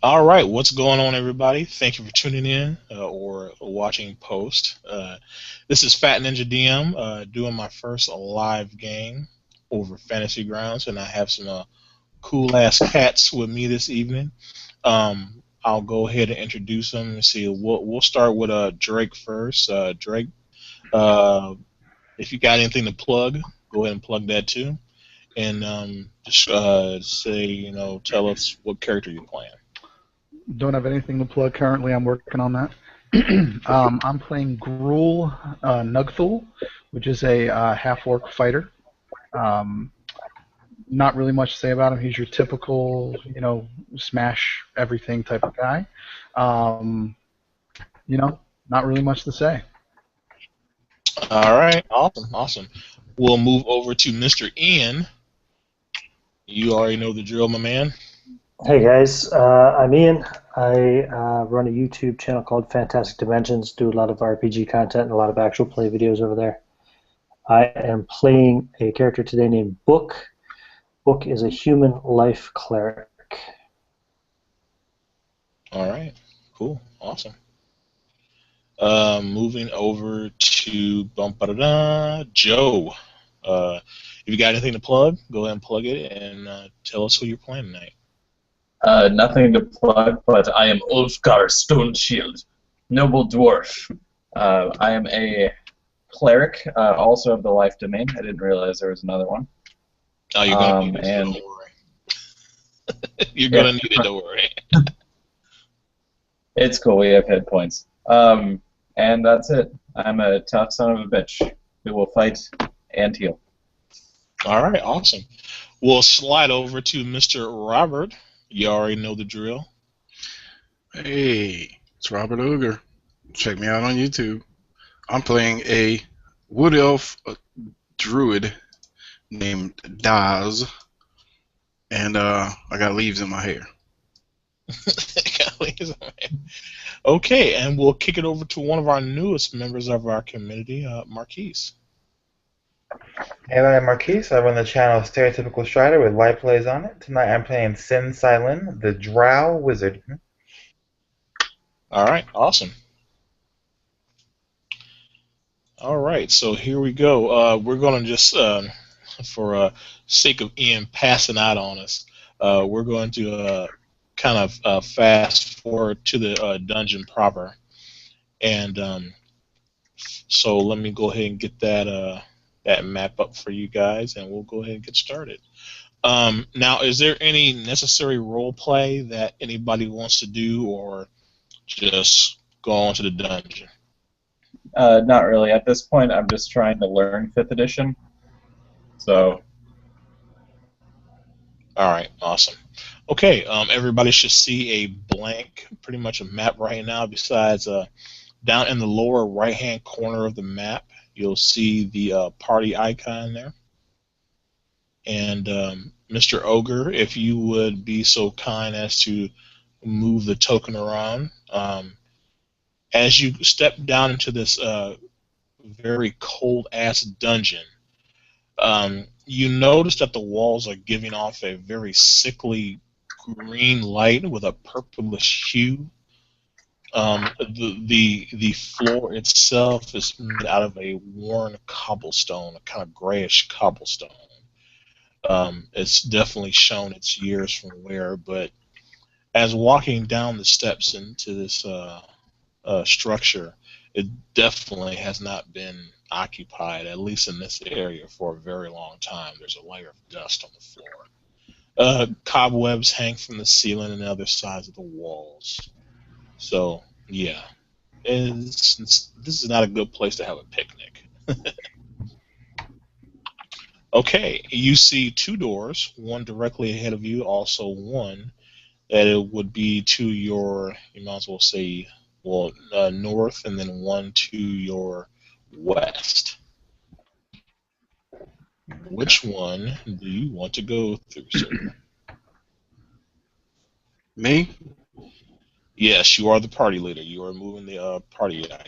All right, what's going on, everybody? Thank you for tuning in or watching post. This is Fat Ninja DM doing my first live game over Fantasy Grounds, and I have some cool ass cats with me this evening. I'll go ahead and introduce them and see. We'll start with Drake first. Drake, uh, if you got anything to plug, go ahead and plug that too, and just say tell us what character you're playing. Don't have anything to plug currently. I'm working on that. I'm playing Gruul Nugthul, which is a half-orc fighter. Not really much to say about him. He's your typical, smash everything type of guy. Not really much to say. All right, awesome. We'll move over to Mr. Ian. You already know the drill, my man. Hey guys, I'm Ian. I run a YouTube channel called Fantastic Dimensions, do a lot of RPG content and a lot of actual play videos over there. I am playing a character today named Book. Book is a human life cleric. All right, cool, awesome. Moving over to Joe. If you got anything to plug, go ahead and plug it and tell us who you're playing tonight. Nothing to plug, but I am Ulfgar Stoneshield, noble dwarf. I am a cleric, also of the life domain. I didn't realize there was another one. Oh, you're gonna need it. Don't worry. You're gonna need it. Don't worry. It's cool. We have hit points. And that's it. I'm a tough son of a bitch who will fight and heal. All right, awesome. We'll slide over to Mr. Robert. You already know the drill. Hey, it's Robert Ogre. Check me out on YouTube. I'm playing a wood elf druid named Daz, and I got leaves in my hair. Okay, and we'll kick it over to one of our newest members of our community, Marquise. Hey, I'm Marquise. I run the channel Stereotypical Strider with live plays on it. Tonight I'm playing Sin Silent, the Drow Wizard. All right, awesome. All right, so here we go. We're going to just, for sake of Ian passing out on us, we're going to kind of fast forward to the dungeon proper. And so let me go ahead and get that map up for you guys, and we'll go ahead and get started. Now, is there any necessary role play that anybody wants to do, or just go on to the dungeon? Not really. At this point, I'm just trying to learn 5th edition. So. All right, awesome. Okay, everybody should see a blank, pretty much a map right now. Besides, down in the lower right-hand corner of the map, you'll see the party icon there. And Mr. Ogre, if you would be so kind as to move the token around. As you step down into this very cold-ass dungeon, you notice that the walls are giving off a very sickly green light with a purplish hue. The floor itself is made out of a worn cobblestone, a kind of grayish cobblestone. It's definitely shown its years from wear, but as walking down the steps into this structure, it definitely has not been occupied, at least in this area, for a very long time. There's a layer of dust on the floor. Cobwebs hang from the ceiling and the other sides of the walls. So, yeah, this is not a good place to have a picnic. Okay, you see 2 doors, one directly ahead of you, also one that it would be to your, you might as well say, north, and then one to your west. Which one do you want to go through, sir? Me? Yes, you are the party leader. You are moving the party icon.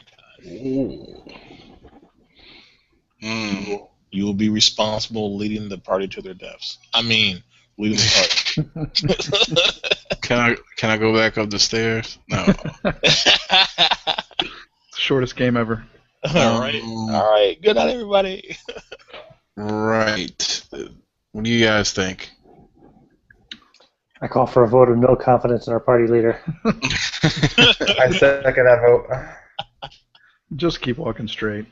You will be responsible leading the party to their deaths. I mean, leading the party. Can I go back up the stairs? No. Shortest game ever. All right. All right. Good night, everybody. Right. What do you guys think? I call for a vote of no confidence in our party leader. I second that vote. Just keep walking straight.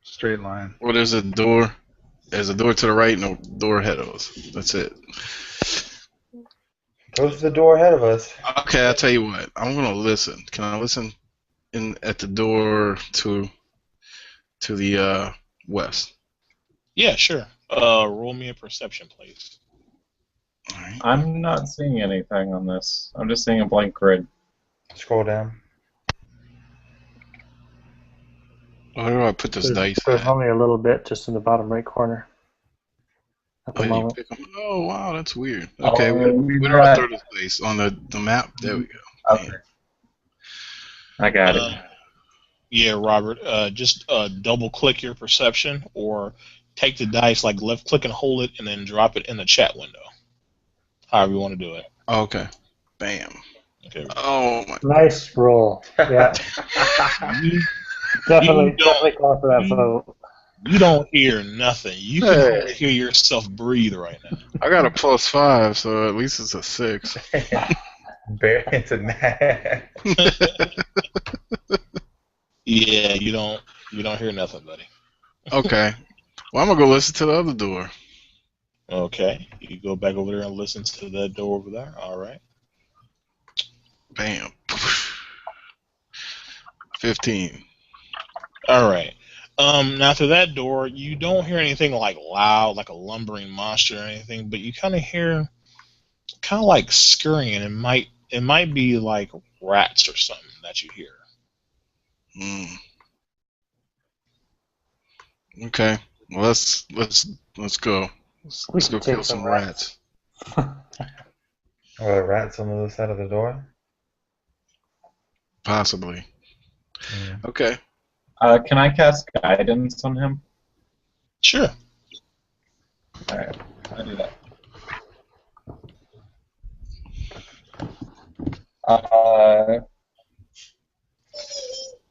Straight line. Well, there's a door. There's a door to the right and a door ahead of us. That's it. Close the door ahead of us. Okay, I'll tell you what. I'm gonna listen. Can I listen in at the door to the west? Yeah, sure. Roll me a perception, please. All right. I'm not seeing anything on this. I'm just seeing a blank grid. Scroll down. Where do I put this dice There's at? only a little bit just in the bottom right corner at the Oh, you moment. pick 'em? Oh, wow, that's weird. Okay, Oh, where do I throw this dice? On the map? There we go. Okay. I got it. Yeah, Robert. Just double click your perception, or take the dice, like left click and hold it, and then drop it in the chat window. However you want to do it. Okay. Bam. Okay. Oh my. Nice roll. Yeah, definitely call for that you- vote. You don't hear nothing. You can Hey. only hear yourself breathe right now. I got a +5, so at least it's a 6. It's a nine. Yeah, you don't hear nothing, buddy. Okay. Well, I'm gonna go listen to the other door. Okay. You go back over there and listen to that door over there. All right. Bam. 15. All right. Now through that door, you don't hear anything like loud, like a lumbering monster or anything, but you kind of hear, kind of like scurrying. It might be like rats or something that you hear. Mm. Okay. Well, let's go. Let's go kill some rats. Are there rats on the other side of the door? Possibly. Yeah. Okay. Can I cast guidance on him? Sure. Alright, I'll do that.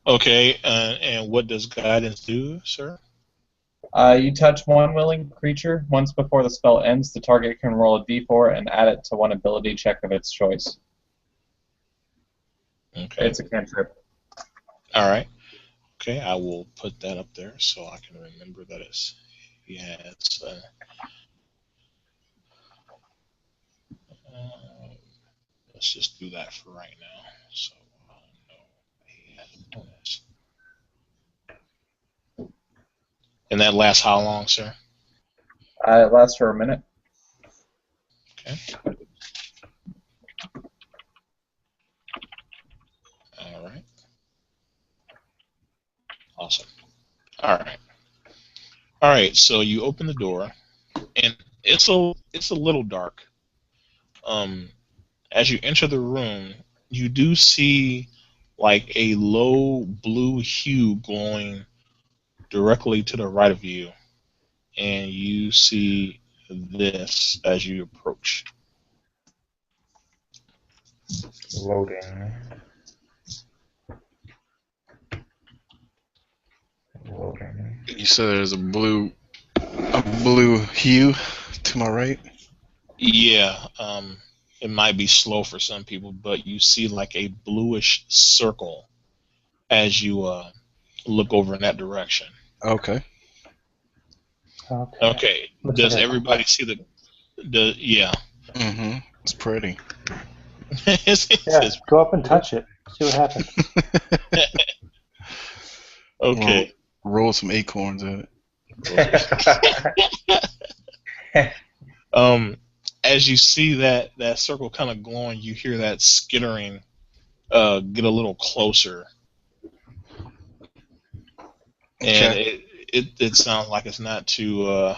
Okay. And what does guidance do, sir? You touch one willing creature. Once before the spell ends, the target can roll a d4 and add it to one ability check of its choice. Okay. It's a cantrip. All right. Okay, I will put that up there so I can remember that it's let's just do that for right now. So no, he has a bonus. And that lasts how long, sir? It lasts for a minute. Okay. All right. Awesome. All right. All right. So you open the door, and it's a little dark. As you enter the room, you do see like a low blue hue glowing directly to the right of you, and you see this as you approach. Loading. Loading. You said there's a blue hue to my right. Yeah, it might be slow for some people, but you see like a bluish circle as you look over in that direction. Okay. Okay. Looks Does like a everybody see the? Yeah. Mm-hmm. It's pretty. Yeah, go up and touch it. See what happens. Okay. Roll some acorns at it. As you see that circle kind of glowing, you hear that skittering get a little closer, and Okay. it sounds like it's not too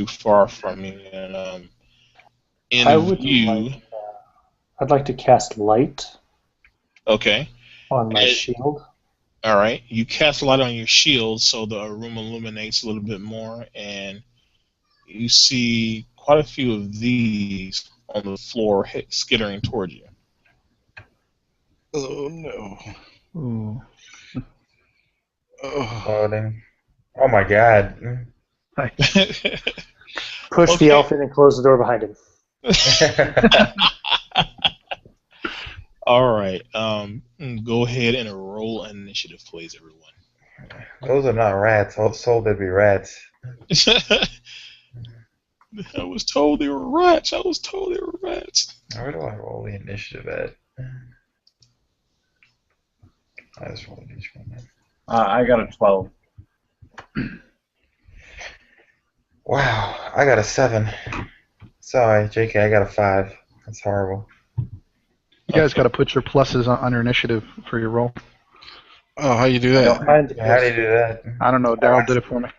far from you. And in I would view, I'd like to cast light okay. on my shield. All right, you cast a light on your shield, so the room illuminates a little bit more, and you see quite a few of these on the floor, skittering towards you. Oh no. Ooh. Oh. Loading. Oh my god. Push the elf in and close the door behind him. All right. Go ahead and roll initiative, please, everyone. Those are not rats. Soul they'd be rats. I was told they were rats. I was told they were rats. Where do I roll the initiative at? I just rolled each one. I got a 12. Wow, I got a 7. Sorry, JK, I got a 5. That's horrible. You guys got to put your pluses on your initiative for your roll. Oh, how you do that? How do you do that? I don't know. Daryl did it for me.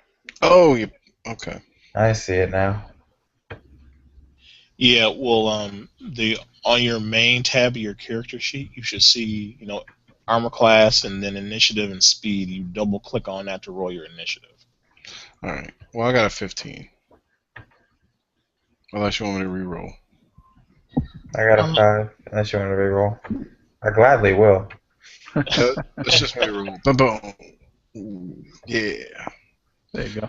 Oh, you, okay. I see it now. Yeah, well, on your main tab of your character sheet, you should see, armor class and then initiative and speed. You double click on that to roll your initiative. All right. Well, I got a 15. Unless you want me to re-roll. I got a 5, unless you want to reroll. I gladly will. Let's just re-roll. Boom, boom. Yeah. There you go.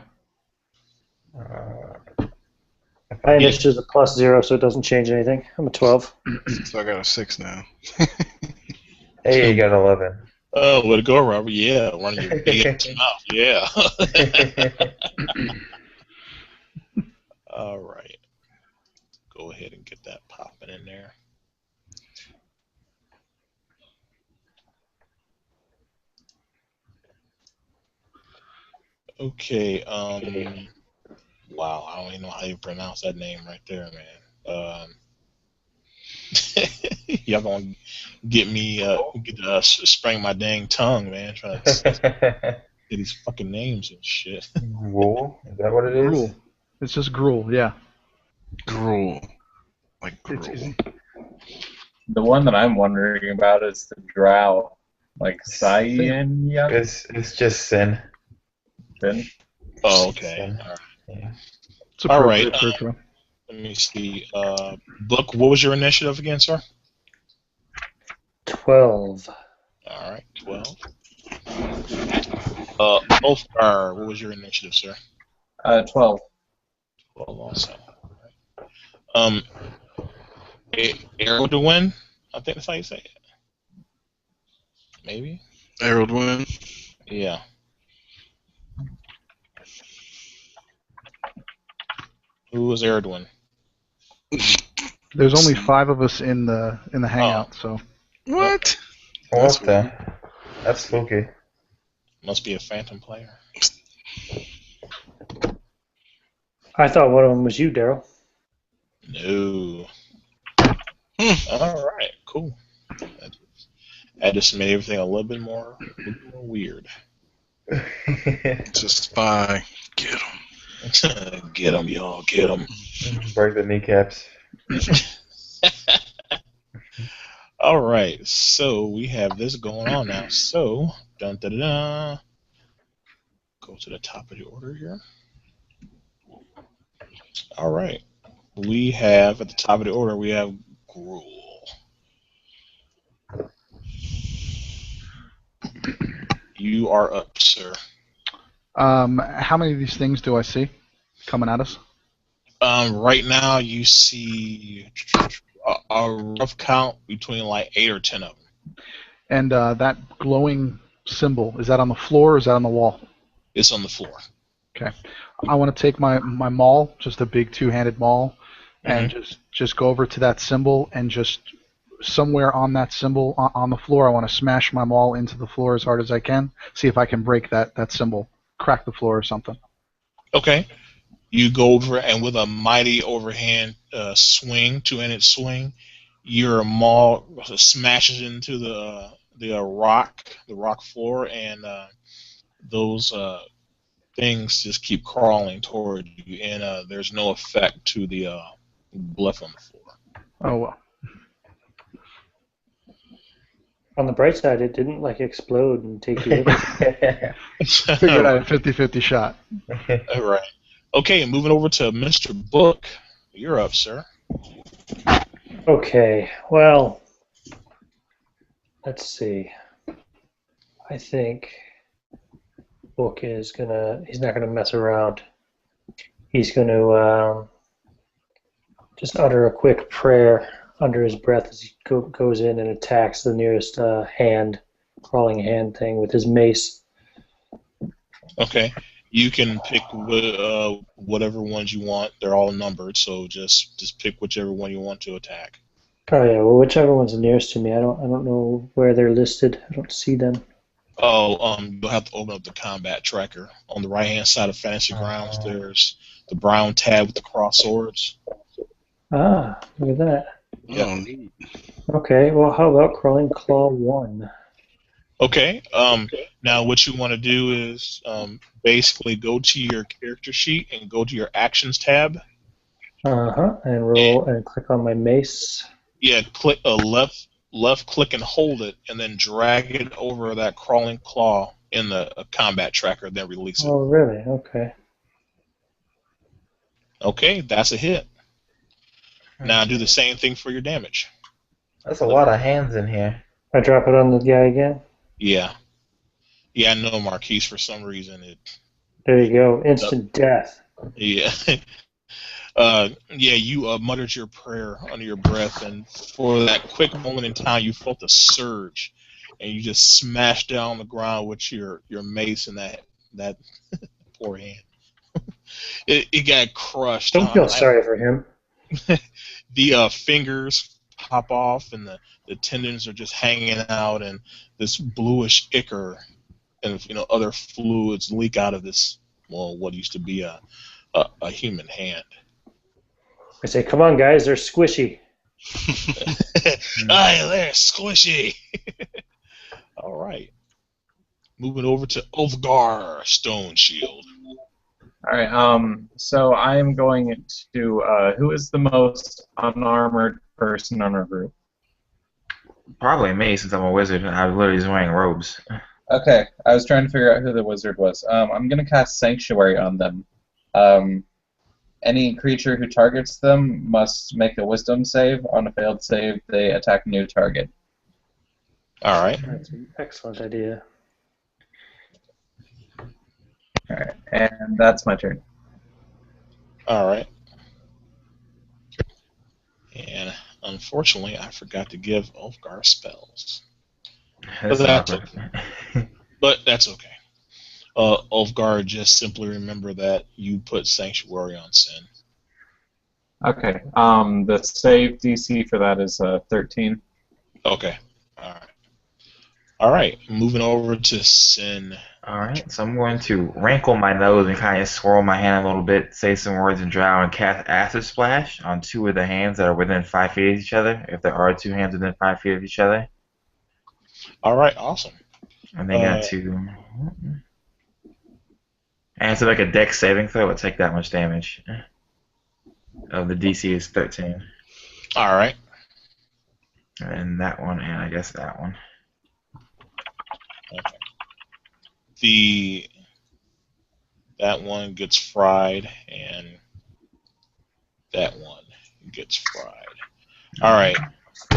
My initiative is a +0, so it doesn't change anything. I'm a 12. So I got a 6 now. Hey, you got 11. Oh, way to go, Robert. Yeah, running your big ass mouth. Yeah. All right. Go ahead and get that popping in there. Okay. Wow, I don't even know how you pronounce that name right there, man. Y'all gonna get me sprang my dang tongue, man, trying to say these fucking names and shit. Gruel? Is that what it is? Gruel. It's just gruel, yeah. Gruel. Like gruel. It's easy. The one that I'm wondering about is the drow. Like Cyan Young? It's just sin. Sin? Oh, okay. Sin. All right. Yeah. It's All right. appropriate for him. Let me see. Book, what was your initiative again, sir? 12. All right, 12. Ulfgar, what was your initiative, sir? 12. 12 also. All right. Errol I think that's how you say it. Maybe? Errol Yeah. Who was Erdogan? There's only 5 of us in the hangout, so. What? What the? That's spooky. Must be a phantom player. I thought one of them was you, Daryl. No. All right, cool. That just made everything a little bit more weird. Just spy. Get him. Get him, y'all. Get him. Break the kneecaps. All right, so we have this going on now. So, dun da da da. Go to the top of the order here. All right, we have at the top of the order we have Gruel. You are up, sir. How many of these things do I see coming at us? Right now you see a rough count between like 8 or 10 of them. And that glowing symbol, is that on the floor or is that on the wall? It's on the floor. Okay. I want to take my maul, just a big two-handed maul, and just go over to that symbol and just somewhere on that symbol on the floor, I want to smash my maul into the floor as hard as I can, see if I can break that symbol, crack the floor or something. Okay. You go over and with a mighty overhand swing, two-handed swing, your maul smashes into the rock floor, and those things just keep crawling toward you, and there's no effect to the glyph on the floor. Oh well. On the bright side, it didn't explode and take you with it. Figured I had a 50-50 shot. All right. Okay, moving over to Mr. Book. You're up, sir. All Okay, well, let's see. I think Book is he's not gonna mess around. He's gonna just utter a quick prayer under his breath as he goes in and attacks the nearest crawling hand thing with his mace. Okay. You can pick whatever ones you want. They're all numbered, so just pick whichever one you want to attack. Oh yeah, well whichever one's nearest to me. I don't know where they're listed. I don't see them. Oh, you'll have to open up the combat tracker. On the right-hand side of Fantasy Grounds, there's the brown tab with the cross swords. Ah, look at that. Yep. Oh, neat. Okay, well how about Crawling Claw 1? Okay. Now what you want to do is basically go to your character sheet and go to your actions tab. And roll and click on my mace. Yeah, click left click and hold it, and then drag it over that crawling claw in the combat tracker, then release it. Oh really? Okay. Okay, that's a hit. Now do the same thing for your damage. That's a lot of hands in here. I drop it on the guy again? Yeah. Yeah, I know, Marquise, for some reason There you go. Instant death. Yeah. You muttered your prayer under your breath, and for that quick moment in time, you felt a surge, and you just smashed down on the ground with your mace and that poor hand. It got crushed. Don't feel sorry for him. The fingers pop off, and the tendons are just hanging out, and this bluish ichor and other fluids leak out of this, what used to be a human hand. I say, come on, guys, they're squishy. They're squishy. All right. Moving over to Ulfgar Stone Shield. All right. So I am going to. Who is the most unarmored person on our group? Probably me, since I'm a wizard and I'm literally just wearing robes. Okay. I was trying to figure out who the wizard was. I'm going to cast Sanctuary on them. Any creature who targets them must make a Wisdom save. On a failed save, they attack a new target. All right. That's an excellent idea. All right, and that's my turn. All right. And unfortunately, I forgot to give Ulfgar spells. That's But that's okay. Ulfgar, just simply remember that you put Sanctuary on Sin. Okay. The save DC for that is 13. Okay. All right. All right. Moving over to Sin. Alright, so I'm going to wrinkle my nose and kind of swirl my hand a little bit, say some words in Drow, and cast Acid Splash on two of the hands that are within 5 feet of each other, if there are two hands within 5 feet of each other. All right. Awesome. And they got to... And so like a dex saving throw would take that much damage. The DC is 13. All right. And that one, and I guess that one. Okay. That one gets fried, and that one gets fried. All right.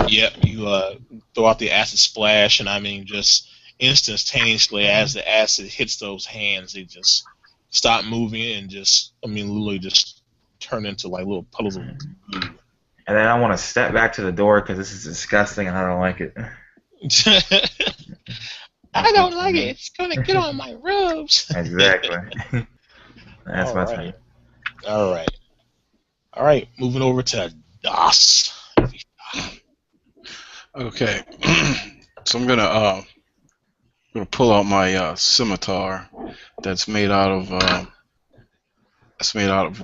Yep. You throw out the acid splash, and I mean just instantaneously as the acid hits those hands, they just stop moving and literally just turn into like little puddles of glue. And then I want to step back to the door because this is disgusting and I don't like it. I don't like it. It's going to get on my robes. Exactly. That's my turn. All right. All right. Moving over to Das. Okay. So I'm gonna pull out my scimitar that's made out of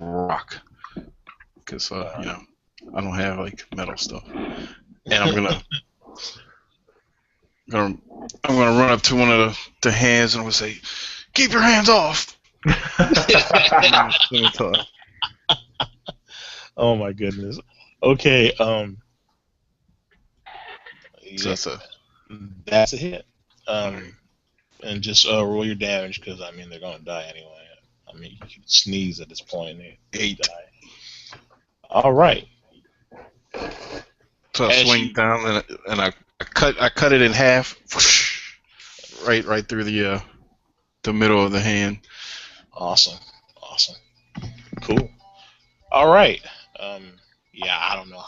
rock, because I don't have like metal stuff, and I'm gonna run up to one of the hands and I'm gonna say, "Keep your hands off." Oh my goodness. Okay. So that's a hit. And just roll your damage, because I mean they're gonna die anyway. I mean you can sneeze at this point and they die. All right. So I As swing you, down and I cut it in half, right through the middle of the hand. awesome, awesome, cool. All right. Um, yeah, I don't know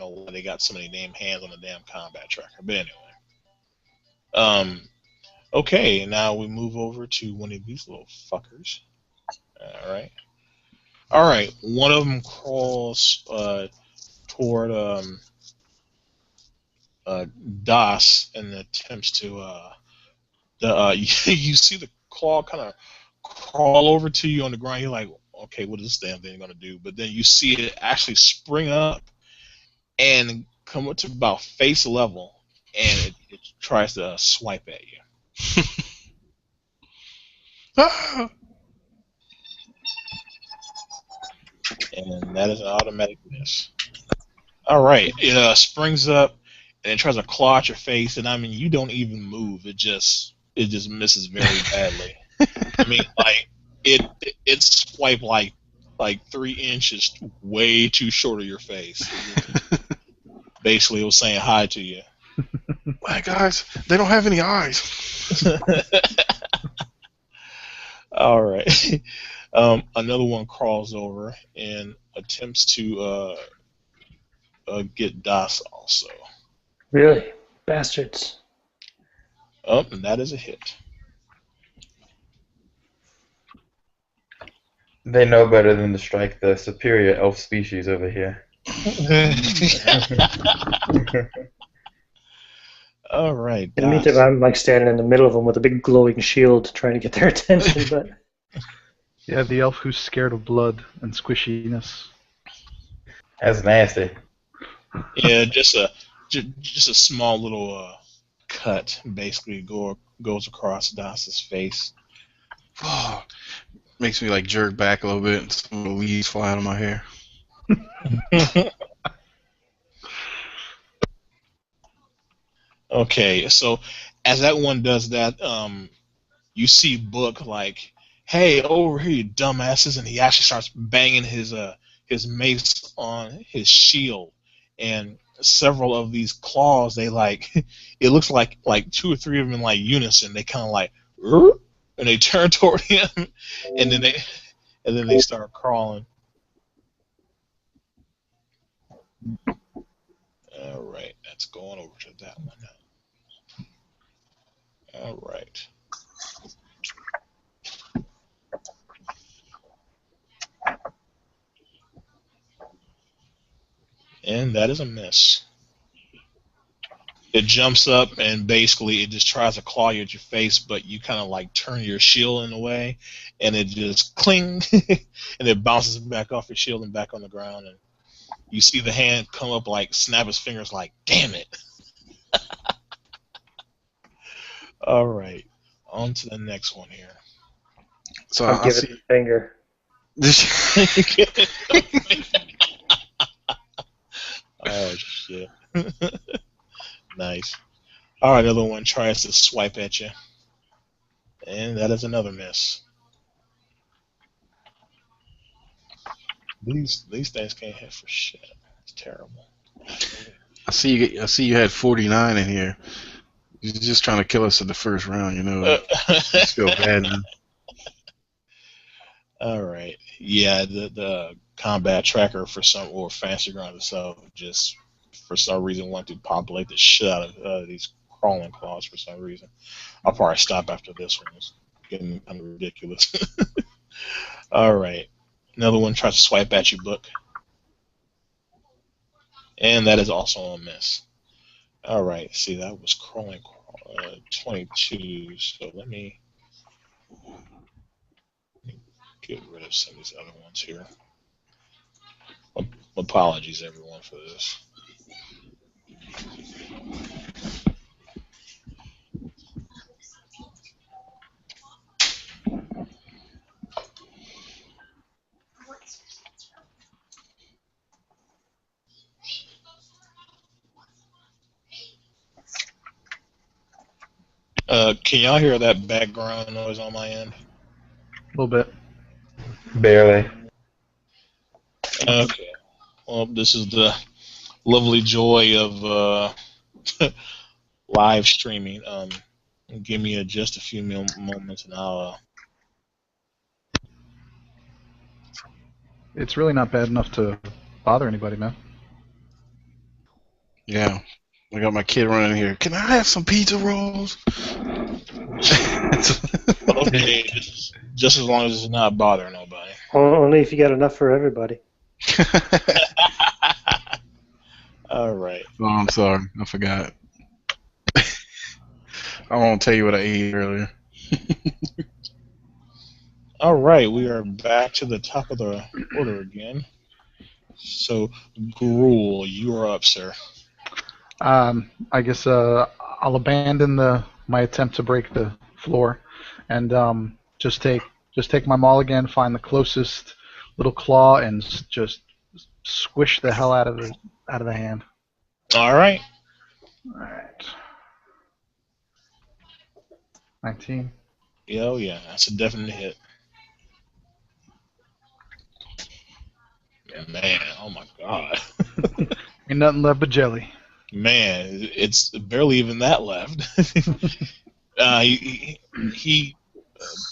why they got so many damn hands on the damn combat tracker. But anyway. Um, okay, now we move over to one of these little fuckers. All right. All right. One of them crawls toward uh, Das and attempts to you see the claw kind of crawl over to you on the ground. You're like, okay, what is this damn thing gonna do? But then you see it actually spring up and come up to about face level, and it tries to swipe at you. Ah! And that is an automatic miss. All right, it springs up and it tries to claw at your face, and I mean you don't even move. It just misses very badly. I mean, like it swiped like 3 inches way too short of your face. Basically, it was saying hi to you. My guys, they don't have any eyes. All right. Another one crawls over and attempts to get Das also. Really? Bastards. Oh, and that is a hit. They know better than to strike the superior elf species over here. All right. In the meantime, I'm like standing in the middle of them with a big glowing shield trying to get their attention, but Yeah, the elf who's scared of blood and squishiness. That's nasty. Yeah, just a small little cut basically goes across Das's face. Oh, makes me like jerk back a little bit and some of the leaves fly out of my hair. Okay, so as that one does that, you see Book like, "Hey, over here, you dumbasses!" And he actually starts banging his mace on his shield, and several of these claws, they like, it looks like two or three of them in like unison. They kind of like, "Rrr," and they turn toward him, and then they start crawling. All right, that's going over to that one now. All right. And that is a miss. It jumps up and basically it just tries to claw you at your face, but you kind of like turn your shield in a way, and it just cling, and it bounces back off your shield and back on the ground, and you see the hand come up like snap his fingers like, damn it. All right, on to the next one here. So I'll I give it see. a finger. Oh shit. Nice. All right, another one tries to swipe at you, and that is another miss. These things can't hit for shit. It's terrible. I see you had 49 in here. You're just trying to kill us in the first round, you know. I just feel bad now. All right. Yeah, the combat tracker for some or fancy ground itself just for some reason want to populate the shit out of these crawling claws for some reason. I'll probably stop after this one. It's getting kind of ridiculous. All right. Another one tries to swipe at you, Book. And that is also a miss. All right. See, that was crawling 22. So let me get rid of some of these other ones here. Apologies, everyone, for this. Can y'all hear that background noise on my end? A little bit. Barely. Okay. Well, this is the lovely joy of live streaming. Give me just a few moments, and I'll. It's really not bad enough to bother anybody, man. Yeah. I got my kid running here. Can I have some pizza rolls? Okay, just as long as it's not bothering nobody. Only if you got enough for everybody. All right. Oh, I'm sorry. I forgot. I won't tell you what I ate earlier. All right, we are back to the top of the order again. So, Gruel, you are up, sir. I guess I'll abandon my attempt to break the floor, and just take my maul again, find the closest little claw, and just squish the hell out of the hand. All right. All right. 19. Yeah, yeah, that's a definite hit. Man, oh my God. Ain't nothing left but jelly. Man, it's barely even that left. He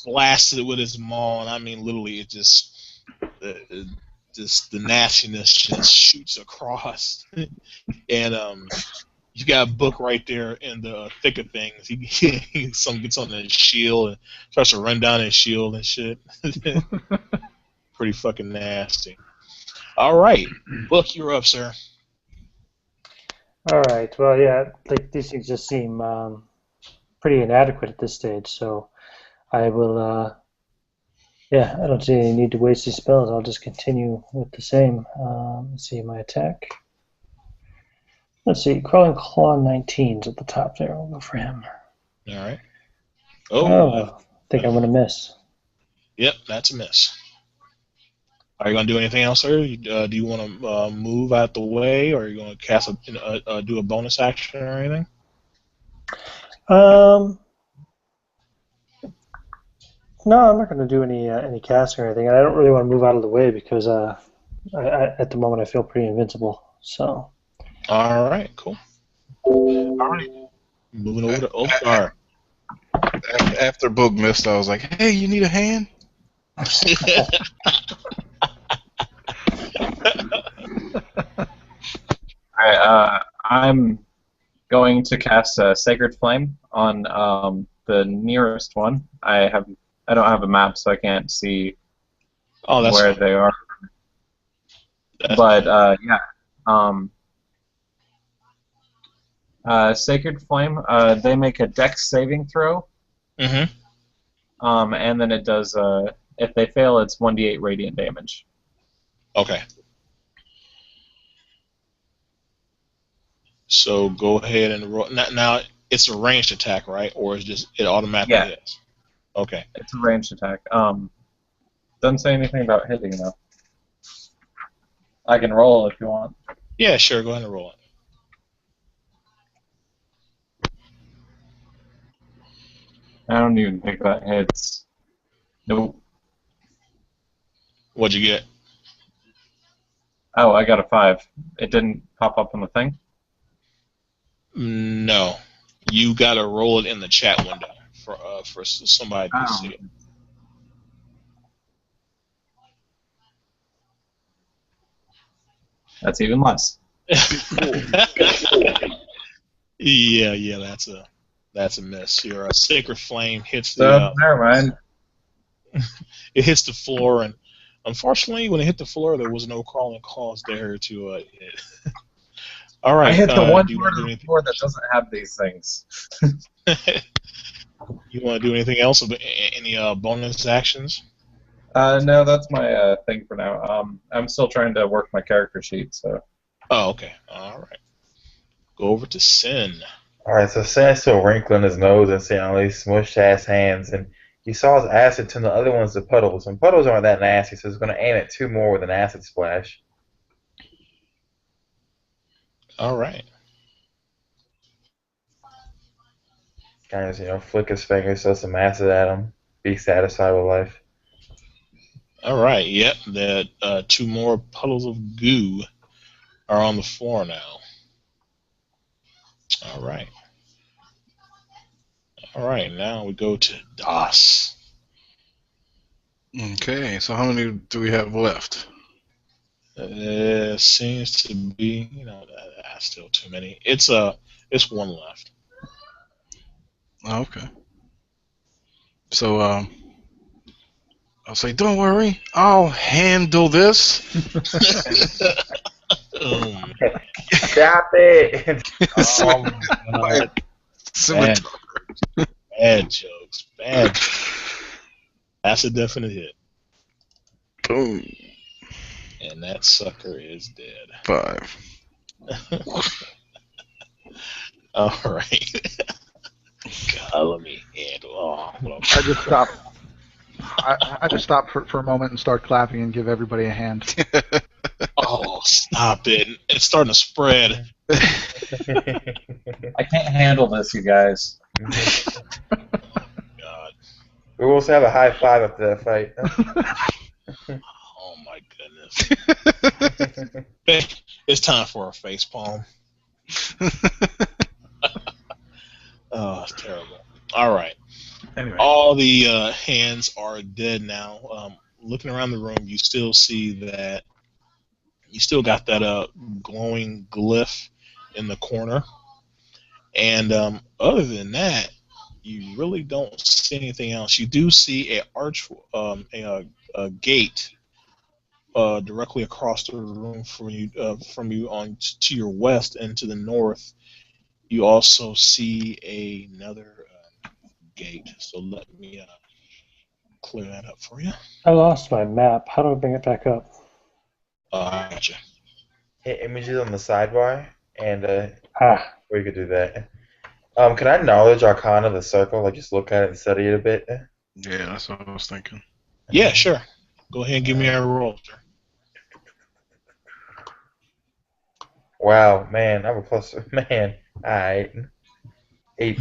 blasted it with his maul, and I mean literally, it just the nastiness just shoots across, and you got Book right there in the thick of things. He some gets on his shield and starts to run down his shield and shit. Pretty fucking nasty. All right, Book, you're up, sir. All right. Well, yeah, like these things just seem pretty inadequate at this stage. So I will. Yeah, I don't see any need to waste these spells. I'll just continue with the same. Let's see my attack. Let's see, Crawling Claw 19's at the top there. I'll go for him. All right. Oh, I think I'm going to miss. Yep, that's a miss. Are you going to do anything else, sir? Do you want to move out the way, or are you going to cast do a bonus action or anything? No, I'm not going to do any casting or anything. And I don't really want to move out of the way because at the moment I feel pretty invincible. So. All right, cool. All right, moving over to Ulfgar. After Book missed, I was like, "Hey, you need a hand?" Alright, I'm going to cast a Sacred Flame on the nearest one. I don't have a map, so I can't see where fine. they are. Sacred Flame. They make a Dex saving throw. Mm-hmm. And then it does. If they fail, it's 1d8 radiant damage. Okay. So go ahead and roll. Now it's a ranged attack, right? Or is it automatically hits? Okay. It's a ranged attack. Doesn't say anything about hitting though. I can roll if you want. Yeah, sure. Go ahead and roll it. I don't even think that hits. Nope. What'd you get? Oh, I got a 5. It didn't pop up on the thing? No. You gotta roll it in the chat window for somebody to see it. That's even less. Yeah, that's a miss. Your Sacred Flame hits the. Never mind. It hits the floor, and unfortunately, when it hit the floor, there was no crawling claws there to hit. All right. I hit the one part of the floor that doesn't have these things. You want to do anything else? Any bonus actions? No, that's my thing for now. I'm still trying to work my character sheet, so. Oh, okay. All right. Go over to Sin. Alright, so Sin's still wrinkling his nose and seeing all these smushed ass hands, and he saw his acid turn the other ones to puddles, and puddles aren't that nasty, so he's going to aim at 2 more with an acid splash. All right. Kind of, flick his fingers, throw some acid at him, be satisfied with life. All right. Yep. The 2 more puddles of goo are on the floor now. All right. All right. Now we go to Das. Okay, so how many do we have left? Seems to be, that's still too many. It's one left. Oh, okay. So I'll say, don't worry, I'll handle this. Stop it! Oh my God. Scimitar. Bad jokes. Bad jokes. That's a definite hit. Boom. And that sucker is dead. 5. All right. God, let me handle. Oh, I just stop. I just stop for a moment and start clapping and give everybody a hand. oh, stop it! It's starting to spread. I can't handle this, you guys. God. We will also have a high five after that fight. Oh my goodness. It's time for a face palm. Oh, it's terrible. All right. Anyway. All the hands are dead now. Looking around the room, you still see that you still got that glowing glyph in the corner. And other than that, you really don't see anything else. You do see a gate directly across the room from you on to your west and to the north. You also see another gate. So let me clear that up for you. I lost my map. How do I bring it back up? Gotcha. Hit images on the sidebar, and Ah, or you could do that. Can I knowledge Arcana the circle? Like just look at it and study it a bit. Yeah, that's what I was thinking. Yeah, sure. Go ahead and give me a roll, sir. Wow, man, I'm a plus. Man, alright. 8.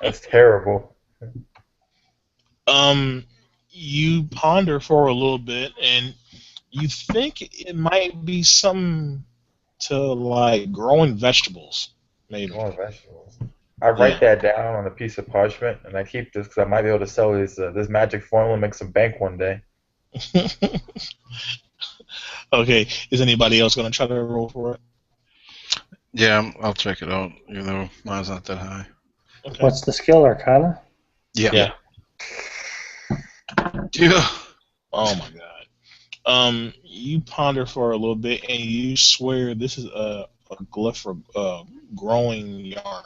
That's terrible. You ponder for a little bit, and you think it might be something to like growing vegetables, maybe. More vegetables. I write that down on a piece of parchment, and I keep this because I might be able to sell this magic formula and make some bank one day. Okay, is anybody else going to try to roll for it? Yeah, I'll check it out, even though mine's not that high. Okay. what's the skill, Arcana? Yeah. Yeah. Yeah. Oh my God. You ponder for a little bit, and you swear this is a glyph for growing yarn.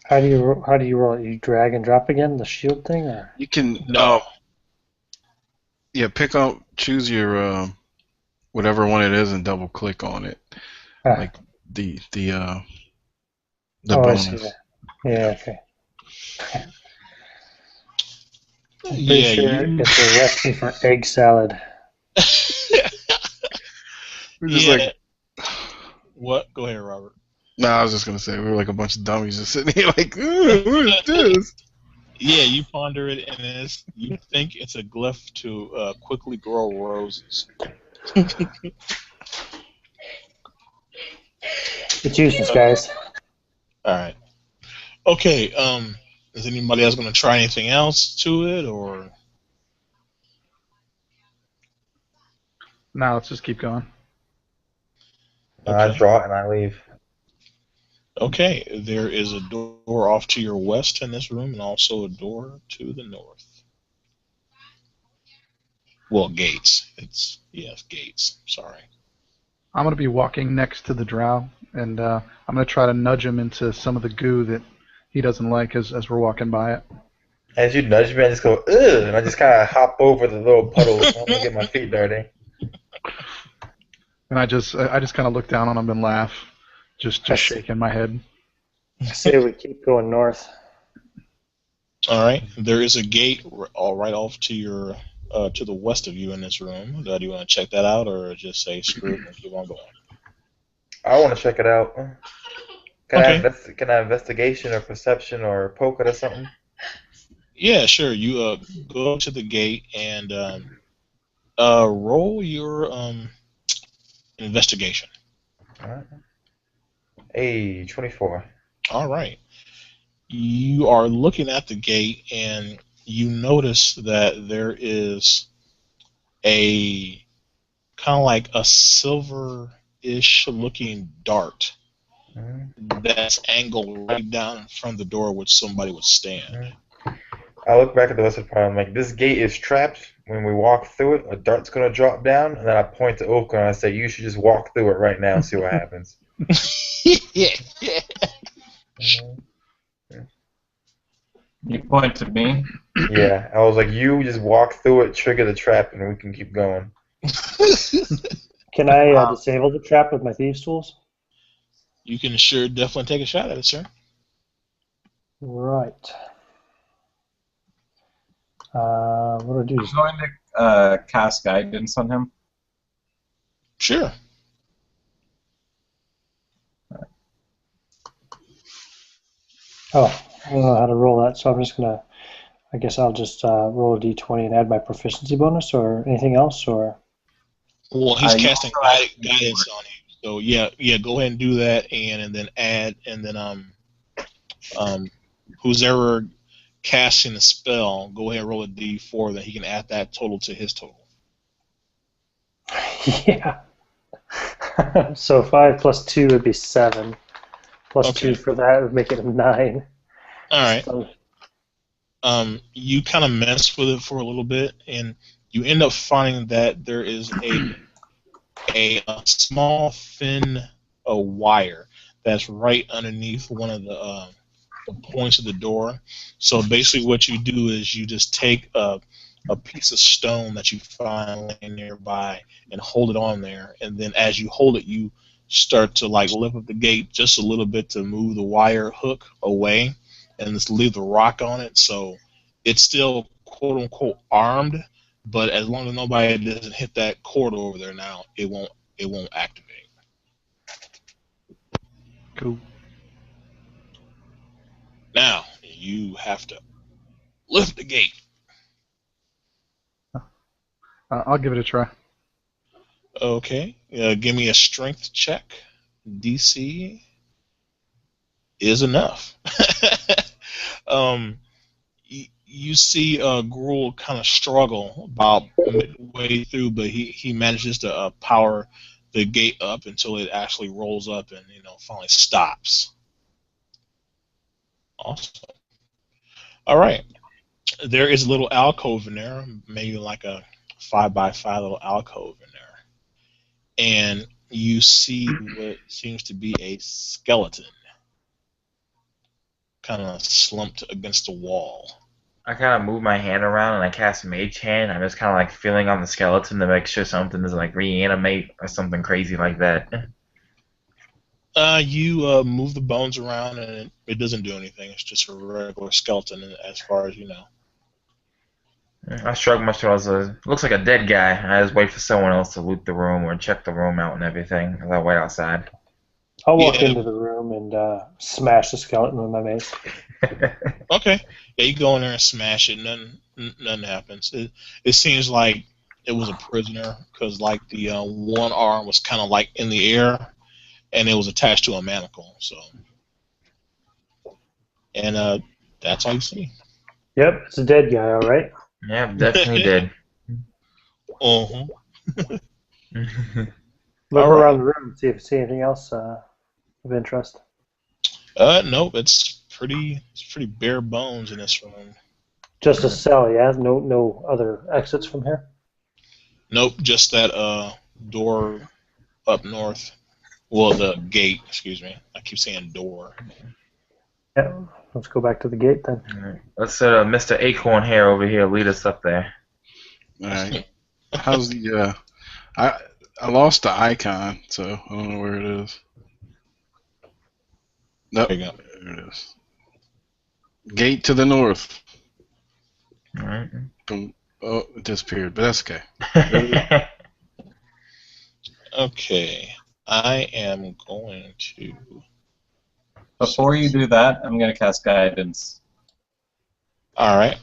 How do you roll it? You drag and drop again, the shield thing, or You can No. yeah, choose your whatever one it is and double click on it. Ah. Like the oh, bonus. I see that. Yeah, okay. I'm pretty Yeah, sure you. it's a recipe for egg salad. We're just Yeah. like What? Go ahead, Robert. no, I was just gonna say we were like a bunch of dummies just sitting here like, ooh, what is this? Yeah, you ponder it, and you think it's a glyph to quickly grow roses. It's useless, guys. All right. Okay. Is anybody else going to try anything else to it, or? Now let's just keep going. I Okay. draw it and I leave. Okay. There is a door off to your west in this room, and also a door to the north. Well, gates. It's gates. Sorry. I'm going to be walking next to the drow, and I'm going to try to nudge him into some of the goo that he doesn't like as we're walking by it. As you nudge me, I just go, ugh, and I just kind of hop over the little puddle. I'm gonna get my feet dirty. And I just kind of look down on him and laugh, just shaking my head. I say we keep going north. All right. There is a gate all right off to your to the west of you in this room. Do you want to check that out, or just say screw it and keep on going? I want to check it out. Can Okay. I investigation or perception or poke it or something? Yeah, sure. You go to the gate and roll your investigation. All right. Hey, 24. All right. You are looking at the gate and you notice that there is a kind of like a silver-ish looking dart that's angled right down in front of the door which somebody would stand. I look back at the rest of the party. I'm like, this gate is trapped. When we walk through it, a dart's gonna drop down, and then I point to Oka and I say, "You should just walk through it right now and see what happens." Yeah. You point to me. Yeah, I was like, "You just walk through it, trigger the trap, and we can keep going." Can I disable the trap with my thieves' tools? You can sure definitely take a shot at it, sir. Right. What do I do? I'm going to cast guidance on him. Sure. Oh, I don't know how to roll that, so I'm just gonna. I guess I'll just roll a d20 and add my proficiency bonus, or anything else, or. Well, he's You casting also have guidance on you. So yeah, go ahead and do that, and then add, and then who's ever casting the spell, go ahead and roll a d4, then he can add that total to his total. Yeah. So 5 plus 2 would be 7. Plus Okay. 2 for that would make it a 9. All right. So, You kind of mess with it for a little bit, and you end up finding that there is a small thin wire that's right underneath one of the points of the door. So basically, what you do is you just take a piece of stone that you find laying nearby and hold it on there, and then as you hold it, you start to like lift up the gate just a little bit to move the wire hook away, and just leave the rock on it. So it's still quote unquote armed, but as long as nobody doesn't hit that cord over there now, it won't activate. Cool. Now you have to lift the gate. I'll give it a try. Okay, give me a strength check. DC is enough. You see Gruul kind of struggle about midway through, but he manages to power the gate up until it actually rolls up and finally stops. Awesome. All right. There is a little alcove in there, maybe like a 5x5 little alcove in there. And you see what seems to be a skeleton kind of slumped against the wall. I kind of move my hand around and I cast Mage Hand. I'm just kind of like feeling on the skeleton to make sure something doesn't like reanimate or something crazy like that. You move the bones around and it doesn't do anything. It's just a regular skeleton as far as you know. I shrug my shoulders. Looks like a dead guy. I just wait for someone else to loot the room or check the room out and everything as I wait outside. I'll walk into the room and smash the skeleton with my mace. Okay. Yeah, you go in there and smash it. Nothing happens. It seems like it was a prisoner because like the one arm was kind of like in the air and it was attached to a manacle. So, and that's all you see. Yep, it's a dead guy, all right. Yeah, definitely did. Uh-huh. Look All right. around the room and see if you see anything else of interest. Nope. It's pretty bare bones in this room. Just a cell, yeah? No other exits from here? Nope. Just that door up north. Well, the gate. Excuse me. I keep saying door. Yeah, let's go back to the gate then. Alright. Let's Mr. Acorn Hair over here lead us up there. All right. How's the I lost the icon, so I don't know where it is. Nope. There you go. There it is. Gate to the north. Alright. Boom. Oh, it disappeared, but that's okay. Okay. I am going to. Before you do that, I'm going to cast guidance. All right.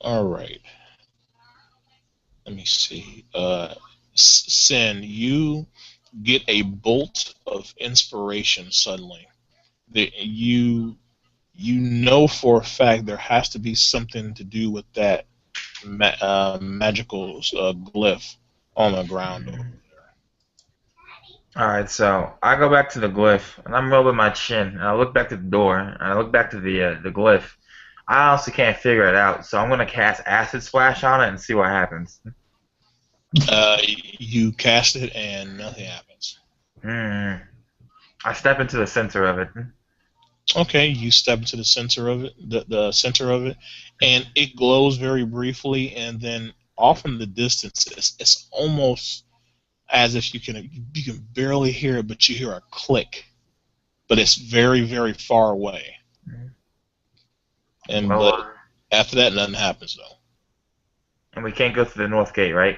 All right. Let me see. Sin, you get a bolt of inspiration suddenly. That you know for a fact there has to be something to do with that magical glyph on the ground over Alright, so I go back to the glyph, and I'm rubbing my chin, and I look back to the door, and I look back to the glyph. I honestly can't figure it out, so I'm gonna cast Acid Splash on it and see what happens. You cast it and nothing happens. I step into the center of it. Okay, you step into the center of it, the center of it, and it glows very briefly, and then off in the distance, it's almost as if you can barely hear it, but you hear a click, but it's very very far away. And Well, but after that, nothing happens though. and we can't go through the north gate, right?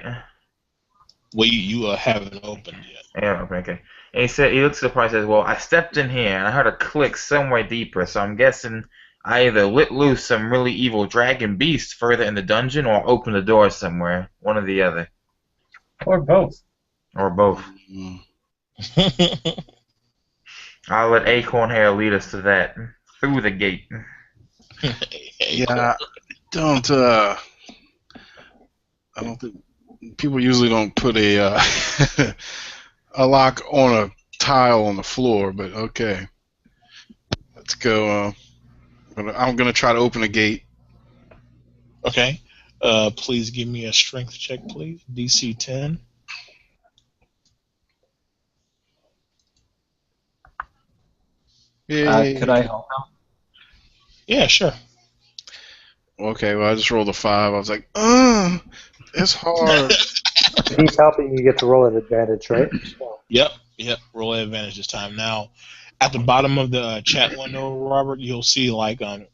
Well, you haven't opened yet. Yeah, okay. And he looks at the part and says, "Well, I stepped in here and I heard a click somewhere deeper, so I'm guessing I either let loose some really evil dragon beast further in the dungeon or opened the door somewhere, one or the other, Or both. or both." Mm. I'll let Acorn Hair lead us to that through the gate. Yeah, I don't think people usually don't put a a lock on a tile on the floor, but okay. Let's go. I'm gonna try to open the gate. Okay. Please give me a strength check, please. DC 10. Yay. Could I help out? Yeah, sure. Okay, well I just rolled a 5. I was like, it's hard. If he's helping, you get to roll at advantage, right? So, Yep. Roll advantage this time. Now, at the bottom of the chat window, Robert, you'll see like ADV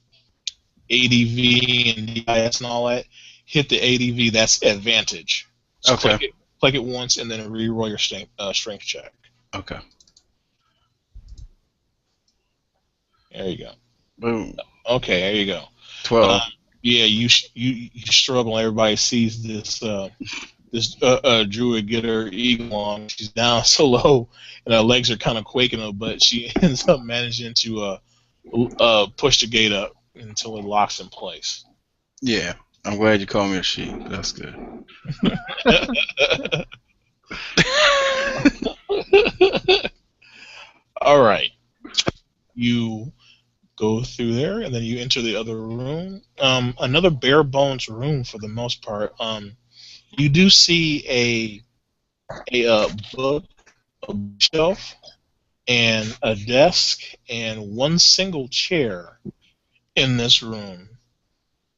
and DIS and all that. Hit the ADV. That's advantage. So Okay. click it once, and then re-roll your strength check. Okay. There you go. Boom. Okay, there you go. 12. Yeah, you struggle. Everybody sees this druid get her eagle on. She's down so low, and her legs are kind of quaking, but she ends up managing to push the gate up until it locks in place. Yeah. I'm glad you called me a she. That's good. All right. You go through there, and then you enter the other room. Another bare bones room for the most part. You do see a book, a bookshelf, and a desk, and one single chair in this room.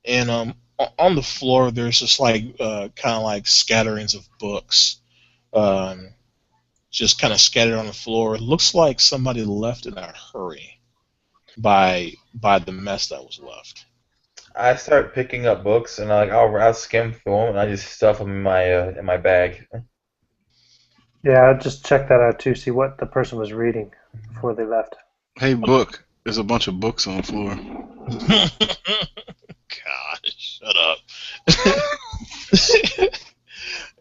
And on the floor, there's just like kind of like scatterings of books, just kind of scattered on the floor. It looks like somebody left in a hurry by the mess that was left. I start picking up books and I'll skim through them and I just stuff them in my bag. yeah, I'll just check that out too, see what the person was reading before they left. Hey, book. There's a bunch of books on the floor. God, shut up.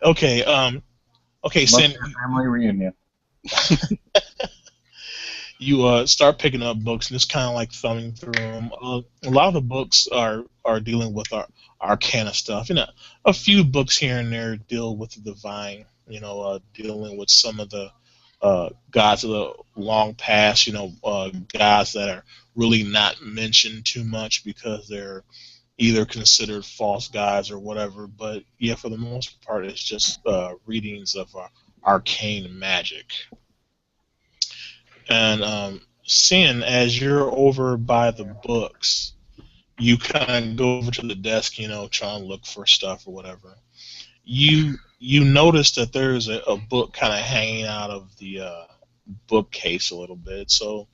Okay, okay, Must Sin, be a family reunion. you start picking up books and just kind of like thumbing through them. A lot of the books are dealing with our arcana stuff. A few books here and there deal with the divine. Dealing with some of the gods of the long past. Gods that are really not mentioned too much because they're either considered false gods or whatever. But yeah, for the most part, it's just readings of arcane magic. And Sin, as you're over by the books, you kind of go over to the desk, trying to look for stuff or whatever. You notice that there's a book kind of hanging out of the bookcase a little bit. So,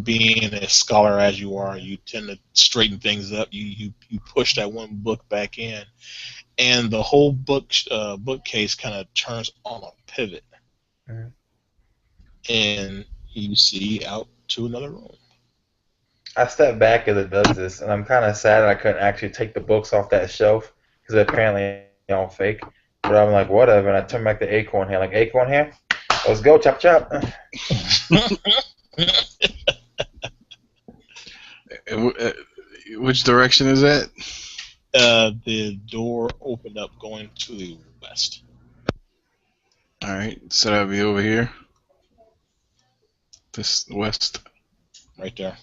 being a scholar as you are, you tend to straighten things up. You push that one book back in, and the whole bookcase kind of turns on a pivot. Mhm. And you see out to another room. I step back as it does this, and I'm kind of sad that I couldn't actually take the books off that shelf because apparently they're all fake. But I'm like, whatever, and I turn back to Acorn here. Like, Acorn here? Let's go, chop chop. Which direction is that? The door opened up going to the west. All right, so that'll be over here. This west. Right there.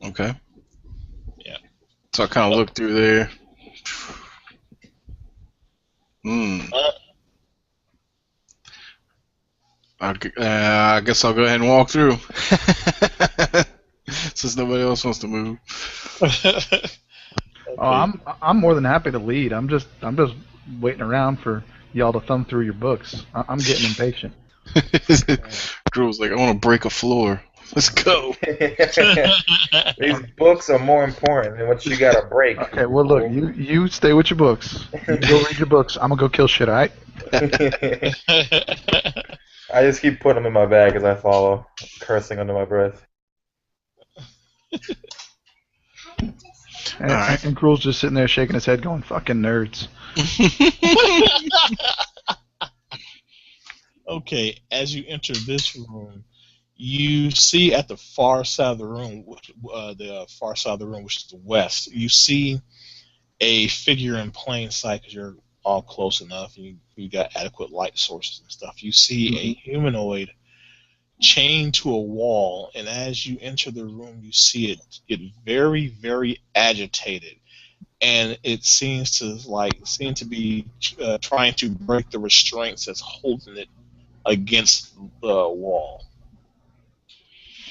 Okay. Yeah. So I kind of look through there. I guess I'll go ahead and walk through. Since nobody else wants to move. Okay. Oh, I'm more than happy to lead. I'm just waiting around for y'all to thumb through your books. I'm getting impatient. Drew's like, I want to break a floor. Let's go. These books are more important than what you gotta break. Okay, well look, you stay with your books. You go read your books. I'm gonna go kill shit, alright? I just keep putting them in my bag as I follow, cursing under my breath. And Cruel's just sitting there shaking his head going, fucking nerds. Okay, as you enter this room, you see at the far side of the room, which is the west, you see a figure in plain sight because you're all close enough. You got adequate light sources and stuff. You see a humanoid chained to a wall, and as you enter the room, you see it get very, very agitated, and it seems to be trying to break the restraints that's holding it against the wall.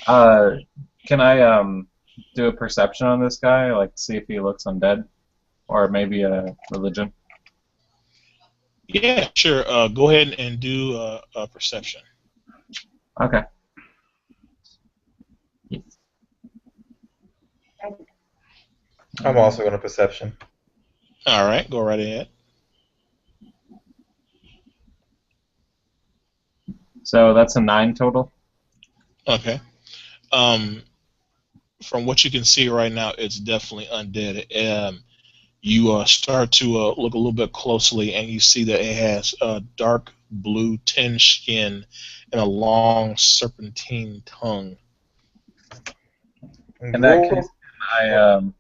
Can I do a perception on this guy, like see if he looks undead, or maybe a religion? Yeah, sure. Go ahead and do a perception. Okay. I'm also going to perception. All right, go right ahead. So that's a 9 total. Okay. From what you can see right now, it's definitely undead. You start to look a little bit closely, and you see that it has a dark blue tinged skin and a long serpentine tongue. In that case, and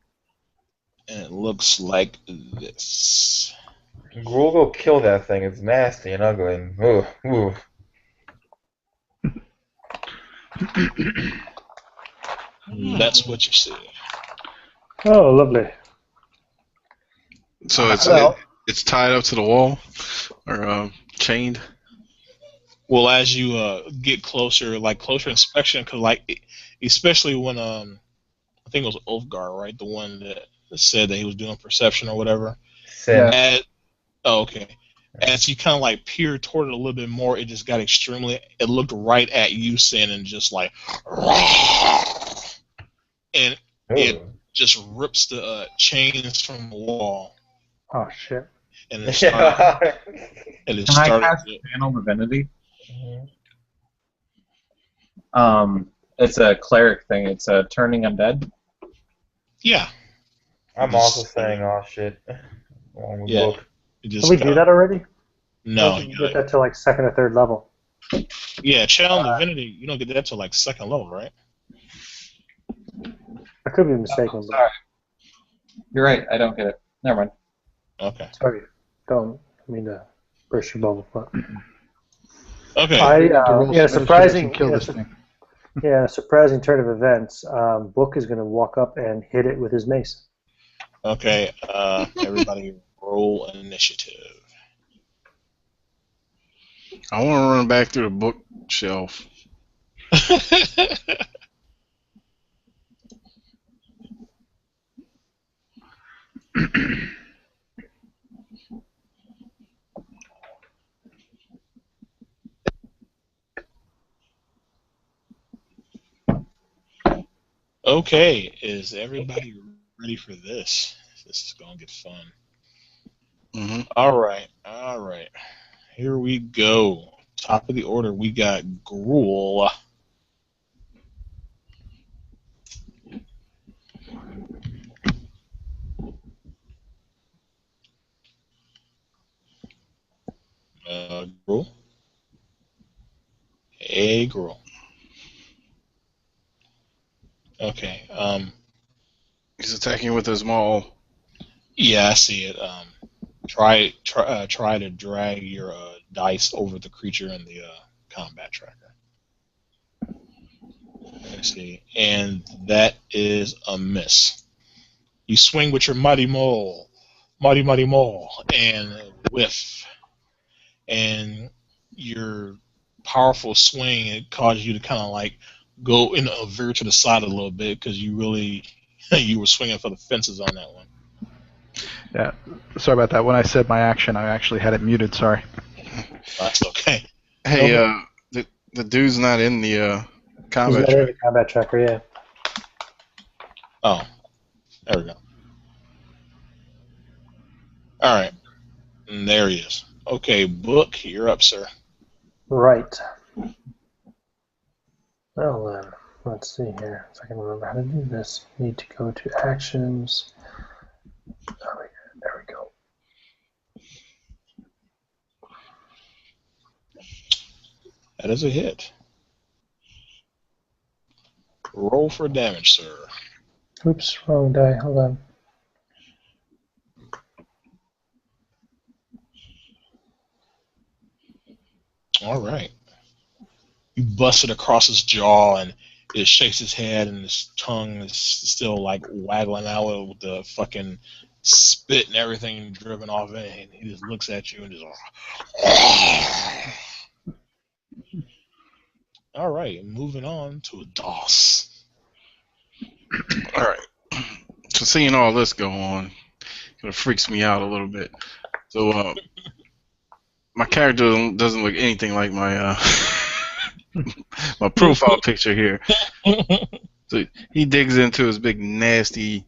it looks like this. Gruul, go kill that thing. It's nasty and ugly. And, ooh. That's what you see. Oh, lovely. So it's tied up to the wall, or chained. Well, as you get closer inspection, because especially when I think it was Ulfgar, right, the one that said that he was doing perception or whatever. Yeah. Okay. As you kind of peered toward it a little bit more, it just got extremely. It looked right at you, Sin, and just and it just rips the chains from the wall. Oh shit! And it started. Can I cast Channel Divinity? It's a cleric thing. It's turning undead. Yeah. I'm also saying, oh shit. Wrong with book. Did we do that already? No. You get that to 2nd or 3rd level. Yeah, Channel Divinity, you don't get that to 2nd level, right? I could be mistaken. Sorry. You're right, I don't get it. Never mind. Okay. Sorry. Don't mean to burst your bubble, but... Okay. Surprising turn of events. Book is going to walk up and hit it with his mace. Okay, everybody roll an initiative. I want to run back through the bookshelf. Okay, is everybody ready for this? This is going to get fun. Mm-hmm. All right. Here we go. Top of the order, we got Gruul. Gruel. Hey, Gruel. Okay. He's attacking with his maul. Yeah, I see it. Try to drag your dice over the creature in the combat tracker. Let's see, and that is a miss. You swing with your mighty maul, and whiff. And your powerful swing, it causes you to kind of like go in a veer to the side a little bit because you really you were swinging for the fences on that one. Yeah, sorry about that. When I said my action, I actually had it muted. Sorry. That's okay. Hey, the dude's not in the combat He's not in track. the combat tracker, yeah. Oh, there we go. All right, and there he is. Okay, Book, you're up, sir. Right. Well then, let's see here. If I can remember how to do this. Need to go to actions. Oh, there we go. That is a hit. Roll for damage, sir. Oops, wrong die. Hold on. All right. You bust it across his jaw, and it shakes his head, and his tongue is still like waggling out with the fucking spit and everything driven off it. And he just looks at you and just. All right, moving on to DOS. All right. So seeing all this go on, kind of freaks me out a little bit. So my character doesn't look anything like my my profile picture here. So he digs into his big nasty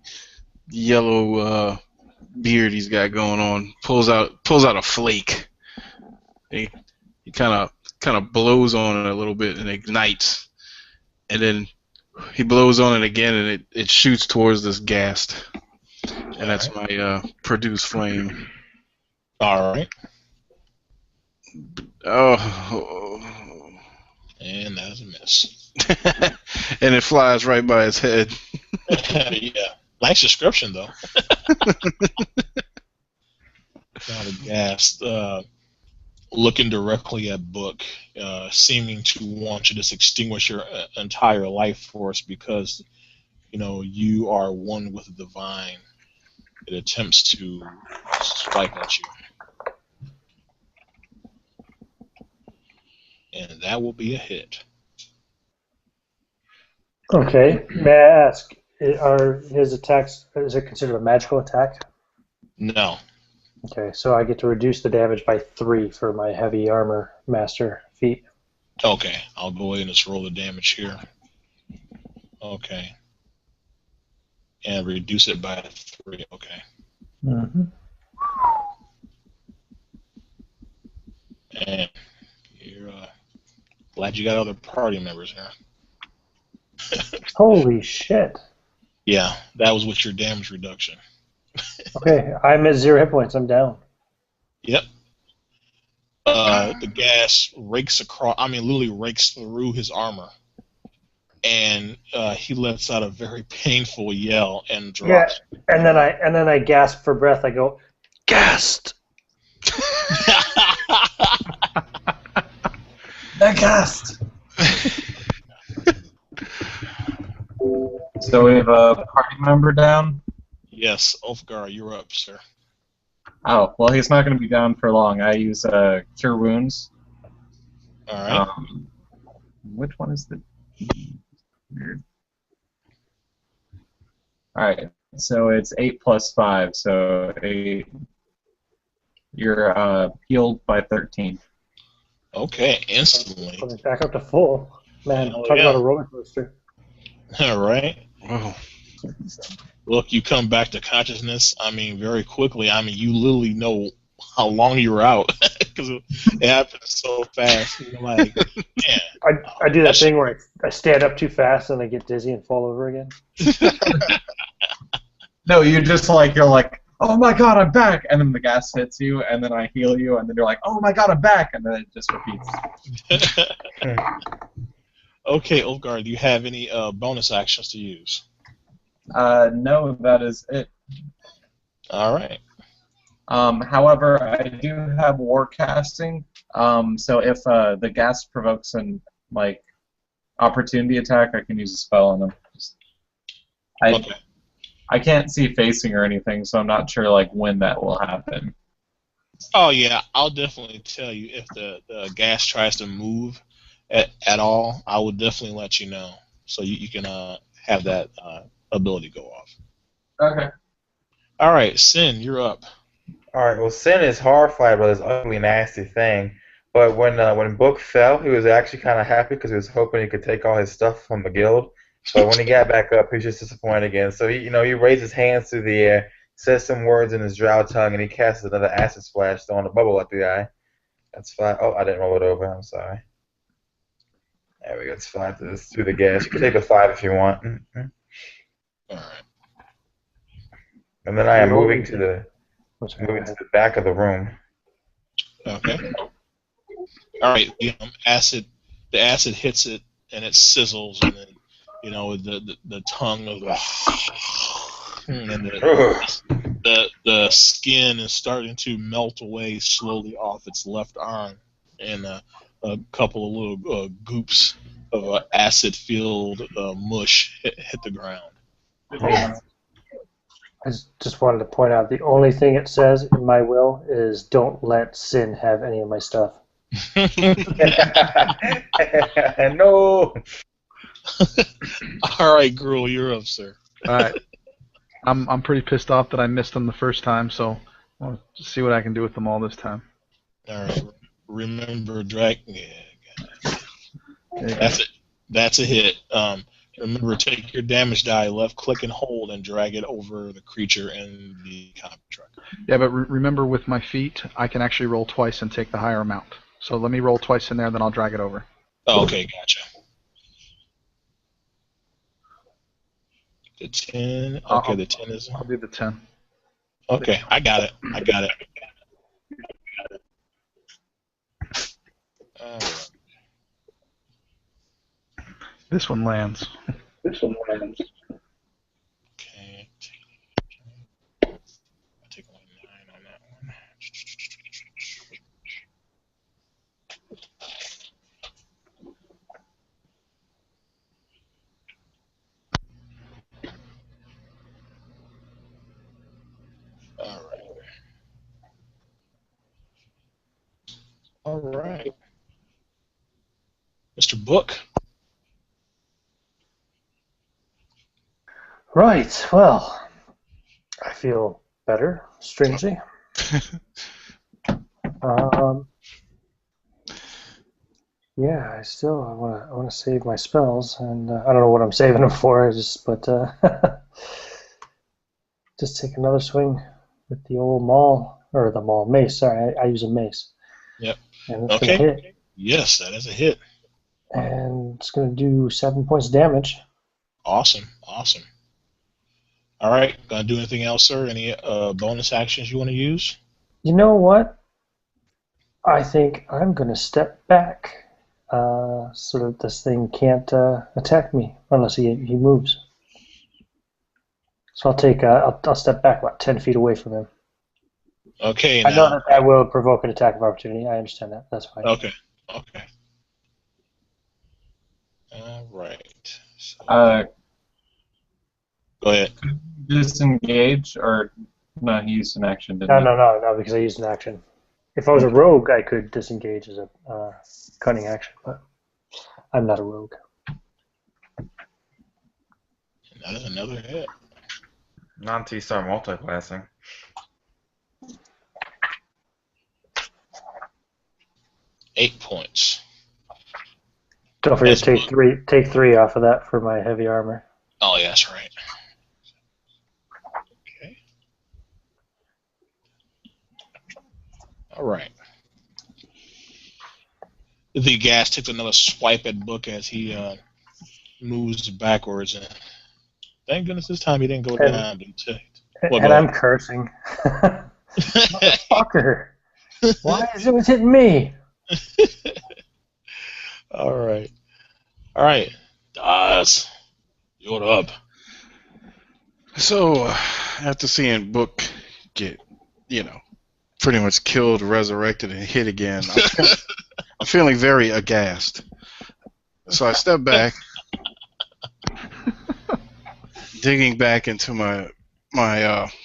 yellow beard he's got going on. Pulls out a flake. He kind of blows on it a little bit and ignites, and then he blows on it again and it shoots towards this ghast, and that's my produce flame. All right. Oh. And that's a miss. And it flies right by his head. Yeah. Nice description, though. Not a ghast. Looking directly at Book, seeming to want to just extinguish your entire life force because, you are one with the divine. It attempts to strike at you. And that will be a hit. Okay. May I ask, are his attacks, is it considered a magical attack? No. Okay, so I get to reduce the damage by 3 for my heavy armor master feat. Okay, I'll go ahead and just roll the damage here. Okay. And reduce it by 3. Okay. Mm-hmm. And you're glad you got other party members here. Holy shit. Yeah, that was with your damage reduction. Okay, I'm at 0 hit points. I'm down. Yep. The gas literally rakes through his armor, and he lets out a very painful yell and drops. Yeah, and then I gasp for breath. I go, gassed. That gassed. So we have a party member down? Yes, Ulfgar, you're up, sir. Oh, well, he's not going to be down for long. I use Cure Wounds. All right. Which one is the... Weird. Alright, so it's 8 plus 5, so 8... You're healed by 13. Okay, instantly. Put it back up to full. Man, talk about a roller coaster. All right. Oh. Look, you come back to consciousness, very quickly. You literally know how long you were out because it happened so fast. You're like, man. I do that thing where I stand up too fast and I get dizzy and fall over again. No, you're like, oh my god, I'm back, and then the gas hits you, and then I heal you, and then you're like, oh my god, I'm back, and then it just repeats. Okay, Ulfgar, do you have any bonus actions to use? No, that is it. All right. However, I do have warcasting, so if the gas provokes an opportunity attack, I can use a spell on them. Okay. I can't see facing or anything, so I'm not sure when that will happen. Oh yeah, I'll definitely tell you if the gas tries to move at all. I will definitely let you know, so you can have that ability go off. Okay. All right, Sin, you're up. Alright, well, Sin is horrified by this ugly, nasty thing. But when Book fell, he was actually kind of happy because he was hoping he could take all his stuff from the guild. But when he got back up, he was just disappointed again. So he raised his hands through the air, says some words in his drow tongue, and he casts another acid splash, throwing a bubble at the eye. That's 5. Oh, I didn't roll it over. I'm sorry. There we go. It's 5 through the gas. You can take a 5 if you want. All right. And then I am moving to the back of the room. Okay. All right. The acid hits it and it sizzles, and then the tongue of and the skin is starting to melt away slowly off its left arm, and a couple of little goops of acid-filled mush hit the ground. I just wanted to point out the only thing it says in my will is don't let Sin have any of my stuff. No. All right, Gruel, you're up, sir. All right. I'm pretty pissed off that I missed them the first time, so I'll just see what I can do with them all this time. All right. Remember, drag. Yeah, Okay. that's a hit. Remember, take your damage die, left click and hold, and drag it over the creature in the combat truck. Yeah, but remember, with my feet, I can actually roll twice and take the higher amount. So let me roll twice in there, then I'll drag it over. Oh, okay, gotcha. The 10. Okay, the 10 is. I'll do the 10. Okay, I got it. All right. This one lands. Okay. I take only 9 on that one. All right. Mr. Book. Right, well, I feel better, strangely. Yeah, I want to save my spells, and I don't know what I'm saving them for. Just take another swing with the old mace. Sorry, I use a mace. Yep. And it's gonna hit. Yes, that is a hit. And it's gonna do 7 points of damage. Awesome. All right, gonna do anything else, sir? Any bonus actions you want to use? You know what? I think I'm gonna step back. So that this thing can't attack me unless he moves. So I'll step back about 10 feet away from him. Okay. I know that will provoke an attack of opportunity. I understand that. That's fine. Okay. All right. So, go ahead. Disengage or no? He used an action. No, because I used an action. If I was a rogue, I could disengage as a cunning action, but I'm not a rogue. That is another hit. Not until you start multiclassing. $8 points. Don't forget to take three off of that for my heavy armor. Oh, yeah, that's right. Okay. All right. The gas takes another swipe at Book as he moves backwards, and thank goodness this time he didn't go down. Well, And go I'm ahead. cursing. Motherfucker. Why is it hitting me? All right. All right. Daz, you're up. So, after seeing Book get, pretty much killed, resurrected, and hit again, I'm feeling very aghast. So I step back, digging back into my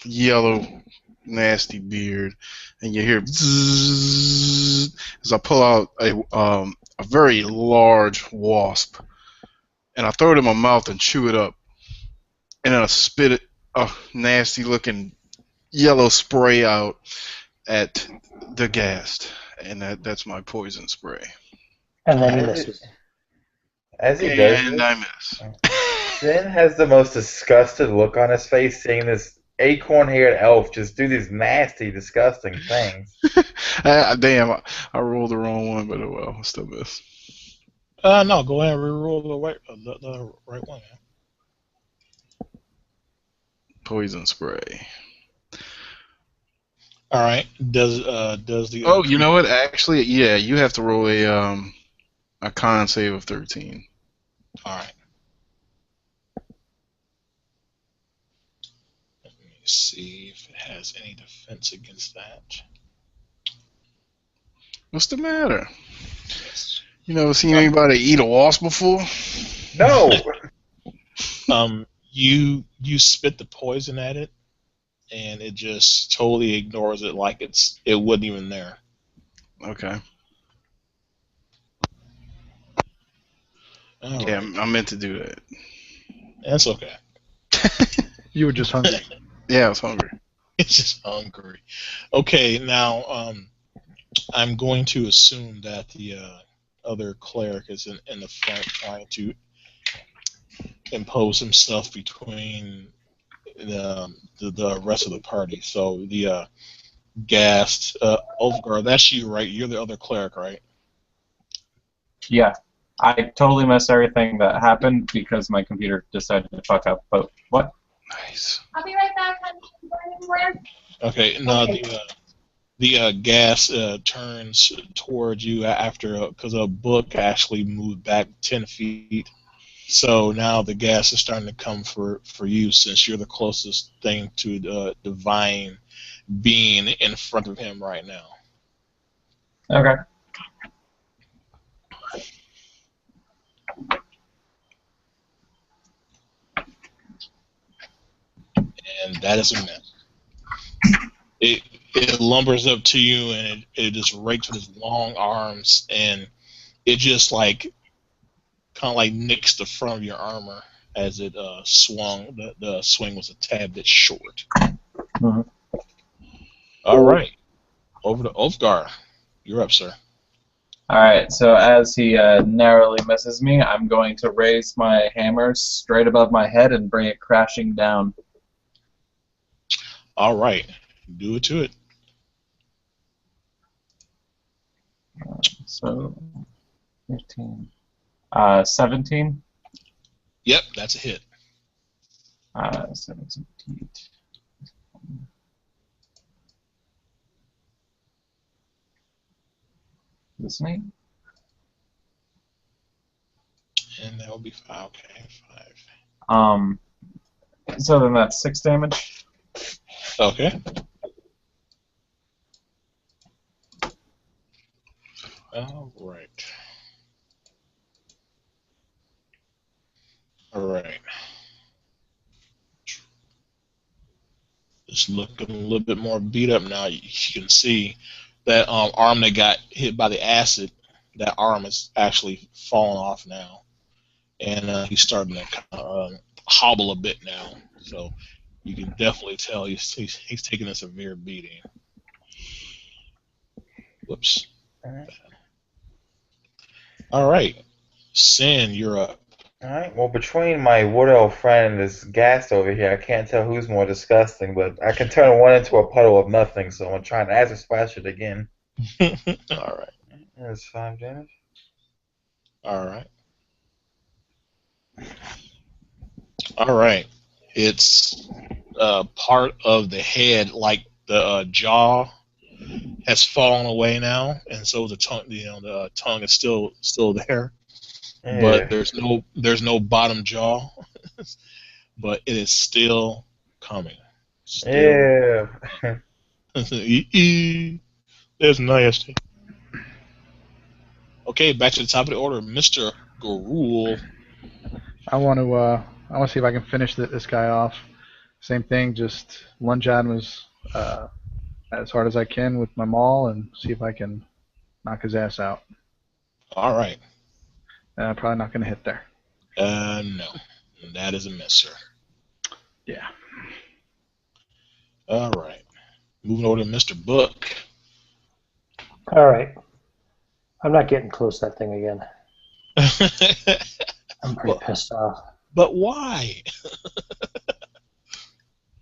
yellow nasty beard, and you hear bzzz as I pull out a very large wasp, and I throw it in my mouth and chew it up, and then I spit a nasty looking yellow spray out at the ghast, and that's my poison spray. And then he As misses. as he does And I this, miss. Sin has the most disgusted look on his face, seeing this acorn-haired elf just do these nasty, disgusting things. Damn, I rolled the wrong one, but oh well, I still miss. No, go ahead and reroll the right one, man. Poison spray. All right. Does the Oh, you know what? Actually, yeah, you have to roll a con save of 13. All right. Let me see if it has any defense against that. What's the matter? You never seen anybody eat a wasp before? No! You spit the poison at it, and it just totally ignores it like it wasn't even there. Okay. All Yeah, right. I meant to do that. That's okay. You were just hungry. Yeah, I was hungry. It's just hungry. Okay, now I'm going to assume that the other cleric is in the front trying to impose himself between the rest of the party. So the Gast, Ulfgar, that's you, right? You're the other cleric, right? Yeah. I totally missed everything that happened because my computer decided to fuck up. But what? Nice. I'll be right back, honey. You going anywhere? Okay, no, Okay. the gas turns towards you after because a book actually moved back 10 feet. So now the gas is starting to come for you since you're the closest thing to the divine being in front of him right now. Okay. And that is a miss. It lumbers up to you and it just rakes with its long arms and it just like kind of like nicks the front of your armor as it swung. The swing was a tad bit short. Mhm. All right, over to Ulfgar. You're up, sir. Alright, so as he narrowly misses me, I'm going to raise my hammer straight above my head and bring it crashing down. All right, do it to it. So, 15. 17. Yep, that's a hit. 17. Listening? And that will be 5. Okay, 5. So then that's 6 damage. Okay. All right. All right. Just looking a little bit more beat up now. You can see that arm that got hit by the acid. That arm is actually falling off now, and he's starting to kind of hobble a bit now. So you can definitely tell he's taking a severe beating. Whoops. All right, Sin, you're up. Alright, well, between my wood elf friend and this ghast over here, I can't tell who's more disgusting, but I can turn one into a puddle of nothing, so I'm going to try and acid splash it again. All right. There's 5 damage. All right. All right. It's part of the head, like the jaw, has fallen away now, and so the tongue, the tongue is still there, but Yeah. there's no bottom jaw, but it is still coming. Still. Yeah. That's nasty. Okay, back to the top of the order, Mr. Garul. I want to see if I can finish this guy off. Same thing, just lunge at him as hard as I can with my maul and see if I can knock his ass out. All right. I'm probably not going to hit there. No, that is a miss, sir. Yeah. All right. Moving over to Mr. Book. All right. I'm not getting close to that thing again. I'm pretty pissed off. But why?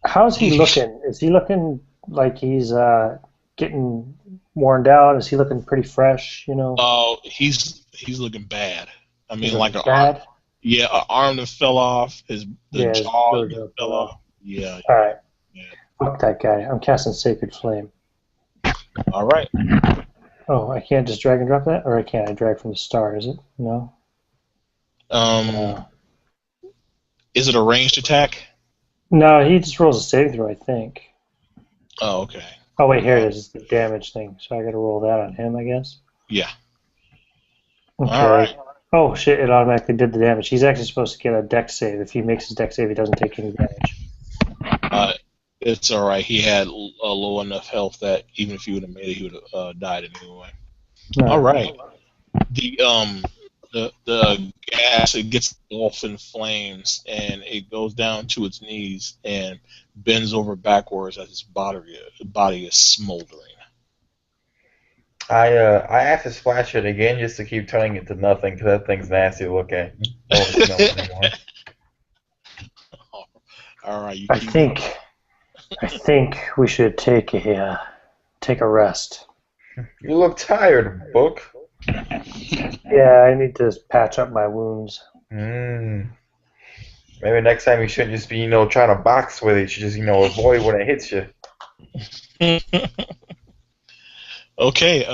How's he looking? Is he looking like he's getting worn down? Is he looking pretty fresh? Oh, he's looking bad. I mean, like an bad. arm. Yeah, an arm that fell off. The jaw really that fell off. Yeah. All right. Yeah. Fuck that guy. I'm casting Sacred Flame. All right. Oh, I can't just drag and drop that, or I can't. I drag from the star. Is it? No. Is it a ranged attack? No, he just rolls a saving throw, I think. Oh, okay. Oh wait, here it is. It's the damage thing. So I got to roll that on him, I guess. Yeah. Okay. All right. Oh shit! It automatically did the damage. He's actually supposed to get a dex save. If he makes his dex save, he doesn't take any damage. It's all right. He had low enough health that even if he would have made it, he would have died anyway. No. All right. The gas, it gets engulfed in flames and it goes down to its knees and bends over backwards as its body is smoldering. I have to splash it again just to keep turning it to nothing because that thing's nasty to look at. All right. I think we should take a rest. You look tired, Book. Yeah, I need to patch up my wounds. Maybe next time you shouldn't just be, trying to box with it. You should just, avoid when it hits you. Okay,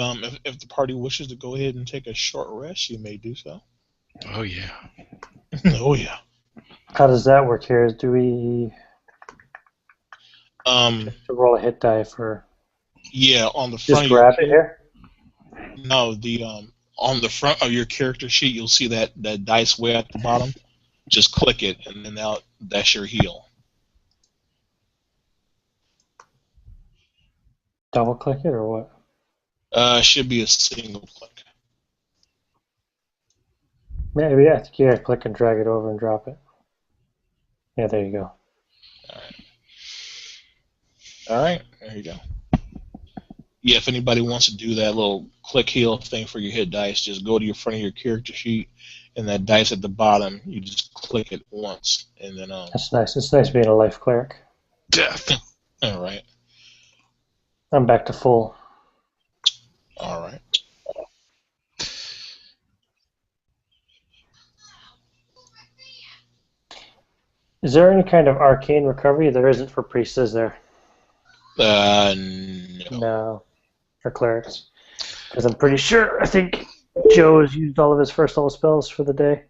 if the party wishes to go ahead and take a short rest, you may do so. Oh, yeah. Oh, yeah. How does that work here? Do we to roll a hit die for? Yeah, on the front. Just grab it here. No, on the front of your character sheet, you'll see that dice way at the bottom. Just click it, and then that's your heal. Double click it or what? Should be a single click. Maybe I think you gotta click and drag it over and drop it. Yeah, there you go. All right, there you go. Yeah, if anybody wants to do that little click heal thing for your hit dice, just go to your front of your character sheet, and that dice at the bottom, you just click it once, and then That's nice. It's nice being a life cleric. Death. All right. I'm back to full. All right. Is there any kind of arcane recovery? There isn't for priests, is there? No. No. For clerics. Because I'm pretty sure, I think Joe has used all of his first level spells for the day.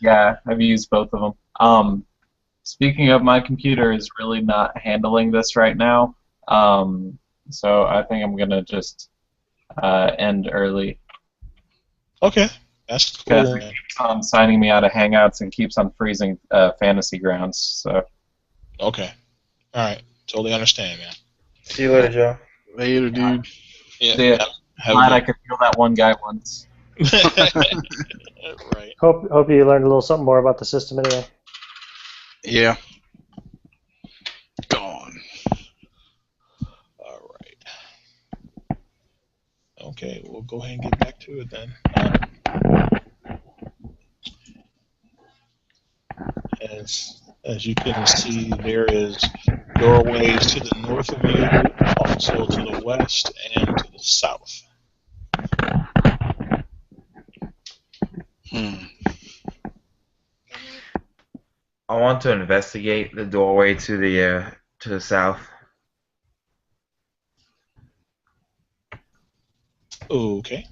Yeah, I've used both of them. Speaking of, my computer is really not handling this right now, so I think I'm going to just end early. Okay, that's cool. Because it keeps on signing me out of Hangouts and keeps on freezing Fantasy Grounds. So. Okay. All right. Totally understand, man. See you later, Joe. Later, dude. Yeah. Glad I could feel that one guy once. Right. Hope you learned a little something more about the system anyway. Yeah. Gone. All right. Okay, we'll go ahead and get back to it then. As you can see, there is doorways to the north of you, also to the west and to the south. want to investigate the doorway to the south. Okay.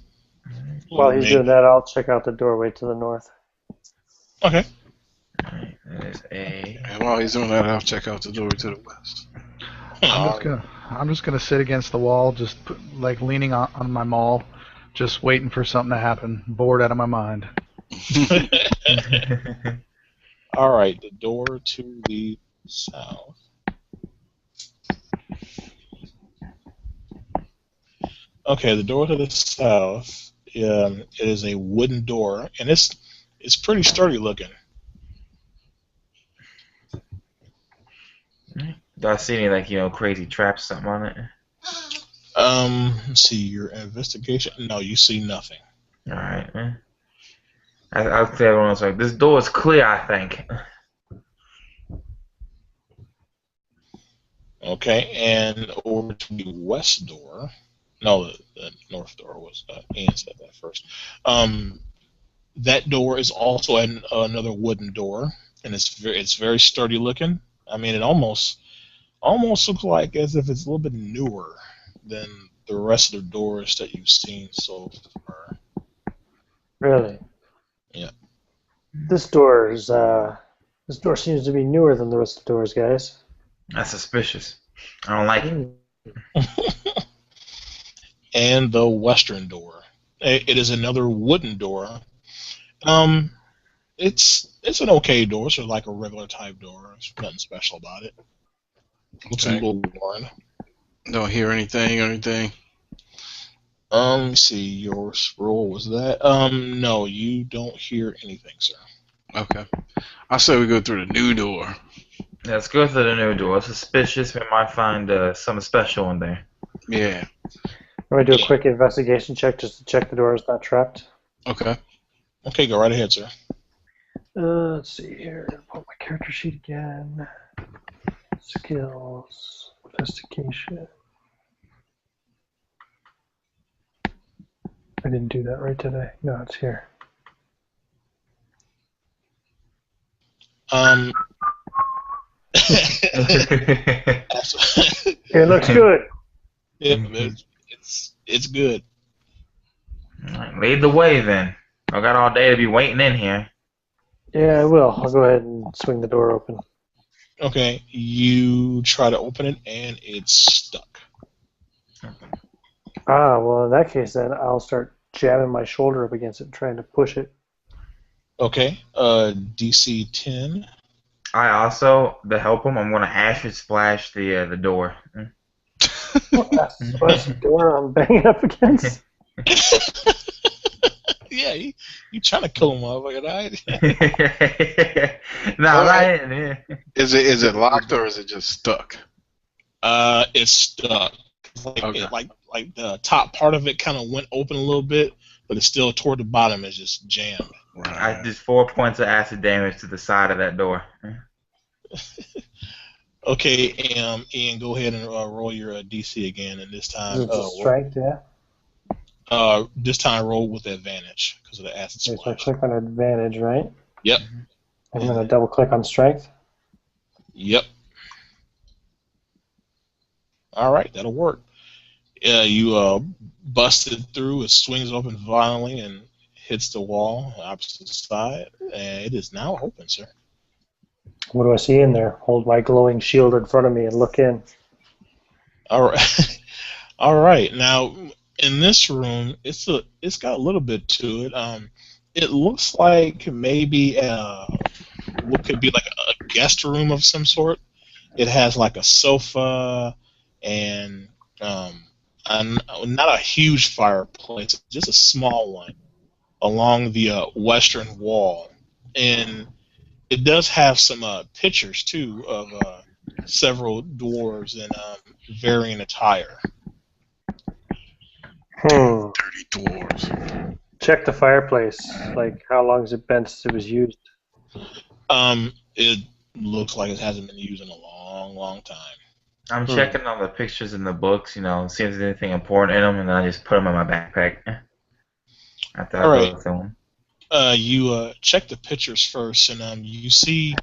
While he's doing that, I'll check out the doorway to the north. Okay. Alright, that is a. And while he's doing that, I'll check out the door to the west. I'm just gonna sit against the wall, just like leaning on my maul, just waiting for something to happen. Bored out of my mind. All right, the door to the south. Okay, the door to the south. It is a wooden door, and it's pretty sturdy looking. Do I see any crazy traps, something on it? Let's see your investigation. No, you see nothing. All right. I'll tell everyone else, like, this door is clear, I think. Okay, and over to the west door. No, the north door was. Ian said that first. That door is also another wooden door, and it's very sturdy looking. I mean, it almost looks like as if it's a little bit newer than the rest of the doors that you've seen so far. Really? Yeah. This door seems to be newer than the rest of the doors, guys. That's suspicious. I don't like it. And the western door. It is another wooden door. It's an okay door, so like a regular type door. There's nothing special about it. Looks a little worn. Don't hear anything or anything. Let me see. Your roll was that? No, you don't hear anything, sir. Okay. I say we go through the new door. Yeah, let's go through the new door. It's suspicious. We might find something special in there. Yeah. I'm going to do a quick investigation check just to check the door is not trapped. Okay. Okay, go right ahead, sir. Let's see here. Pull my character sheet again. Skills. Investigation. I didn't do that right today. No, it's here. It looks good. It's good. All right, lead the way then. I got all day to be waiting in here. Yeah, I will. I'll go ahead and swing the door open. Okay, you try to open it and it's stuck. Well, in that case, then I'll start jamming my shoulder up against it, trying to push it. Okay, DC 10. I also, to help him, I'm going to acid splash the door. That's the door I'm banging up against. Yeah, you trying to kill him, motherfucker, right? No, right in here. Is it locked or is it just stuck? It's stuck. Okay. Like the top part of it kind of went open a little bit, but it's still toward the bottom. It's just jammed. Right. I did 4 points of acid damage to the side of that door. Okay, Ian, go ahead and roll your DC again, and this time, strength, yeah. This time roll with advantage because of the acid Okay, so I splash. click on advantage, right? Yep. I'm going to double click on strength. Yep. All right, that'll work. You busted through. It swings open violently and hits the wall, opposite side, and it is now open, sir. What do I see in there? Hold my glowing shield in front of me and look in. All right. All right. Now, in this room, it's got a little bit to it. It looks like maybe what could be like a guest room of some sort. It has like a sofa and not a huge fireplace, just a small one along the western wall, and it does have some pictures too of several dwarves in varying attire. Dirty dwarves. Check the fireplace. Like, how long has it been since it was used? It looks like it hasn't been used in a long, long time. I'm checking all the pictures in the books, see if there's anything important in them, and then I just put them in my backpack. After I go through them. You check the pictures first, and you see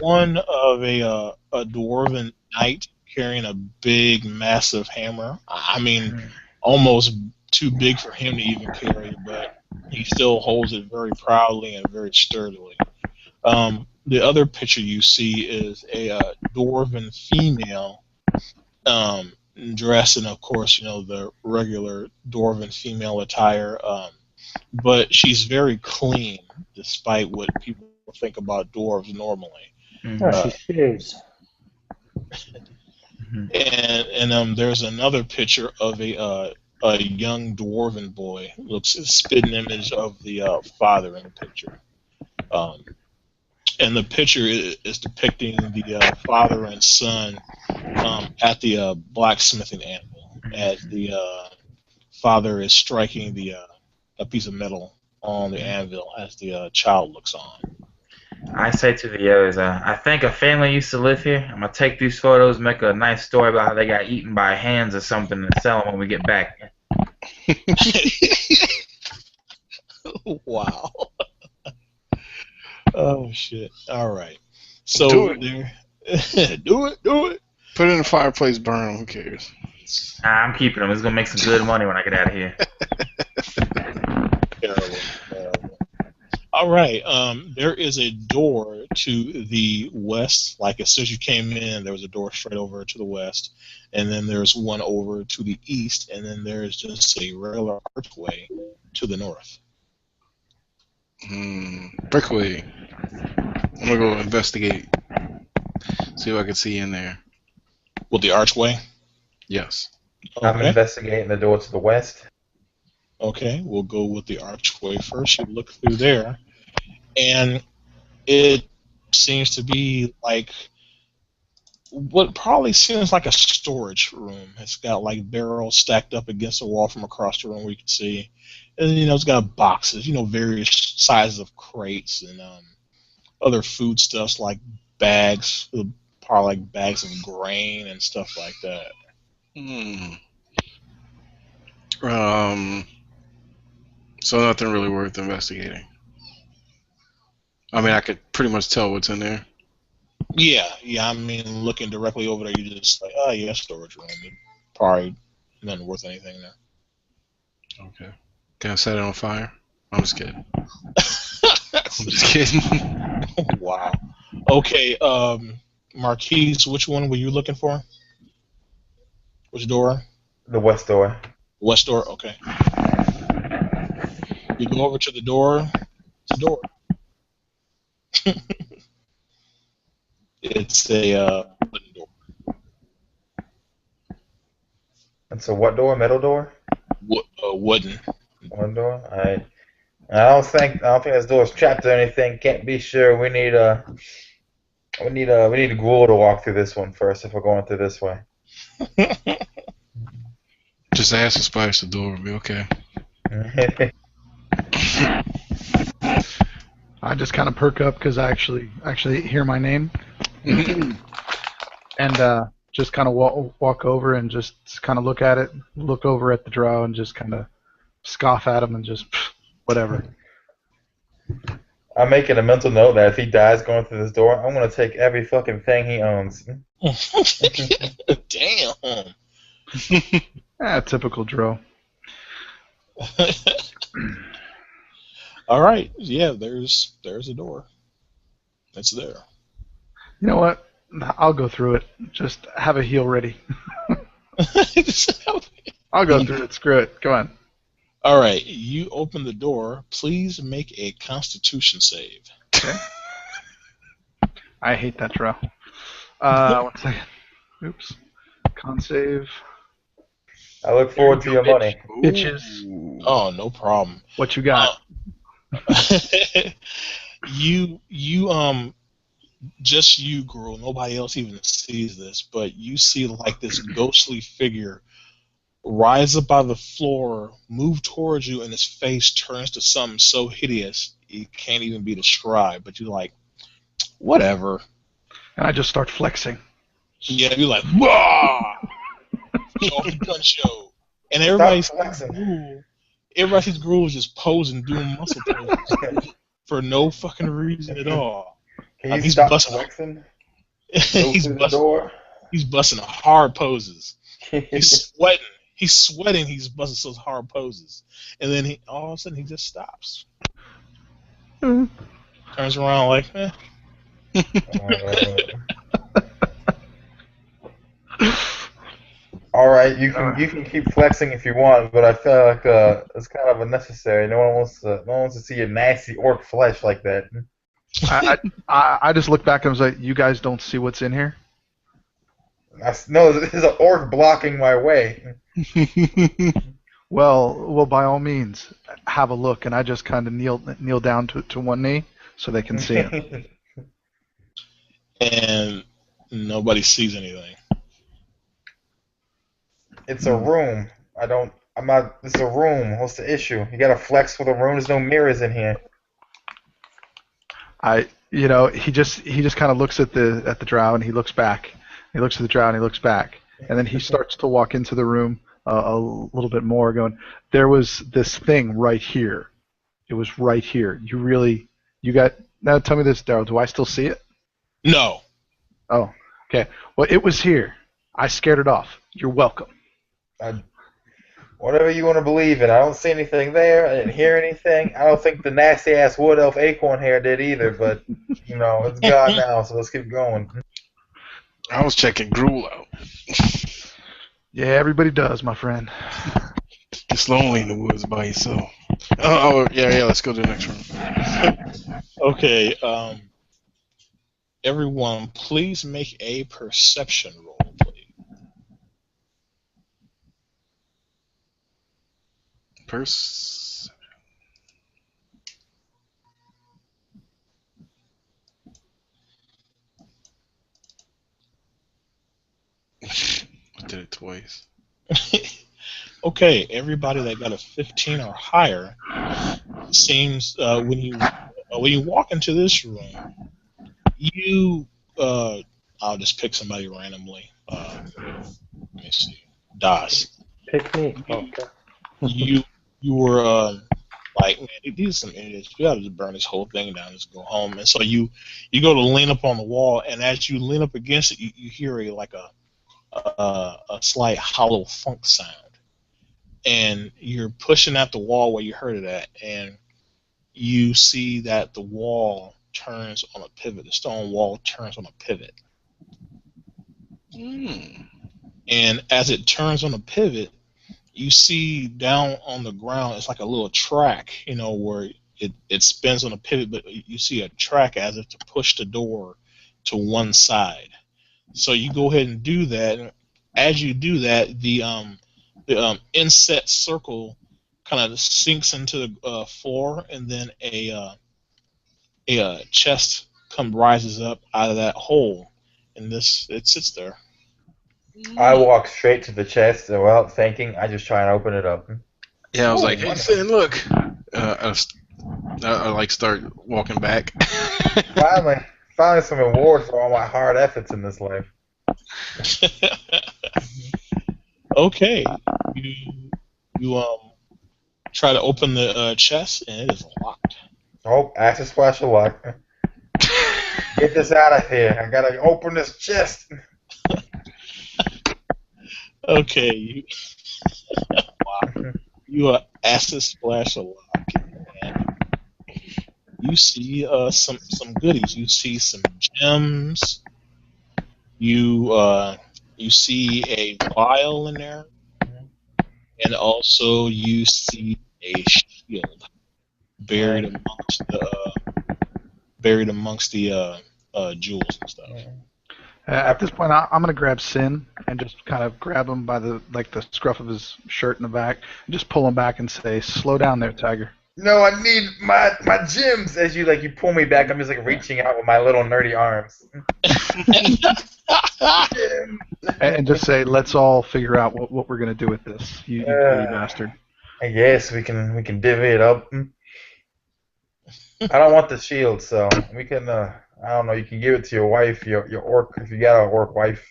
one of a dwarven knight carrying a big, massive hammer. I mean, almost too big for him to even carry, but he still holds it very proudly and very sturdily. The other picture you see is a dwarven female, dressed in, of course, the regular dwarven female attire. But she's very clean, despite what people think about dwarves normally. Oh, she shaves. And there's another picture of a young dwarven boy. Looks a spitting image of the father in the picture. And the picture is depicting the father and son at the blacksmithing anvil, as the father is striking a piece of metal on the anvil as the child looks on. I say to the others, I think a family used to live here. I'm going to take these photos, make a nice story about how they got eaten by hands or something, and sell them when we get back. Wow. Oh, shit. All right. So Do it. do it. Put it in the fireplace, burn them. Who cares? Nah, I'm keeping them. It's going to make some good money when I get out of here. Terrible. All right. There is a door to the west. Like, as soon as you came in, there was a door straight over to the west, and then there's one over to the east, and then there's just a regular archway to the north. Brickway. I'm gonna go investigate. See what I can see in there. With the archway? Yes. I'm Okay. investigating the door to the west. Okay, we'll go with the archway first. You look through there, and it seems to be like what probably seems like a storage room. It's got like barrels stacked up against the wall from across the room where you can see. And it's got boxes, various sizes of crates and other foodstuffs like bags, probably like bags of grain and stuff like that. So nothing really worth investigating. I mean, I could pretty much tell what's in there. Yeah. I mean, looking directly over there, you just like, oh yeah, storage room. Probably nothing worth anything there. Okay. Can I set it on fire? I'm just kidding. I'm just kidding. Wow. Okay, Marquise, which one were you looking for? Which door? The west door. West door? Okay. You go over to the door. It's a door. It's a wooden door. It's a what door? Metal door? Wooden. One door? Alright. I don't think this door's trapped or anything. Can't be sure. We need a ghoul to walk through this one first if we're going through this way. Just ask the spice the door will be okay. I just kind of perk up because I actually hear my name, and just kind of walk over and just kind of look over at the drow, and just kind of scoff at him and just whatever. I'm making a mental note that if he dies going through this door, I'm gonna take every fucking thing he owns. Damn. Typical drow. All right. Yeah, there's a door. It's there. You know what? I'll go through it. Just have a heal ready. I'll go through it. Screw it. Come on. All right. You open the door. Please make a Constitution save. Okay. I hate that drow. 1 second. Oops. Con save. I look forward to your money. Bitches. Oh, no problem. What you got? You just you, girl. Nobody else even sees this, but you see like this ghostly figure rise up out of the floor, move towards you, and his face turns to something so hideous it can't even be described. But you're like, whatever. And I just start flexing. Yeah, you're like, wah! Show off the gun show, and everybody's flexing. ooh. everybody sees Gruul just posing, doing muscle poses for no fucking reason at all. Can you He's stop busting. flexing? Go he's through the busting. door. He's busting hard poses. He's sweating. He's sweating. He's busting those hard poses, and then all of a sudden he just stops. Turns around like, eh. All right, you can keep flexing if you want, but I feel like it's kind of unnecessary. No one wants to see your nasty orc flesh like that. I just look back and was like, you guys don't see what's in here? No, there's an orc blocking my way. Well, by all means, have a look. And I just kind of kneel down to one knee so they can see it. And nobody sees anything. It's a room. It's a room. What's the issue? You gotta flex for the room. There's no mirrors in here. He just kind of looks at the drow and he looks back. He looks at the drow and he looks back, and then he starts to walk into the room a little bit more, going, "There was this thing right here. It was right here. Now tell me this, Daryl. Do I still see it?" No. Oh, okay. Well, it was here. I scared it off. You're welcome. Whatever you want to believe in. I don't see anything there. I didn't hear anything. I don't think the nasty ass wood elf acorn hair did either. But it's gone now, so let's keep going. I was checking Gruul out. Yeah, everybody does, my friend. It's lonely in the woods by yourself. Yeah. Let's go to the next room. Okay. Everyone, please make a perception roll, please. I did it twice. Okay, everybody that got a 15 or higher seems when you walk into this room, I'll just pick somebody randomly. Let me see, Das. Pick me. Okay. You were like, man, these are some idiots. We gotta just burn this whole thing down, just go home. And so you go to lean up on the wall, and as you lean up against it, you hear a slight hollow funk sound, and you're pushing at the wall where you heard it at, and you see that the wall turns on a pivot. The stone wall turns on a pivot. And as it turns on a pivot, you see down on the ground, it's like a little track, where it spins on a pivot, but you see a track as if to push the door to one side. So you go ahead and do that. And as you do that, the inset circle kind of sinks into the floor, and then a chest rises up out of that hole, and it sits there. I walk straight to the chest, and without thinking, I just try and open it up. Yeah, I was like, "Hey, Finn, look!" I start walking back. Finally, some reward for all my hard efforts in this life. Okay, you try to open the chest, and it is locked. Oh, acid splash of luck. Get this out of here! I gotta open this chest. Okay, you are acid splash a lock, and you see some goodies. You see some gems. You see a vial in there, and also you see a shield buried amongst the jewels and stuff. At this point, I'm going to grab Sin and just kind of grab him by the scruff of his shirt in the back and just pull him back and say, "Slow down there, Tiger." No, I need my gems. As you pull me back, I'm just reaching out with my little nerdy arms. And just say, "Let's all figure out what we're going to do with this, you dirty bastard." I guess we can divvy it up. I don't want the shield, so we can. I don't know. You can give it to your wife, your orc, if you got an orc wife.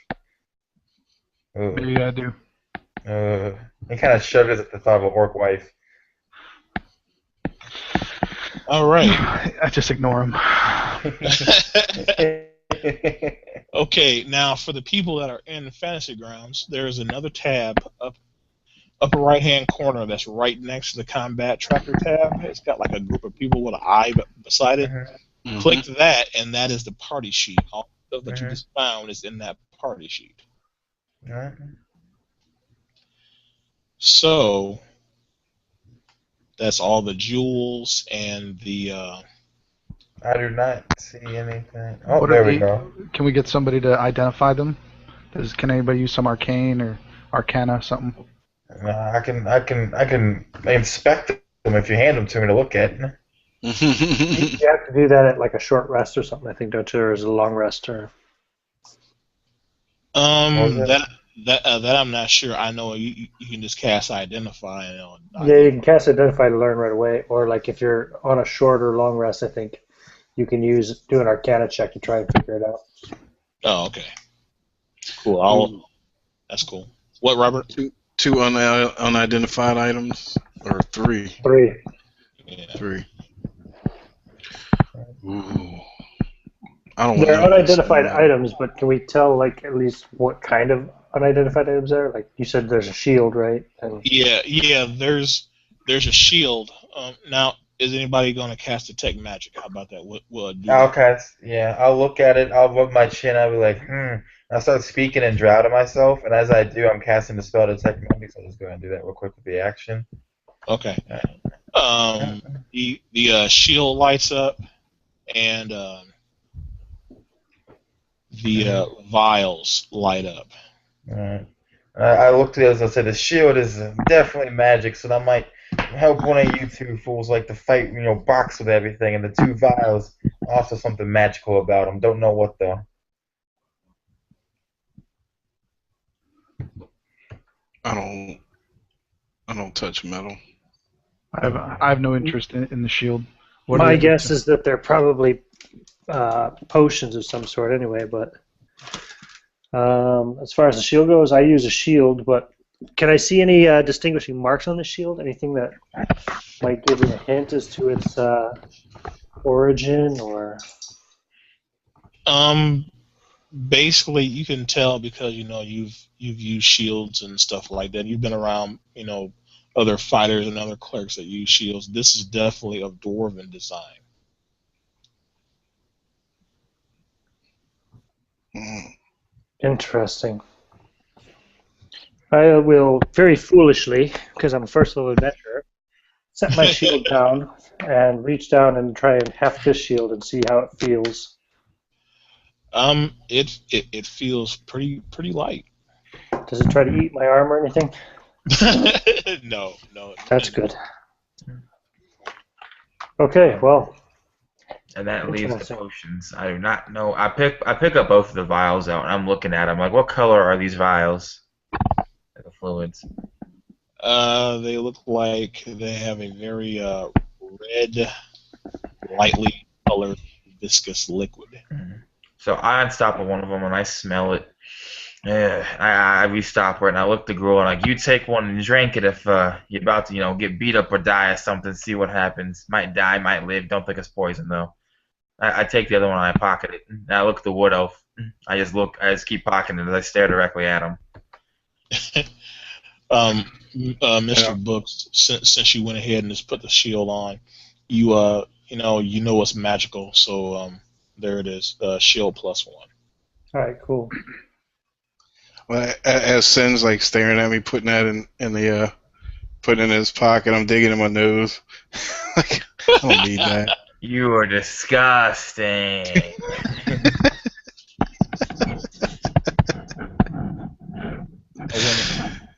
Maybe I do. He kind of shudders at the thought of an orc wife. All right. I just ignore him. Okay, now for the people that are in Fantasy Grounds, there is another tab upper right hand corner that's right next to the combat tracker tab. It's got like a group of people with an eye beside it. Mhm. Click that, and that is the party sheet. All the stuff that you just found is in that party sheet. So that's all the jewels and the. I do not see anything. Oh, What there are we the- go. Can we get somebody to identify them? Can anybody use some arcane or arcana something? I can inspect them if you hand them to me to look at. You have to do that at like a short rest or something, I think, don't you? Or is it a long rest? Or That I'm not sure. I know you can just cast identify. yeah, you can cast identify to learn right away. Or like if you're on a short or long rest, I think you can do an arcana check to try and figure it out. Oh, okay. Cool. That's cool. What, Robert? Two unidentified items, or three? Three. Yeah. Three. Ooh. I don't want They're none of this. unidentified items, but can we tell like at least what kind of unidentified items are? Like you said, there's a shield, right? And Yeah. There's a shield. Now, is anybody going to cast detect magic? How about that? Will it do I'll that? cast. Yeah, I'll look at it. I'll rub my chin. I'll be like, I'll start speaking in drow to myself, and as I do, I'm casting the spell detect magic. So I'll just go ahead and do that real quick with the action. Okay. The shield lights up, and the vials light up. Alright. I looked at it as I said, the shield is definitely magic, so that might help one of you two fools like to fight, box with everything. And the two vials, also something magical about them. Don't know what though. I don't touch metal. I have no interest in the shield. my guess is that they're probably potions of some sort anyway, but as far as the shield goes, I use a shield, but can I see any distinguishing marks on the shield? Anything that might give me a hint as to its origin, or? Basically, you can tell because you've used shields and stuff like that. You've been around other fighters and other clerics that use shields. This is definitely of dwarven design. Interesting. I will very foolishly, because I'm a first level adventurer, set my shield down and reach down and try and heft this shield and see how it feels. It feels pretty light. Does it try to eat my arm or anything? No. That's good. Okay, well. And that leaves the potions. I do not know. I pick up both of the vials out, and I'm looking at them like, what color are these vials? The fluids. They look like they have a very red, lightly colored viscous liquid. So I unstop one of them, and I smell it. I restop her, and I look at the girl, and like, you take one and drink it if you're about to, get beat up or die or something. See what happens. Might die, might live. Don't think it's poison though. I take the other one and I pocket it. And I look at the wood elf. I just keep pocketing it as I stare directly at him. Mr. Books, since you went ahead and just put the shield on, you know it's magical. So there it is, shield +1. All right, cool. Well, as Sin's like staring at me, putting that putting it in his pocket, I'm digging in my nose. Like, I don't need that. You are disgusting.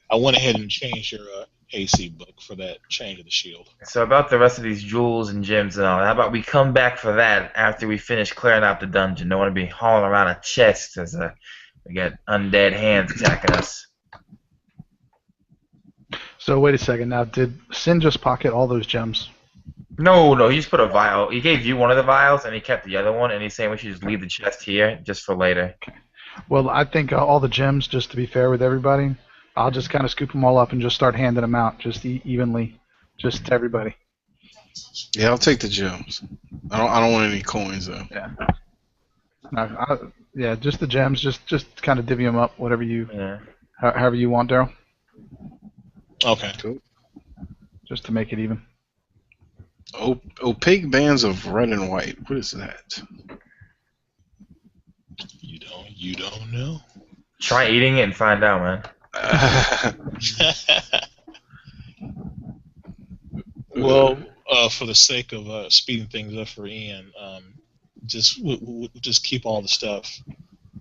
I went ahead and changed your AC book for that change of the shield. So about the rest of these jewels and gems and all, how about we come back for that after we finish clearing out the dungeon? Don't want to be hauling around a chest as we got undead hands attacking us. So wait a second. Now, did Sin just pocket all those gems? No, he just put a vial. He gave you one of the vials, and he kept the other one, and he's saying we should just leave the chest here just for later. Okay. Well, I think all the gems, just to be fair with everybody, I'll just kind of scoop them all up and just start handing them out, just evenly, just to everybody. Yeah, I'll take the gems. I don't want any coins though. Yeah. Yeah, just the gems. Just kind of divvy them up, whatever you, Yeah. however you want, Daryl. Okay. Cool. Just to make it even. Opaque bands of red and white. What is that? You don't know. Try eating it and find out, man. Well, for the sake of speeding things up for Ian, we'll just keep all the stuff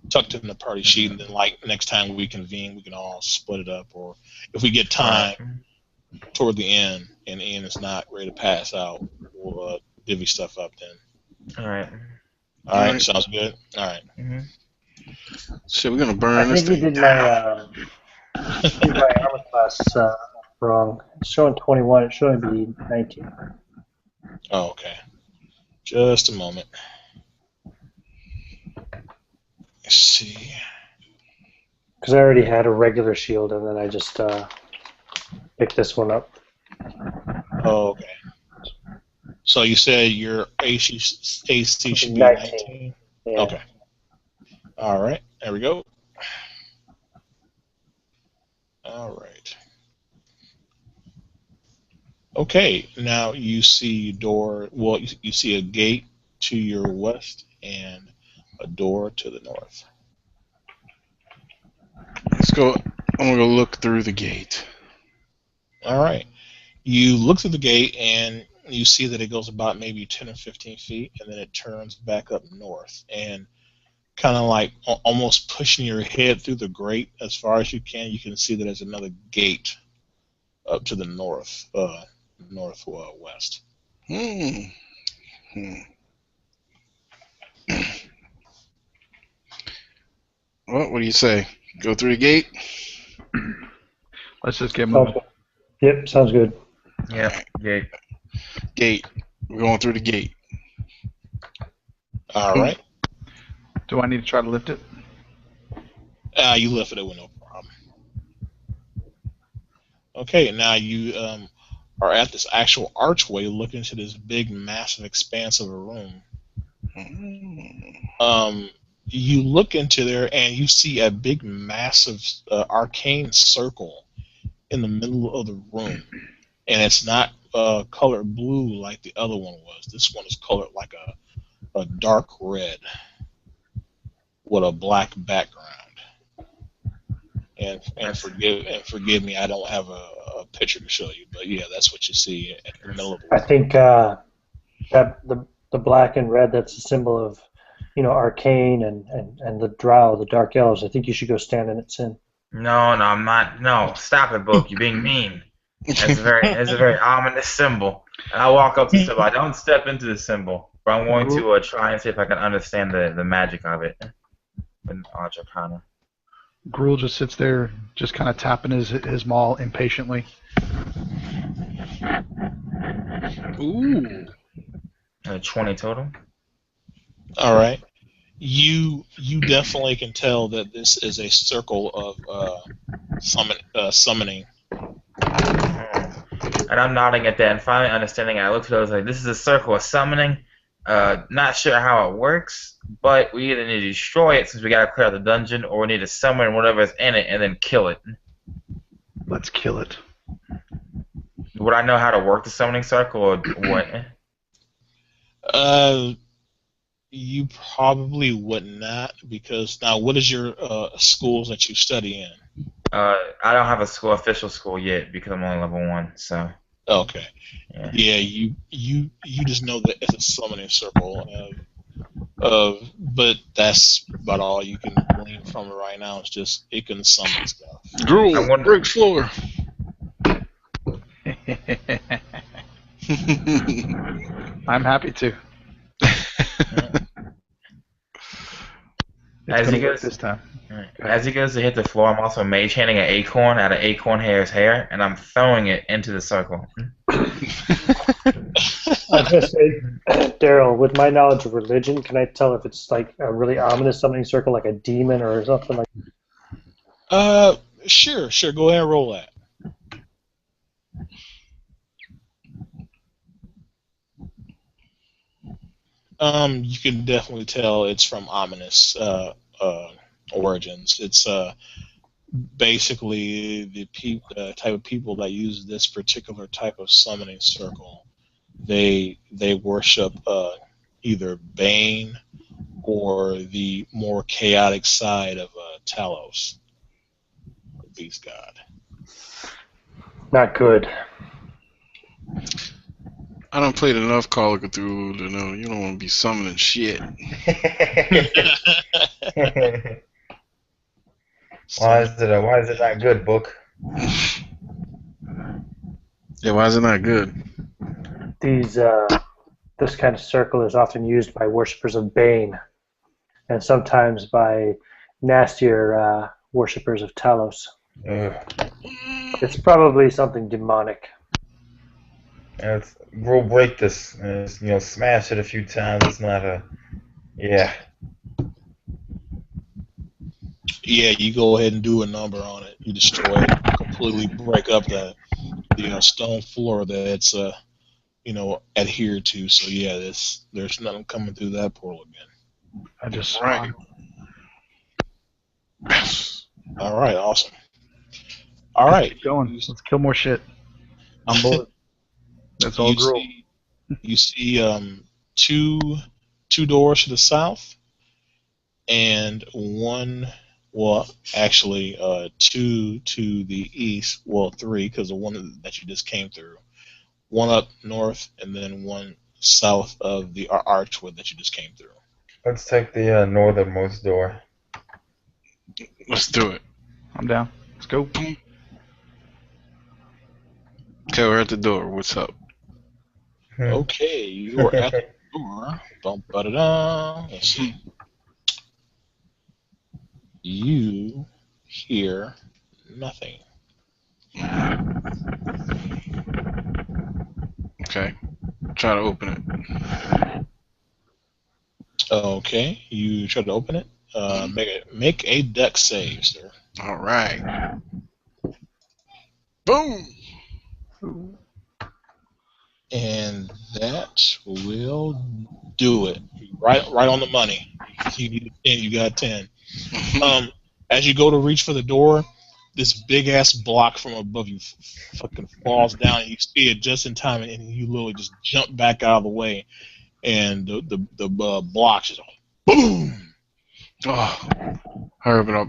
tucked in the party sheet, and then like next time we convene, we can all split it up. Or if we get time toward the end and Ian is not ready to pass out, we'll divvy stuff up then. All right. All right, sounds good. All right. So we're gonna burn I this think you thing did down. my armor class wrong. It's showing 21. It should only be 19. Oh, okay. Just a moment. Let's see. Because I already had a regular shield, and then I just picked this one up. Oh, okay. So you said your AC should be 19. 19? Yeah. Okay. All right. There we go. All right. Okay. Now you see door. Well, you see a gate to your west and a door to the north. Let's go. I'm gonna go look through the gate. All right. You look through the gate and you see that it goes about maybe 10 or 15 feet, and then it turns back up north. And kind of like almost pushing your head through the grate as far as you can see that there's another gate up to the north, northwest. Well, what do you say? Go through the gate? Let's just get Sounds moving. good. Yep, sounds good. Yep. Yeah. Gate. We're going through the gate. All right. Do I need to try to lift it? You lifted it with no problem. Okay, now you are at this actual archway looking into this big, massive expanse of a room. You look into there and you see a big, massive arcane circle in the middle of the room. And it's not colored blue like the other one was. This one is colored like a dark red with a black background. And forgive me, I don't have a picture to show you, but yeah, that's what you see in the middle of the I room. think that the black and red, that's a symbol of, arcane and the drow, the dark elves. I think you should go stand in its sin. No, I'm not. No, stop it, Book. You're being mean. It's a very ominous symbol. And I walk up to the symbol. I don't step into the symbol, but I'm going to try and see if I can understand the magic of it. In Arcana. Gruul just sits there, just kind of tapping his maul impatiently. Ooh. 20 total. All right. You definitely can tell that this is a circle of summoning. And I'm nodding at that and finally understanding. I looked at it, I was like, this is a circle of summoning. Not sure how it works, but we either need to destroy it since we gotta clear out the dungeon, or we need to summon whatever's in it and then kill it. Let's kill it. Would I know how to work the summoning circle or what? You probably would not, because now what is your schools that you study in? I don't have a official school yet because I'm only level 1, so. Okay. Yeah, you just know that it's a summoning circle. But that's about all you can glean from it right now. It's just it can summon stuff. Gruul, break floor. I'm happy to. As he goes this time. As he goes to hit the floor, I'm also mage handing an acorn out of acorn hair's hair, and I'm throwing it into the circle. I was going to say, Daryl, with my knowledge of religion, can I tell if it's like a really ominous summoning circle, like a demon or something like that? Sure. Go ahead and roll that. You can definitely tell it's from ominous origins. It's basically the type of people that use this particular type of summoning circle. They worship either Bane or the more chaotic side of Talos, the Beast God. Not good. I done played enough Call of Cthulhu to know you don't want to be summoning shit. Why is it not good, book? Yeah, why is it not good? This kind of circle is often used by worshippers of Bane, and sometimes by nastier worshippers of Talos. Ugh. It's probably something demonic. We'll break this. Smash it a few times. It's not a. Yeah. Yeah, you go ahead and do a number on it. You destroy it, completely break up the stone floor that it's adhered to. So yeah, there's nothing coming through that portal again. I just Right. All right, awesome. All right, keep going. Let's kill more shit. I'm bored. That's all Gruul. You see two doors to the south and one. Well, actually, two to the east. Well, three, because the one that you just came through. One up north, and then one south of the archway that you just came through. Let's take the northernmost door. Let's do it. I'm down. Let's go. Okay, we're at the door. What's up? Okay, you're at the door. Bum-ba-da-da. Let's see. You hear nothing. Okay. Try to open it. Okay, you try to open it. Make a dex save, sir. All right. Boom. And that will do it. Right on the money. You need a 10, you got 10. As you go to reach for the door, this big ass block from above you fucking falls down, and you see it just in time, and you literally just jump back out of the way, and the block just boom. Oh, I open up,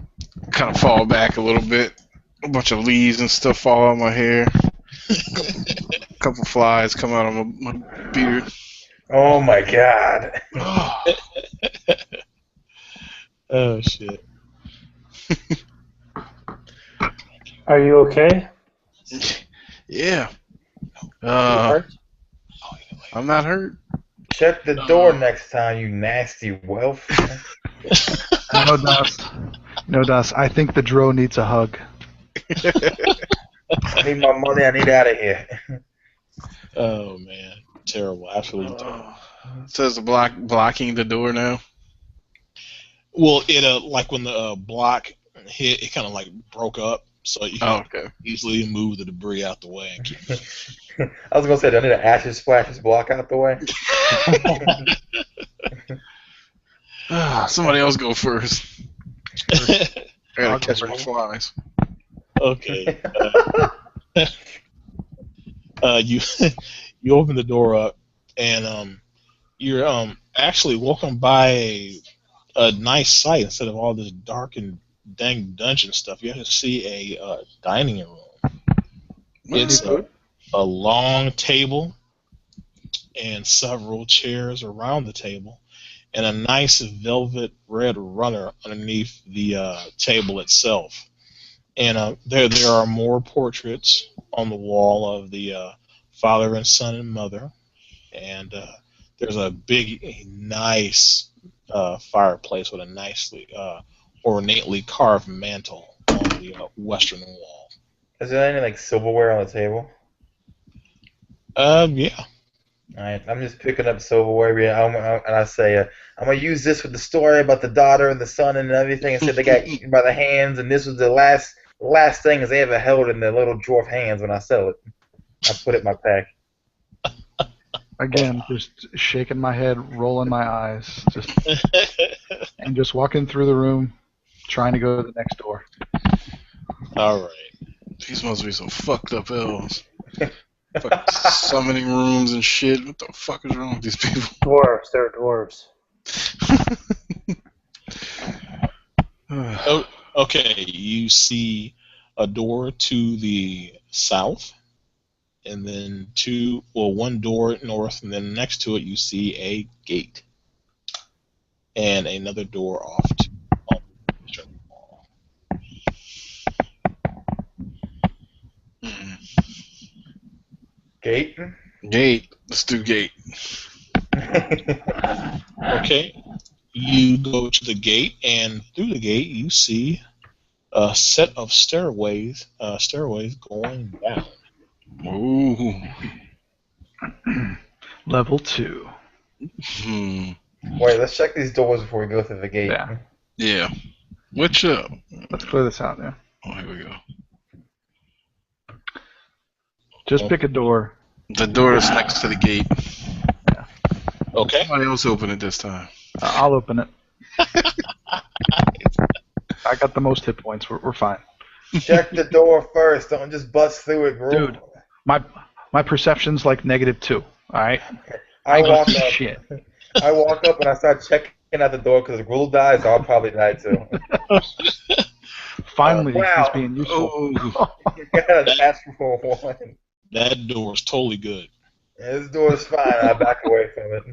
kind of fall back a little bit. A bunch of leaves and stuff fall out my hair. A couple flies come out of my beard. Oh my god. Oh shit. Are you okay? Yeah. Hurt? I'm not hurt. Shut the door next time, you nasty wolf. No, Das. I think the Dro needs a hug. I need my money. I need out of here. Oh man, terrible, absolutely terrible. It says the blocking the door now. Well, it like when the block hit, it kind of like broke up, so you can easily move the debris out the way. And keep I was gonna say, do I need an acid splash this block out the way? Somebody else go first. I gotta catch my flies. Okay. You open the door up, and you're actually welcomed by a nice sight. Instead of all this dark and dang dungeon stuff, you have to see a dining room. It's a long table and several chairs around the table, and a nice velvet red runner underneath the table itself. And there are more portraits on the wall of the father and son and mother, and there's a nice fireplace with a nicely ornately carved mantle on the western wall. Is there any like silverware on the table? Yeah. Alright, I'm just picking up silverware, and I say, I'm gonna use this with the story about the daughter and the son and everything. And said they got eaten by the hands, and this was the last thing they ever held in their little dwarf hands when I sell it. I put it in my pack. Again, just shaking my head, rolling my eyes, and just walking through the room, trying to go to the next door. All right. These must be some fucked up elves. Fucking summoning rooms and shit. What the fuck is wrong with these people? Dwarves, they're dwarves. Oh, okay. You see a door to the south, and then one door north, and then next to it you see a gate, and another door off to the western wall. Gate. Gate. Let's do gate. Okay. You go to the gate, and through the gate you see a set of stairways going down. Ooh. Level 2. Hmm. Wait, let's check these doors before we go through the gate. Yeah. Yeah. Which Let's clear this out now. Oh, here we go. Just pick a door. The door is next to the gate. Okay. Somebody else open it this time. I'll open it. I got the most hit points. We're fine. Check the door first. Don't just bust through it, bro. Dude, my perception's like -2. All right. I don't walk see up. shit. I walk up and I start checking at the door because if Gruel dies, I'll probably die too. Finally, wow. he's being useful. Oh. You gotta ask for one. That door is totally good. Yeah, this door is fine. I back away from it.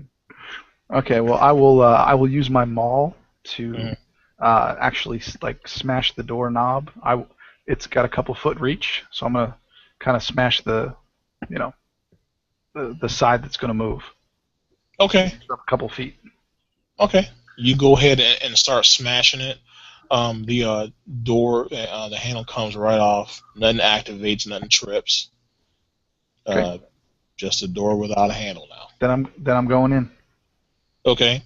Okay, well, I will use my maul to actually like smash the doorknob. It's got a couple foot reach, so I'm gonna kind of smash the side that's gonna move. Okay. A couple feet. Okay. You go ahead and start smashing it. The door, the handle comes right off. Nothing activates, nothing trips. Okay. Just a door without a handle now. Then I'm going in. Okay.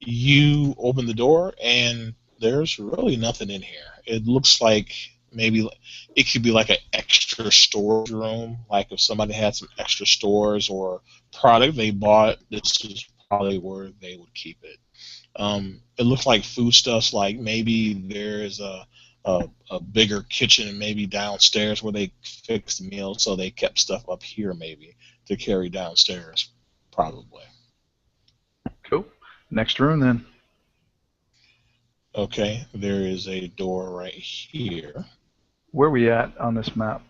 You open the door, and there's really nothing in here. It looks like maybe it could be like an extra storage room. Like if somebody had some extra stores or product they bought, this is probably where they would keep it. It looks like foodstuffs. Like maybe there's a bigger kitchen maybe downstairs where they fixed the meals, so they kept stuff up here maybe to carry downstairs, probably. Cool. Next room then. Okay, there is a door right here. Where are we at on this map?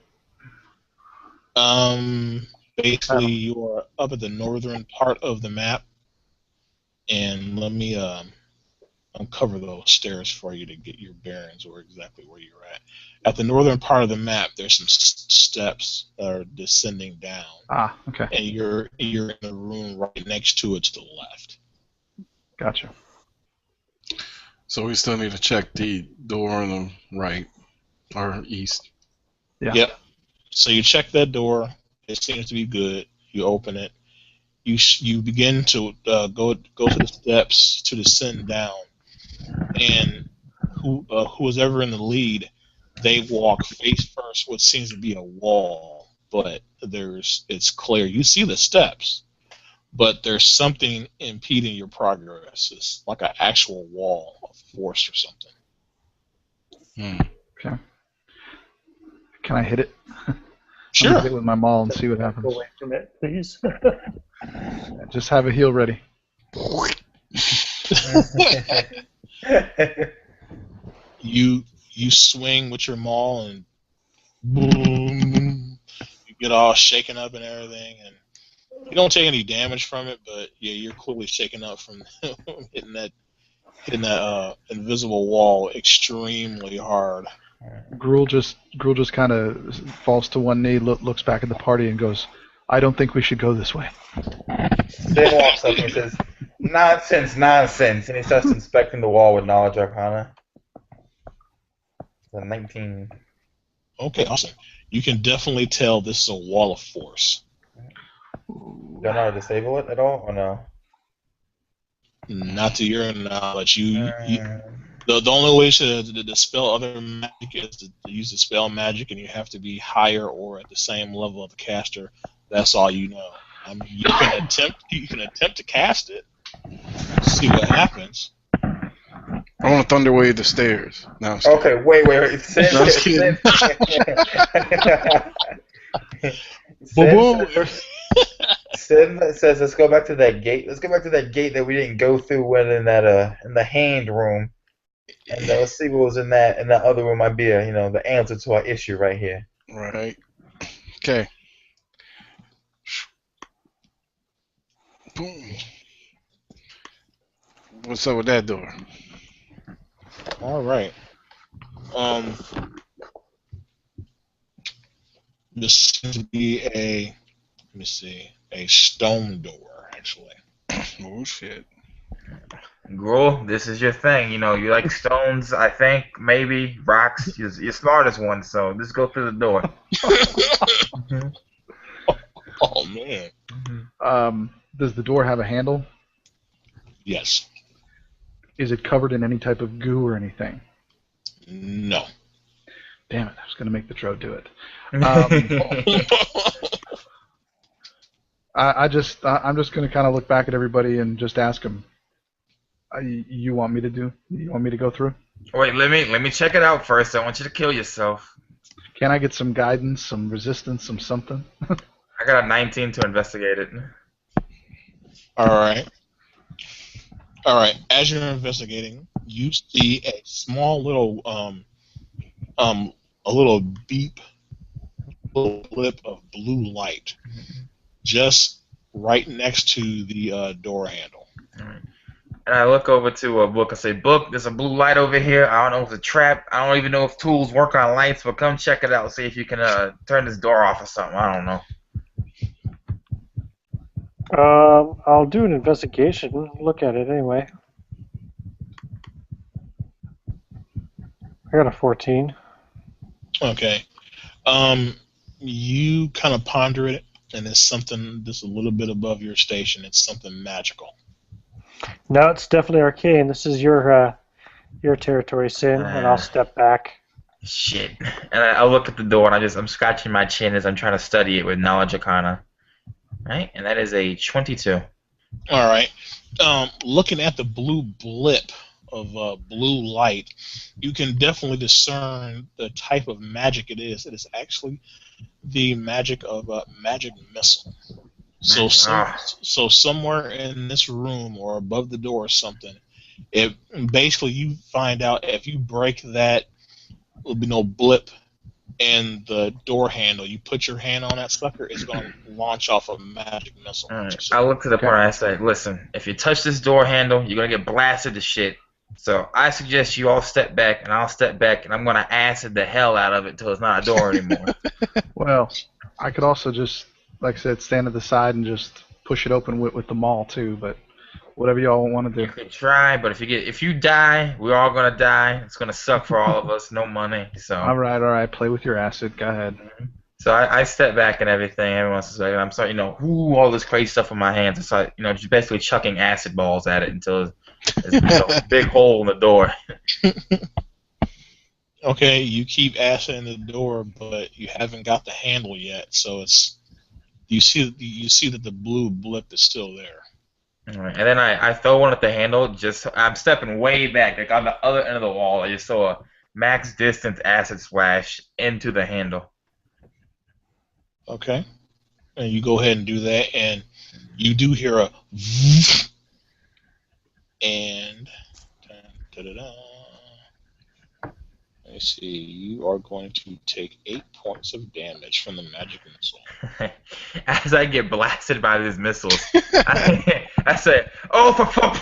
Basically you are up at the northern part of the map, and let me uncover those stairs for you to get your bearings or exactly where you're at. At the northern part of the map, there's some steps that are descending down. Ah, okay. And you're in the room right next to it to the left. Gotcha. So we still need to check the door on the right or east. Yeah. Yep. So you check that door. It seems to be good. You open it. You begin to go to the steps to descend down, and who is ever in the lead, they walk face first what seems to be a wall, but it's clear. You see the steps, but there's something impeding your progress. It's like an actual wall of force or something. Okay. Can I hit it? Sure. I'm gonna hit it with my maul and see what happens. Go away from it, please. Just have a heal ready. You swing with your maul and boom, you get all shaken up and everything, and you don't take any damage from it, but yeah, you're clearly shaken up from hitting that invisible wall extremely hard. Gruel just kind of falls to one knee, looks back at the party, and goes, "I don't think we should go this way." Then walks up and says, "Nonsense," and he starts inspecting the wall with knowledge arcana. The 19. Okay, awesome. You can definitely tell this is a wall of force. Do I know how to disable it at all, or no? Not to your knowledge. The only way to dispel other magic is to use the spell magic, and you have to be higher or at the same level of the caster. That's all you know. You can attempt to cast it. See what happens. I want to thunderwave the stairs. No, I'm just Okay, wait. Sin, No, I'm just kidding. Sin says, "Let's go back to that gate. Let's go back to that gate that we didn't go through when in the hand room, and let's see what was in that other room. Might be the answer to our issue right here." Right. Okay. Boom. What's up with that door? All right. This seems to be a stone door actually. Oh shit. Gruel, this is your thing. You like stones. I think maybe rocks. You're smartest one. So just go through the door. Oh man. Does the door have a handle? Yes. Is it covered in any type of goo or anything? No. Damn it! I was gonna make the Dro do it. I'm just gonna kind of look back at everybody and just ask them. You want me to go through? Wait, let me check it out first. I want you to kill yourself. Can I get some guidance, some resistance, some something? I got a 19 to investigate it. All right. As you're investigating, you see a small little a little beep, little blip of blue light, just right next to the door handle. And I look over to Book and say, "Book, there's a blue light over here. I don't know if it's a trap. I don't even know if tools work on lights, but come check it out. See if you can turn this door off or something. I don't know." I'll do an investigation. Look at it anyway. I got a 14. Okay. You kind of ponder it, and it's something just a little bit above your station. It's something magical. No, it's definitely arcane. This is your territory, Sin, and I'll step back. Shit. And I look at the door, and I'm scratching my chin as I'm trying to study it with Knowledge Arcana. Right? And that is a 22. All right. Looking at the blue blip of blue light, you can definitely discern the type of magic it is. It is actually the magic of a magic missile. So somewhere in this room or above the door or something, basically you find out if you break that, there'll be no blip in the door handle. You put your hand on that sucker, it's going to launch off a magic missile. All right. I look to the point and I say, "Listen, if you touch this door handle, you're going to get blasted to shit. So I suggest you all step back, and I'll step back, and I'm going to acid the hell out of it until it's not a door anymore." Well, I could also just, like I said, stand to the side and just push it open with the maul too, but whatever y'all want to do. You could try, but if you die, we're all going to die. It's going to suck for all of us. No money. So. All right. Play with your acid. Go ahead. So I step back and everything. Everyone's just like, I'm starting, all this crazy stuff in my hands. It's like, just basically chucking acid balls at it until there's a big hole in the door. Okay, you keep acid in the door, but you haven't got the handle yet. So you see that the blue blip is still there. All right. And then I throw one at the handle. I'm stepping way back, like on the other end of the wall. I just throw a max distance acid splash into the handle. Okay. And you go ahead and do that, and you do hear a and da-da-da. Let me see. You are going to take 8 points of damage from the magic missile. As I get blasted by these missiles, I say, "Oh, for fuck!"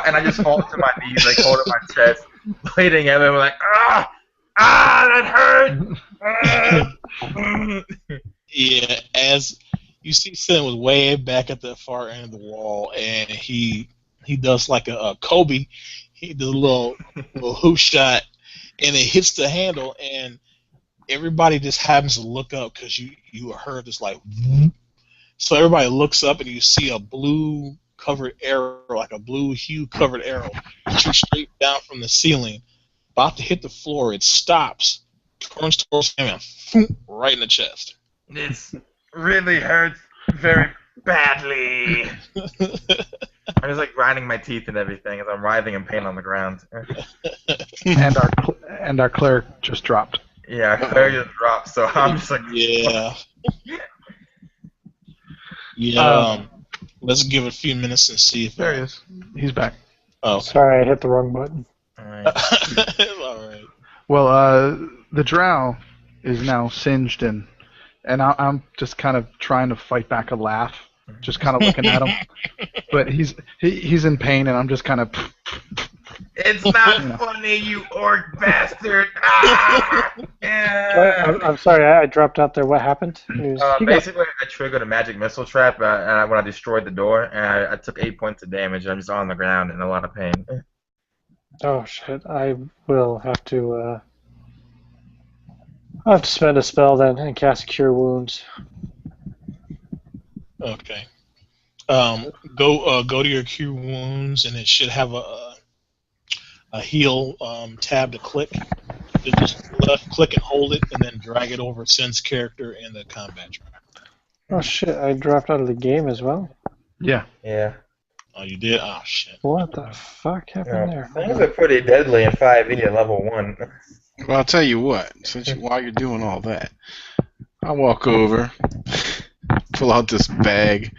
And I just fall to my knees, like holding my chest, bleeding at them, like, that hurt. Yeah, as you see, Sin was way back at the far end of the wall, and he does like a Kobe. He does a little hoop shot, and it hits the handle, and everybody just happens to look up because you heard this like whoop. So everybody looks up, and you see a blue covered arrow, like a blue hue covered arrow, shoot straight down from the ceiling, about to hit the floor. It stops, turns towards him, and right in the chest. This really hurts very, badly. I'm just like grinding my teeth and everything as I'm writhing in pain on the ground. And our cleric just dropped. Yeah, Claire just dropped, so I'm just like, Yeah. Yeah. Let's give it a few minutes and see if. There he is. He's back. Oh. Okay. Sorry, I hit the wrong button. alright. It's all right. Well, the drow is now singed and I'm just kind of trying to fight back a laugh, just kind of looking at him. But he's in pain, and I'm just kind of. It's not funny, you orc bastard! Ah! Yeah. I'm sorry, I dropped out there. What happened? Basically, I triggered a magic missile trap when I destroyed the door, and I took 8 points of damage. I'm just on the ground in a lot of pain. Oh shit! I will have to. I'll have to spend a spell then and cast Cure Wounds. Okay. Go to your Cure Wounds, and it should have a heal tab to click. Just left click and hold it, and then drag it over Sin's character in the combat track. Oh shit! I dropped out of the game as well. Yeah. Yeah. Oh, you did? Oh shit. What the fuck happened there? Things are pretty deadly in 5e at level 1. Well, I'll tell you what. While you're doing all that, I walk over, pull out this bag.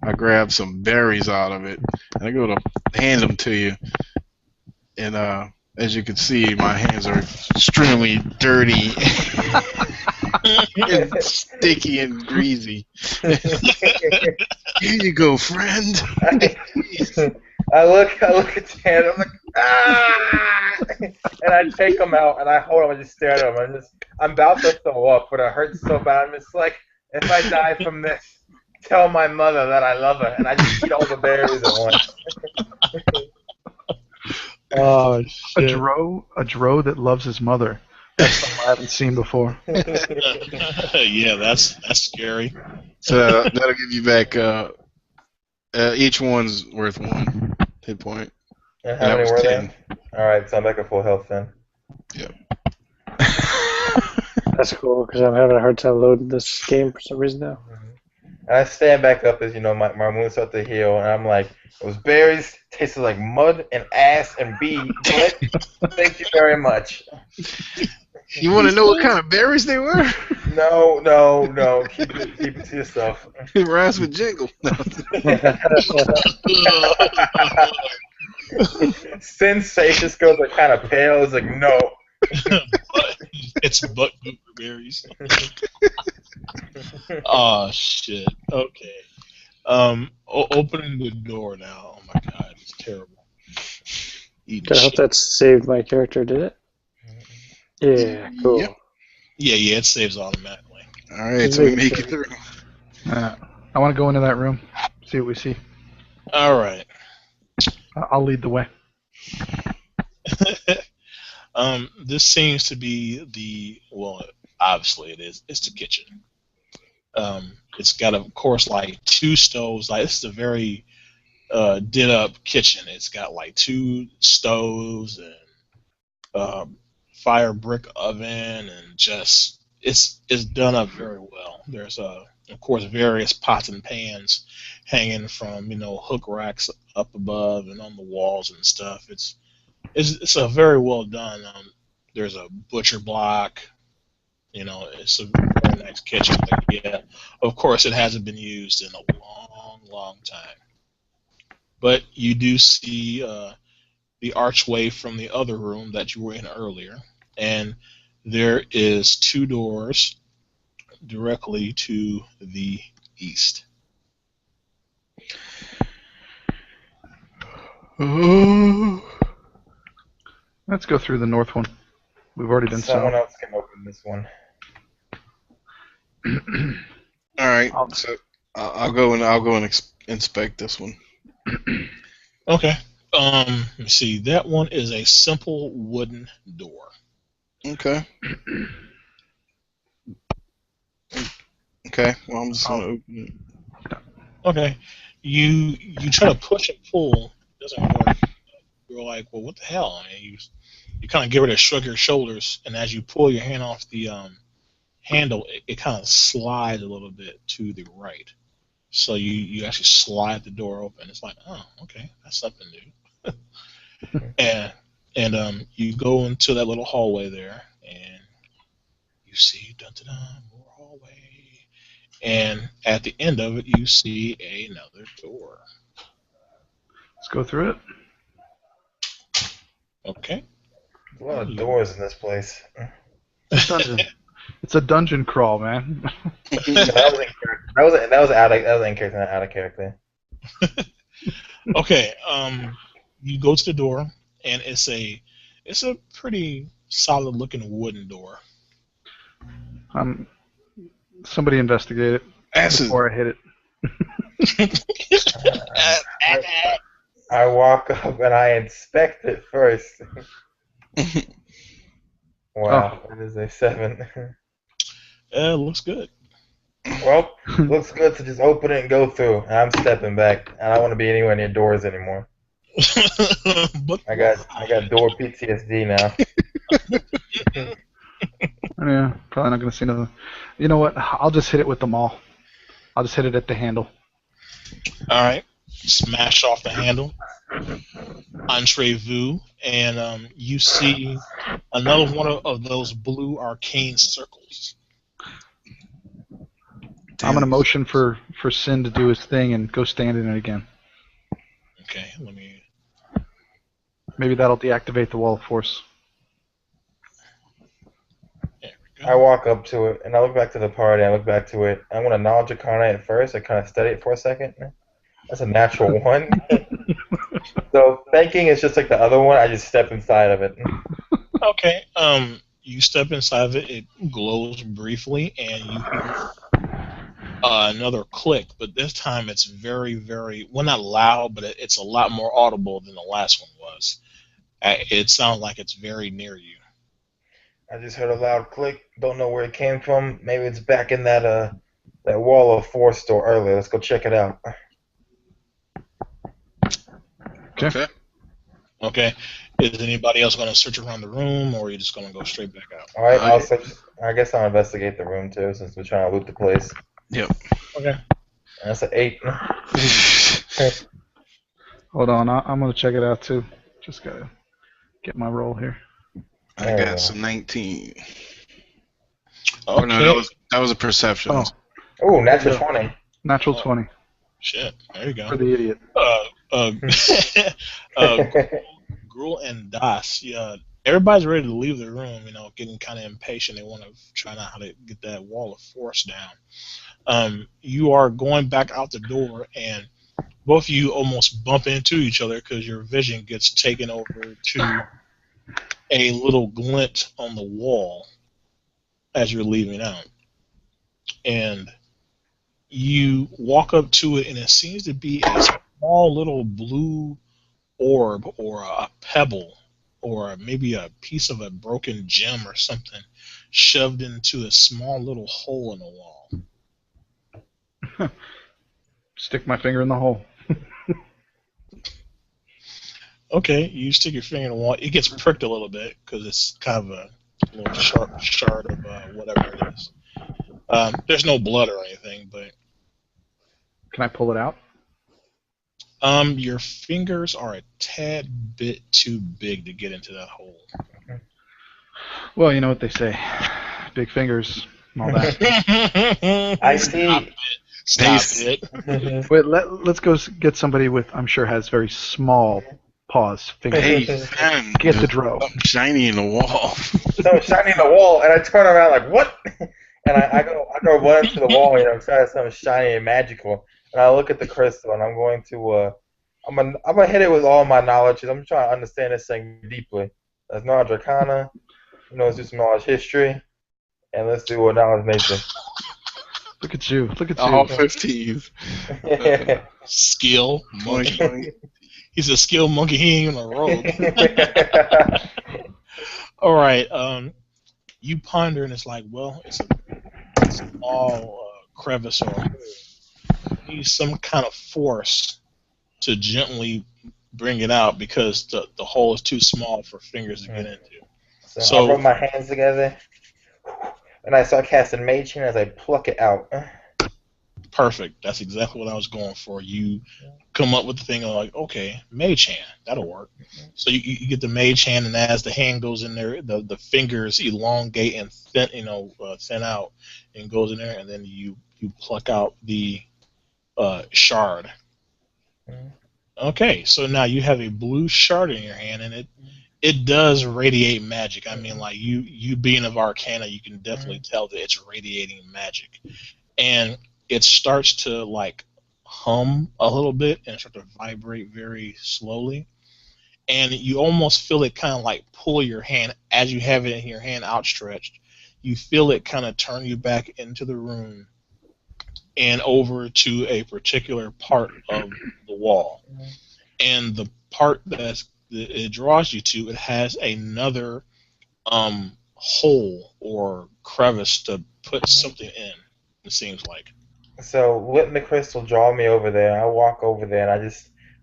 I grab some berries out of it, and I go to hand them to you. And as you can see, my hands are extremely dirty, and sticky and greasy. Here you go, friend. I look at the hand, I'm like, ah! And I take them out, and I hold them and just stare at them. I'm about to throw up, but it hurts so bad. I'm just like, if I die from this, tell my mother that I love her, and I just eat all the berries at once. Oh shit. A drow that loves his mother. That's something I haven't seen before. Yeah, that's scary. So that'll give you back. Each one's worth 1 hit point. And how many were there? Alright, so I'm back at full health then. Yep. That's cool because I'm having a hard time loading this game for some reason now. And I stand back up as my wounds start to heal, and I'm like, those berries tasted like mud and ass and bee. Thank you very much. You want to know what kind of berries they were? No. Keep it to yourself. It rhymes with jingle. Sin's face just goes like kind of pale. It's like, no. It's butt berries. Oh shit. Okay. Opening the door now. Oh my god, it's terrible. I hope that saved my character, did it? Yeah, cool. Yep. Yeah, it saves automatically. Alright, so we make it through. I want to go into that room, see what we see. Alright. I'll lead the way. This seems to be obviously it is. It's the kitchen. It's got, of course, like 2 stoves. Like, this is a very did up kitchen. It's got like 2 stoves and fire brick oven, and just it's done up very well. There's of course various pots and pans hanging from hook racks up above and on the walls and stuff. It's a very well done. There's a butcher block. It's a very nice kitchen. But yeah, of course it hasn't been used in a long time. But you do see the archway from the other room that you were in earlier, and there is 2 doors directly to the east. Let's go through the north one. We've already done Someone so. else can open this one. Alright, so I'll go and inspect this one. Okay. Let me see. That one is a simple wooden door. Okay. Okay, well I'm just gonna open it. Okay. You try to push and pull. It doesn't work. You're like, well, what the hell? I mean, you kind of give it a shrug your shoulders, and as you pull your hand off the handle, it kind of slides a little bit to the right. So you actually slide the door open. It's like, oh, okay, that's something new. and you go into that little hallway there, and you see more hallway, and at the end of it, you see another door. Let's go through it. Okay. There's a lot of doors in this place. It's a dungeon. It's a dungeon crawl, man. That was in character, not out of character. Okay. You go to the door, and it's a pretty solid looking wooden door. Somebody investigate it before I hit it. I walk up and I inspect it first. Wow, that is a 7. Looks good. Well, looks good to just open it and go through. And I'm stepping back. I don't want to be anywhere near doors anymore. But I got door PTSD now. Yeah, probably not going to see nothing. You know what? I'll just hit it with the maul. I'll just hit it at the handle. All right. Smash off the handle. Entrez-vous, and you see another one of those blue arcane circles. I'm going to motion for Sin to do his thing and go stand in it again. Okay, let me... Maybe that'll deactivate the wall of force. There we go. I walk up to it, and I look back to the party, I look back to it. I want to knowledge arcana at first. I kind of study it for a second. That's a natural 1. So thinking is just like the other one, I just step inside of it. Okay, you step inside of it, it glows briefly, and you hear another click, but this time it's very, very, well, not loud, but it's a lot more audible than the last one was. It sounds like it's very near you. I just heard a loud click. Don't know where it came from. Maybe it's back in that wall of force door earlier. Let's go check it out. Okay. Okay. Is anybody else going to search around the room, or are you just going to go straight back out? All right. I'll search. I guess I'll investigate the room too, since we're trying to loot the place. Yep. Okay. That's an 8. Hold on, I'm going to check it out too. Just got to get my roll here. I got some 19. Okay. Oh no, that was a perception. Oh, natural 20. Natural 20. Shit. There you go. For the idiot. Gruel and Das, yeah, everybody's ready to leave the room, getting kind of impatient. They want to try out how to get that wall of force down. You are going back out the door, and both of you almost bump into each other because your vision gets taken over to a little glint on the wall as you're leaving out. And you walk up to it, and it seems to be a small little blue orb or a pebble or maybe a piece of a broken gem or something shoved into a small little hole in the wall. Stick my finger in the hole. Okay, you stick your finger in the wall. It gets pricked a little bit because it's kind of a little sharp shard of whatever it is. There's no blood or anything, but... Can I pull it out? Your fingers are a tad bit too big to get into that hole. Well, you know what they say. Big fingers and all that. I see. Stop it. Wait, let's go get somebody with, I'm sure, has very small paws, fingers. Hey, man, Get the dro. something shiny in the wall. So shiny in the wall, and I turn around like, what? And I go run to the wall, trying to something shiny and magical. And I look at the crystal, and I'm going to, I'm gonna hit it with all my knowledge. I'm trying to understand this thing deeply. There's knowledge arcana, let's do some knowledge history, and let's do a knowledge nature. Look at you. Look at you. All 15s. Skill monkey. He's a skill monkey. He ain't even a rogue. All right. You ponder, and it's like, well, it's a small crevice or hole. You need some kind of force to gently bring it out because the hole is too small for fingers to get into. So I rub my hands together. and I start casting Mage Hand as I pluck it out. Perfect. That's exactly what I was going for. You come up with the thing of like, okay, mage hand, that'll work. So you get the mage hand, and as the hand goes in there, the fingers elongate and thin, thin out, and goes in there, and then you pluck out the shard. Okay, so now you have a blue shard in your hand, and it does radiate magic. I mean, like you being of Arcana, you can definitely tell that it's radiating magic, and it starts to like hum a little bit and start to vibrate very slowly, and you almost feel it kind of like pull your hand as you have it in your hand outstretched. You feel it kind of turn you back into the room and over to a particular part of the wall, and the part that it draws you to, it has another hole or crevice to put something in. It seems like. So letting the crystal draw me over there, I walk over there and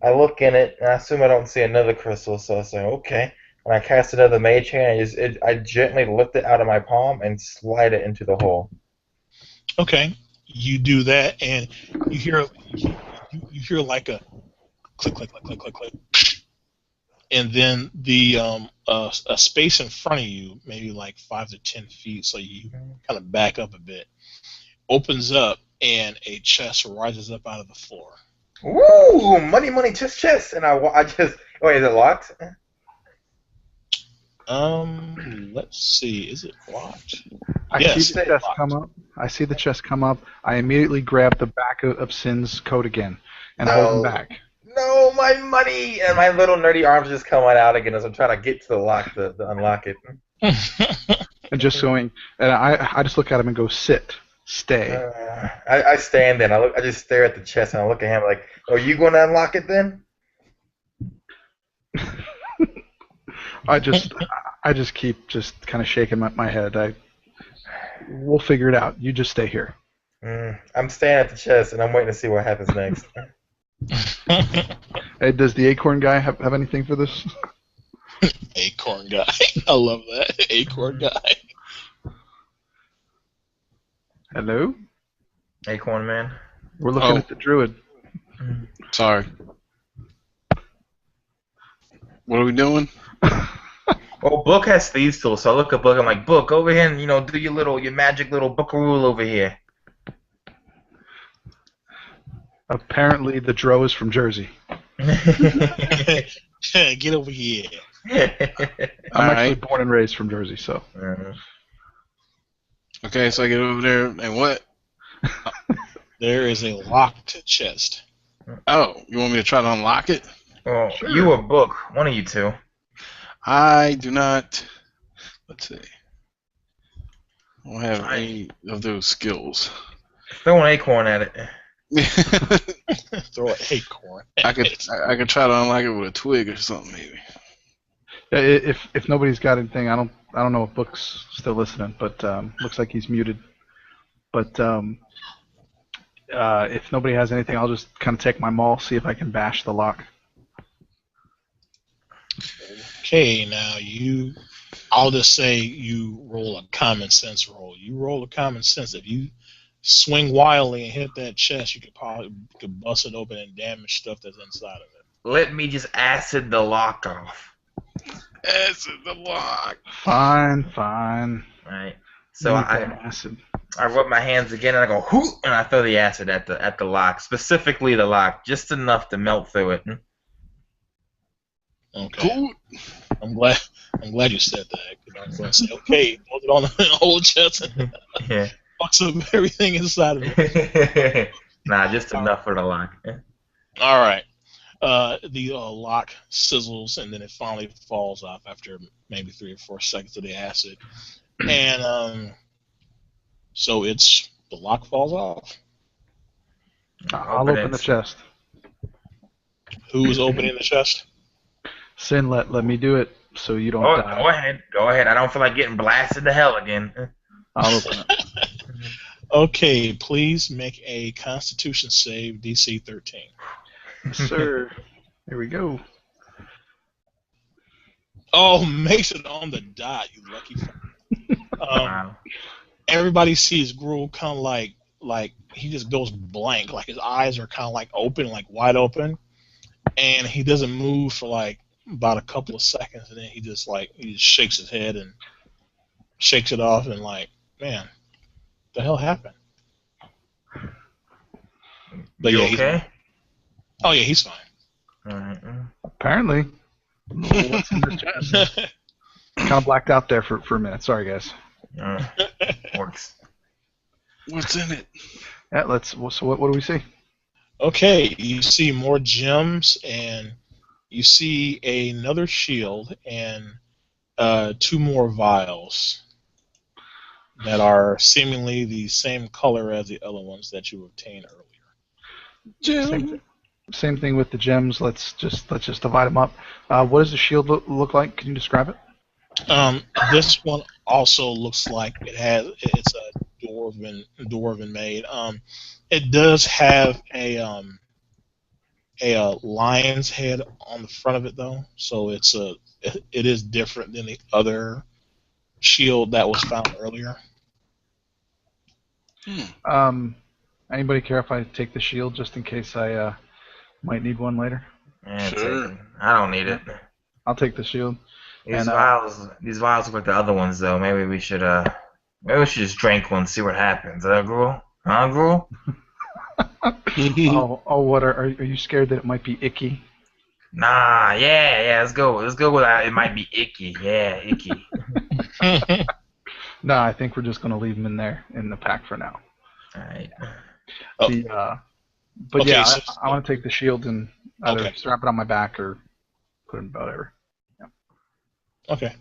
I look in it and I assume I don't see another crystal, so I say okay. And I cast another Mage Hand, and I gently lift it out of my palm and slide it into the hole. Okay, you do that, and you hear like a click, click, click, click, click, click, and then the a space in front of you, maybe like 5 to 10 feet, so you kind of back up a bit, opens up, and a chest rises up out of the floor. Woo! Money, money, chest. And I just. Wait, is it locked? Let's see. Is it locked? I Yes, see the chest come up. I see the chest come up. I immediately grab the back of Sin's coat again and hold him back. No, my money! And my little nerdy arms just coming out again as I'm trying to get to the lock to unlock it. And just going, and I just look at him and go, sit, stay. I stand there and I just stare at the chest and I look at him like, are you going to unlock it then? I just keep just kind of shaking my head. We'll figure it out. You just stay here. I'm staying at the chest and I'm waiting to see what happens next. Hey, does the acorn guy have anything for this? Acorn guy. I love that. Acorn guy. Hello? Acorn man. We're looking at the druid. Sorry. What are we doing? Well, Book has thieves tools, so I look at Book. I'm like, Book, over here and do your magic little bookaroo over here. Apparently, the Dro is from Jersey. Get over here. I'm actually born and raised from Jersey, so. Okay, so I get over there, and what? There is a locked chest. Oh, you want me to try to unlock it? Well, sure. You or Book, one of you two. I do not. Let's see. I don't have any of those skills. Throw an acorn at it. Throw an acorn. I could try to unlock it with a twig or something, maybe. Yeah, if nobody's got anything, I don't know if Book's still listening, but looks like he's muted. But if nobody has anything, I'll just kind of take my maul, see if I can bash the lock. Okay, now I'll just say you roll a common sense roll. You roll a common sense. If you swing wildly and hit that chest, you could bust it open and damage stuff that's inside of it. Let me just acid the lock off. Acid the lock. Fine. Right. So acid. I rub my hands again and I go whoo, and I throw the acid at the lock, specifically the lock, just enough to melt through it. Okay. Cool. I'm glad you said that. Cause I was going to say, okay, hold it on the whole chest and Yeah. fucks up everything inside of it. Nah, just enough for the lock. All right. The lock sizzles and then it finally falls off after maybe 3 or 4 seconds of the acid, and so the lock falls off. I'll open the chest. Who's opening the chest? Sin, let me do it so you don't die. Go ahead. I don't feel like getting blasted to hell again. I'll open it. Okay, please make a Constitution save, DC 13. Yes, sir. Here we go. Oh, makes it on the dot, you lucky fucker. Wow. everybody sees Gruel kind of like he just goes blank, like his eyes are kind of like open, like wide open, and he doesn't move for like about a couple of seconds, and then he just shakes his head and shakes it off, and like, man, the hell happened? But You yeah, okay? oh yeah, he's fine. Alright. Apparently. What's in this chest? Kind of blacked out there for a minute. Sorry, guys. Works. What's in it? Yeah, so what do we see? Okay, you see more gems, and you see another shield and 2 more vials that are seemingly the same color as the other ones that you obtained earlier. Same thing with the gems. Let's just divide them up. What does the shield look like? Can you describe it? This one also looks like it's a dwarven made. It does have a lion's head on the front of it though, so it is different than the other shield that was found earlier. Anybody care if I take the shield just in case I might need one later? Yeah, Sure. I don't need it. I'll take the shield. These vials look like the other ones though. Maybe we should just drink one, see what happens. Gruel? Huh, Gruel? What are you scared that it might be icky? Nah, yeah, let's go with that. It might be icky. Yeah, icky. No, I think we're just gonna leave them in there in the pack for now. Alright. But Okay, yeah, so- I want to take the shield and either Okay. strap it on my back or put it in whatever. Okay.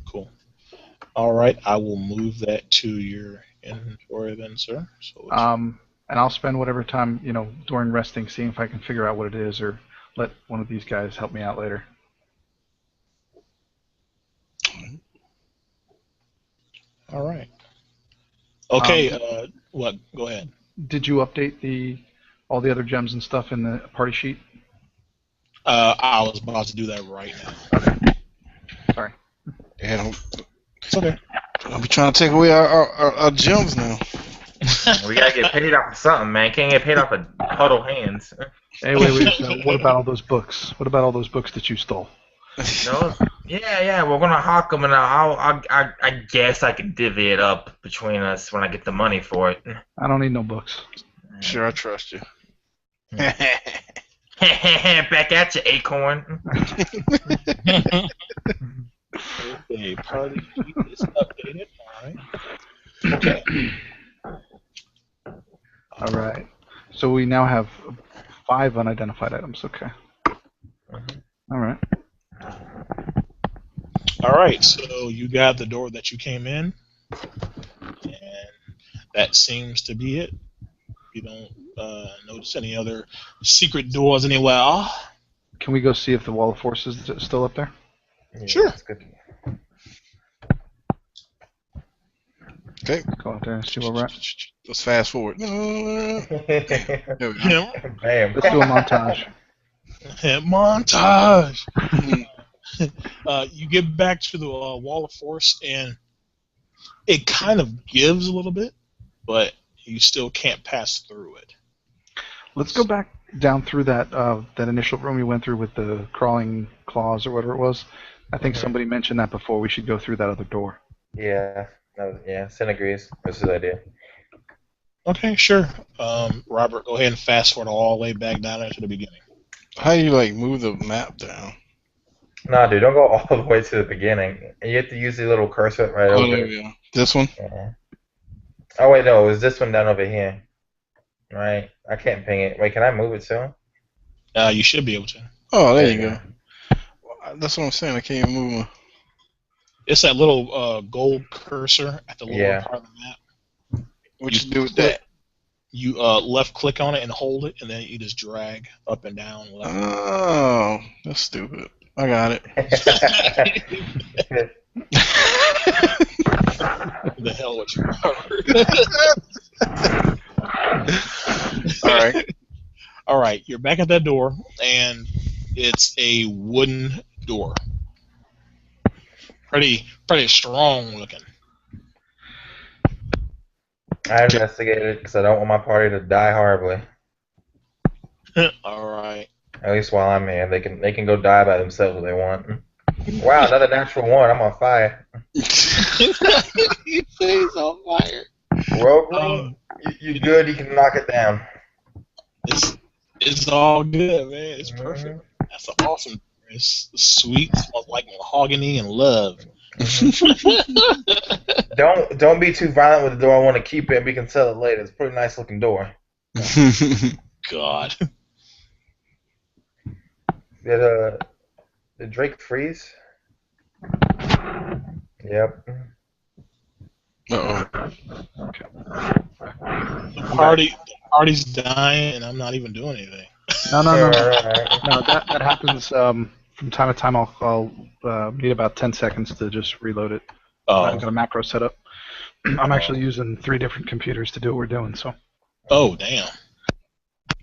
Cool. All right, I will move that to your inventory then, sir. So And I'll spend whatever time during resting seeing if I can figure out what it is, or let one of these guys help me out later. all right. Okay. What? Go ahead. Did you update all the other gems and stuff in the party sheet? I was about to do that right now. Sorry. Yeah, It's okay. I'll be trying to take away our gems now. We gotta get paid off of something, man. Can't get paid off of huddle hands. Hey, wait. So what about all those books? What about all those books that you stole? No? Yeah, we're gonna hawk them, and I guess I can divvy it up between us when I get the money for it. I don't need no books. Sure, I trust you. Back at you, Acorn. Okay, party sheet is updated. All right. Okay. All right. So we now have 5 unidentified items. Okay. All right. All right. So you got the door that you came in, and that seems to be it. You don't notice any other secret doors anywhere. Can we go see if the wall of force is still up there? Yeah, Sure. that's good. Okay, Go out there and see where we're at. let's fast forward. There we go. Yeah. Bam. Let's do a montage. Montage. You get back to the wall of force, and it kind of gives a little bit, but you still can't pass through it. Let's go back down through that initial room you went through with the crawling claws or whatever it was. I think somebody mentioned that before. We should go through that other door. Yeah, Sin agrees. That's his idea. Okay, sure. Robert, go ahead and fast forward all the way back down there to the beginning. How do you move the map down? Nah, dude, don't go all the way to the beginning. You have to use the little cursor right Oh, over there there. we go. This one? Yeah. Oh, wait, no, it was this one down over here. Right? I can't ping it. Wait, can I move it too? You should be able to. Oh, there you go. That's what I'm saying. I can't even move my... It's that little gold cursor at the lower part of the map. What you do with that? You left click on it and hold it, and then you just drag up and down. Oh, that's stupid. I got it. The hell with you, Robert. All right. All right, you're back at that door, and it's a wooden door. Pretty strong looking. I investigated because I don't want my party to die horribly. All right. At least while I'm here, they can go die by themselves if they want. Wow, another natural one. I'm on fire. He says he's on fire. Well, you good? You can knock it down. It's all good, man. It's perfect. That's awesome. It's sweet. It smells like mahogany and love. Don't be too violent with the door. I want to keep it and we can sell it later. It's a pretty nice looking door. God. Did Drake freeze? Yep. Uh-oh. The party's dying, and I'm not even doing anything. No. Right. No, that happens from time to time. I'll need about 10 seconds to just reload it. I've got a macro set up. I'm actually using 3 different computers to do what we're doing. So. Oh, damn.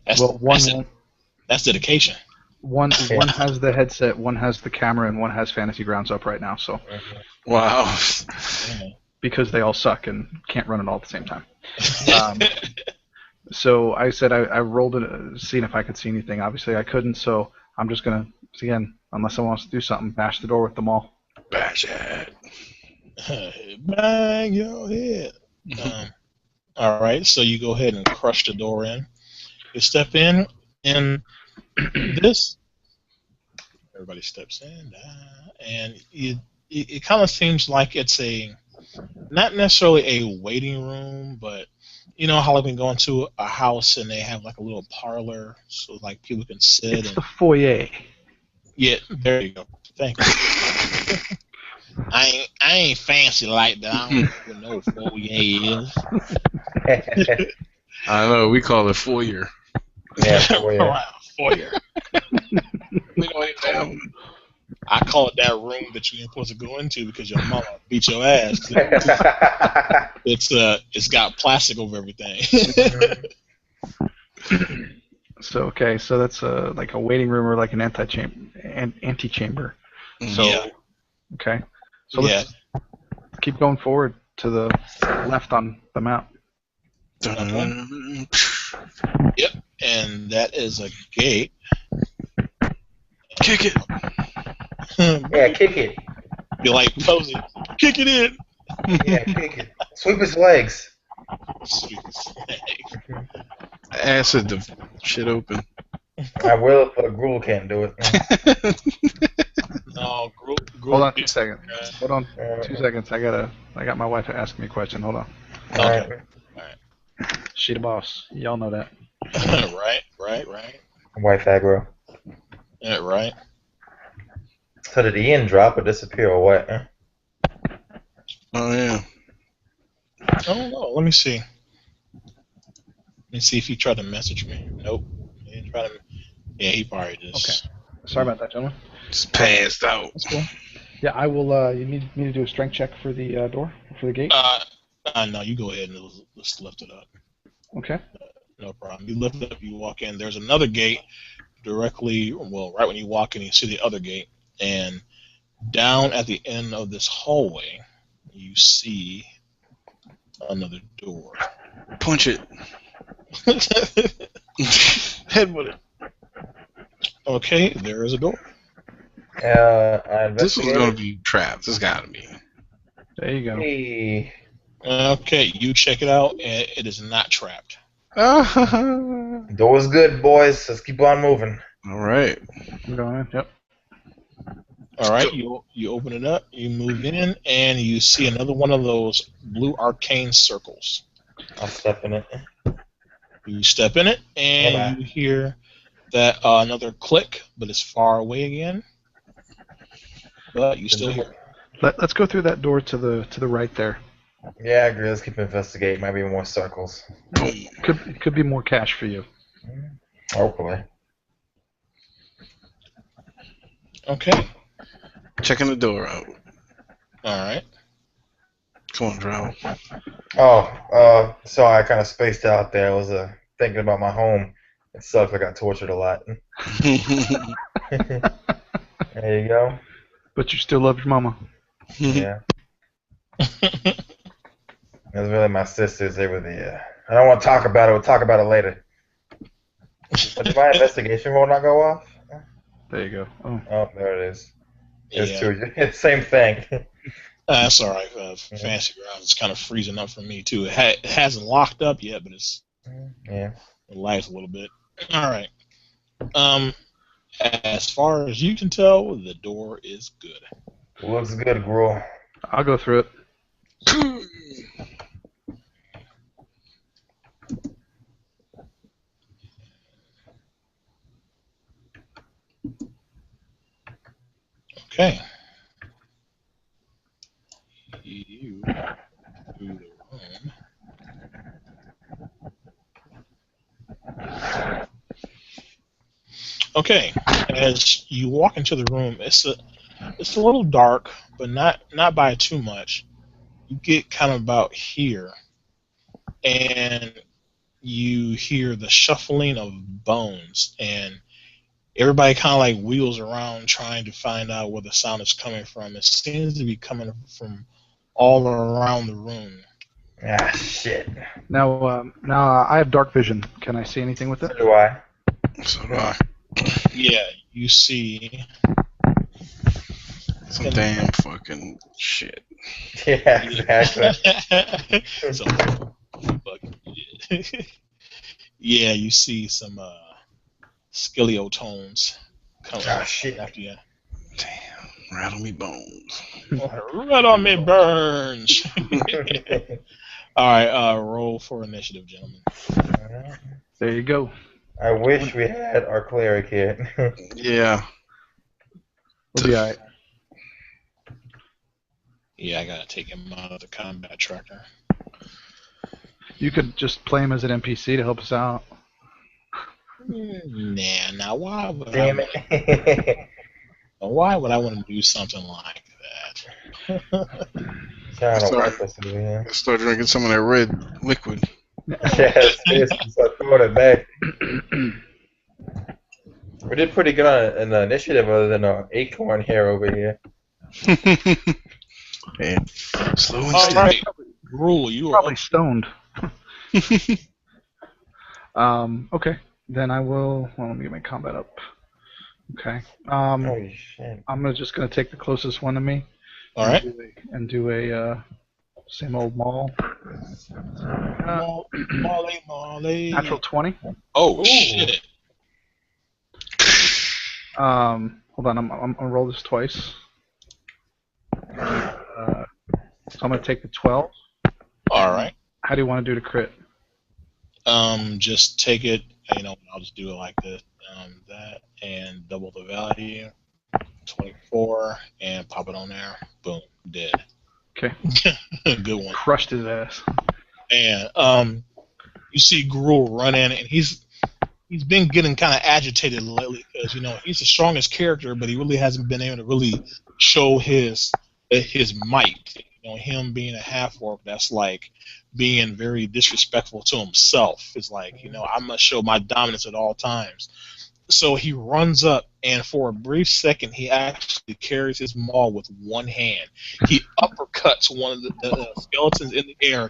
That's dedication. One has the headset, one has the camera, and one has Fantasy Grounds up right now. So. Wow. Because they all suck and can't run it all at the same time. So I said I rolled it, seeing if I could see anything. Obviously I couldn't, so I'm just gonna, again, unless someone wants to do something, bash the door with them all. Bash it. Bang your head. All right, so you go ahead and crush the door in. You step in, and this. Everybody steps in, and it kind of seems like it's not necessarily a waiting room, but you know how like when you go into a house and they have like a little parlor, so like people can sit. It's the foyer. Yeah, there you go. Thank you. I ain't fancy like that. I don't know what no foyer is. I know, we call it foyer. Yeah, foyer. Foyer. We don't even have them. I call it that room that you ain't supposed to go into because your mama beat your ass. It's got plastic over everything. So that's like a waiting room or like an antechamber. So Yeah. Okay. So let's keep going forward to the left on the map. Yep, and that is a gate. Kick it. Yeah, kick it. Be like Posey. Kick it in. Yeah, kick it. Sweep his legs. Sweet snake. Acid the shit open. I will, but Gruel can't do it. No, Hold on 2 seconds. Hold on 2 seconds. I got my wife asking me a question. Hold on. Okay. She the boss. Y'all know that. Right. Wife aggro. Yeah, right. So did Ian drop or disappear or what? Oh, yeah. I don't know. Let me see. Let me see if he tried to message me. Nope. He didn't try to. Yeah, he probably just. Okay. Sorry about that, gentlemen. Just passed out. That's cool. Yeah, I will. You need me to do a strength check for the door, for the gate? No, you go ahead and let's lift it up. Okay. No problem. You lift it up, you walk in. There's another gate directly, right when you walk in, you see the other gate. And down at the end of this hallway, you see another door. Punch it. Head with it. Okay, there is a door. This was going to be trapped. This got to be. There you go. Hey. Okay, you check it out, and it is not trapped. Door's good, boys. Let's keep on moving. All right. I'm going in. Yep. All right, you open it up, you move in, and you see another one of those blue arcane circles. I'll step in it. You step in it, and you hear that another click, but it's far away again. But you still hear it. Let's go through that door to the right there. Yeah, I agree. Let's keep investigating. Might be more circles. Could be more cash for you. Hopefully. Okay. Checking the door out. All right. Come on, Drow. Oh, sorry, I kind of spaced out there. I was thinking about my home. It sucks. I got tortured a lot. There you go. But you still love your mama. Yeah. It was really my sisters. They were the. I don't want to talk about it. We'll talk about it later. Did my investigation roll not go off? There you go. Oh. Oh, there it is. It's Yeah, two. Same thing. that's all right. Fantasy Grounds is kind of freezing up for me too. It hasn't locked up yet, but Yeah. it lags a little bit. All right. As far as you can tell, the door is good. Looks good, Gruel. I'll go through it. Okay. You do the room. Okay. As you walk into the room, it's a little dark, but not by too much. You get kind of about here, and you hear the shuffling of bones, and everybody kind of like wheels around trying to find out where the sound is coming from. It seems to be coming from all around the room. Ah, shit. Now I have dark vision. Can I see anything with it? So do I. So do I. Yeah, you see. Some damn fucking shit. Yeah, exactly. So, yeah, you see some skeleotones coming shit. after you. Damn, rattle me bones. Right on me, burns. All right, roll for initiative, gentlemen. There you go. I wish we had our cleric here. Yeah. We'll be alright. Yeah, I gotta take him out of the combat tracker. You could just play him as an NPC to help us out. Nah, why would Damn it. Why would I want to do something like that? Trying to wipe us over here. Start drinking some of that red liquid. Yeah, seriously, start throwing it back. We did pretty good on the initiative other than our acorn here over here. Yeah. Slow and All steady. right, Rule, you are Probably up. stoned. Okay. Then I will. Well, let me get my combat up. Okay. Holy shit. I'm just gonna take the closest one to me. All right. And do a same old maul. Molly. Natural 20. Oh Ooh. shit! Hold on. I'm gonna roll this twice. So I'm gonna take the 12. All right. How do you want to do the crit? Just take it. I'll just do it like this. That and double the value. 24 and pop it on there. Boom, dead. Okay. Good one. Crushed his ass. And you see Gruel run in, and he's been getting kind of agitated lately because he's the strongest character, but he really hasn't been able to really show his might. Him being a half orc, that's like being very disrespectful to himself. It's like I must show my dominance at all times. So he runs up, and for a brief second, he actually carries his maul with one hand. He uppercuts one of the skeletons in the air,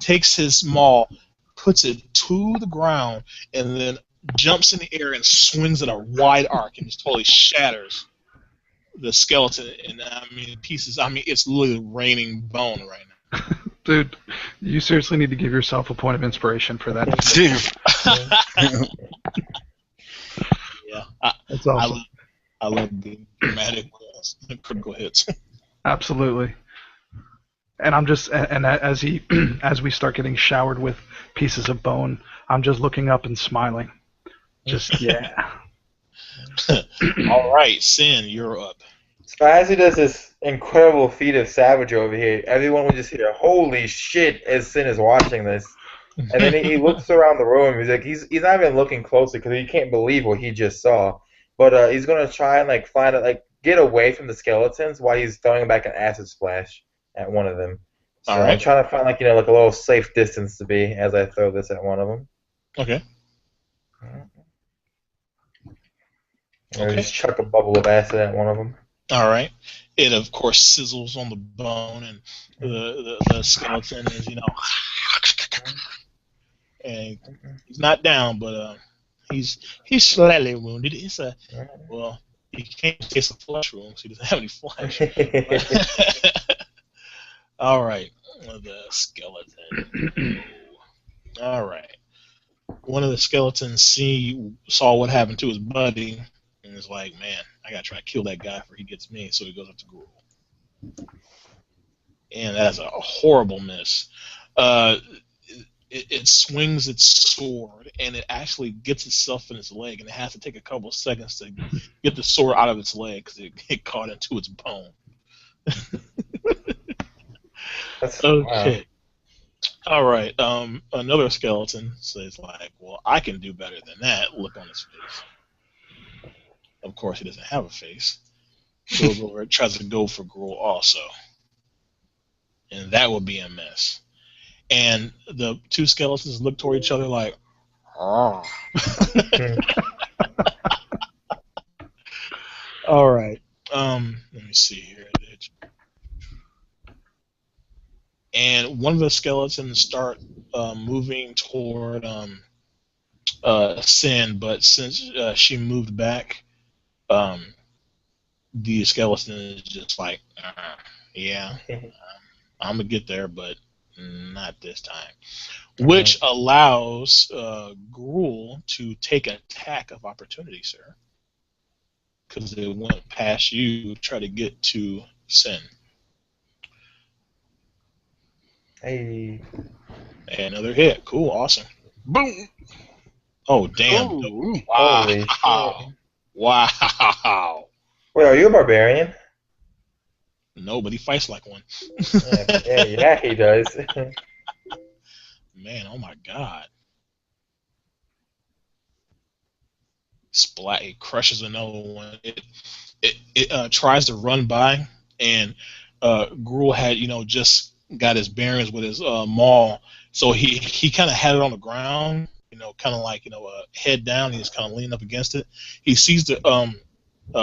takes his maul, puts it to the ground, and then jumps in the air and swings at a wide arc, and just totally shatters the skeleton. And pieces. It's literally raining bone right now. Dude, you seriously need to give yourself a point of inspiration for that. Yeah, That's awesome. I love the dramatic critical hits. Absolutely. And I'm just, and as we start getting showered with pieces of bone, I'm just looking up and smiling. Just yeah. All right, Sin, you're up. So as he does this incredible feat of savage over here, everyone will just hear "Holy shit!" as Sin is watching this, and then he looks around the room. He's like, he's not even looking closely because he can't believe what he just saw. But he's gonna try and find it, get away from the skeletons while he's throwing back an acid splash at one of them. So All right. I'm trying to find a little safe distance to be as I throw this at one of them. Okay. Or just chuck a bubble of acid at one of them. All right. It of course sizzles on the bone, and the skeleton is and he's not down, but he's slightly wounded. It's a well, he can't taste the flesh wound, so he doesn't have any flesh. All right, the skeleton. All right. One of the skeletons saw what happened to his buddy, and is like, "Man, I gotta try to kill that guy before he gets me." So he goes up to Gruul, and that's a horrible miss. It swings its sword, and it actually gets itself in its leg, and it has to take a couple of seconds to get the sword out of its leg because it caught into its bone. Okay. Wow. All right. Another skeleton says, like, well, I can do better than that. Look on his face. Of course, he doesn't have a face. So it tries to go for Gruul also. And that would be a miss. And the two skeletons look toward each other like, oh. All right. Let me see here. And one of the skeletons start moving toward Sin, but since she moved back, the skeleton is just like, yeah, I'm gonna get there, but not this time. Which allows Gruul to take an attack of opportunity, sir, because it went past you, try to get to Sin. Hey. Another hit. Cool. Awesome. Boom. Oh, damn. Ooh. Wow. Holy shit. Wow. Wait, are you a barbarian? No, but he fights like one. Yeah, he does. Man, oh my God. Splat. It crushes another one. It tries to run by, and Gruul had, just got his bearings with his maul, so he kind of had it on the ground, kind of like, head down. He's kind of leaning up against it. He sees the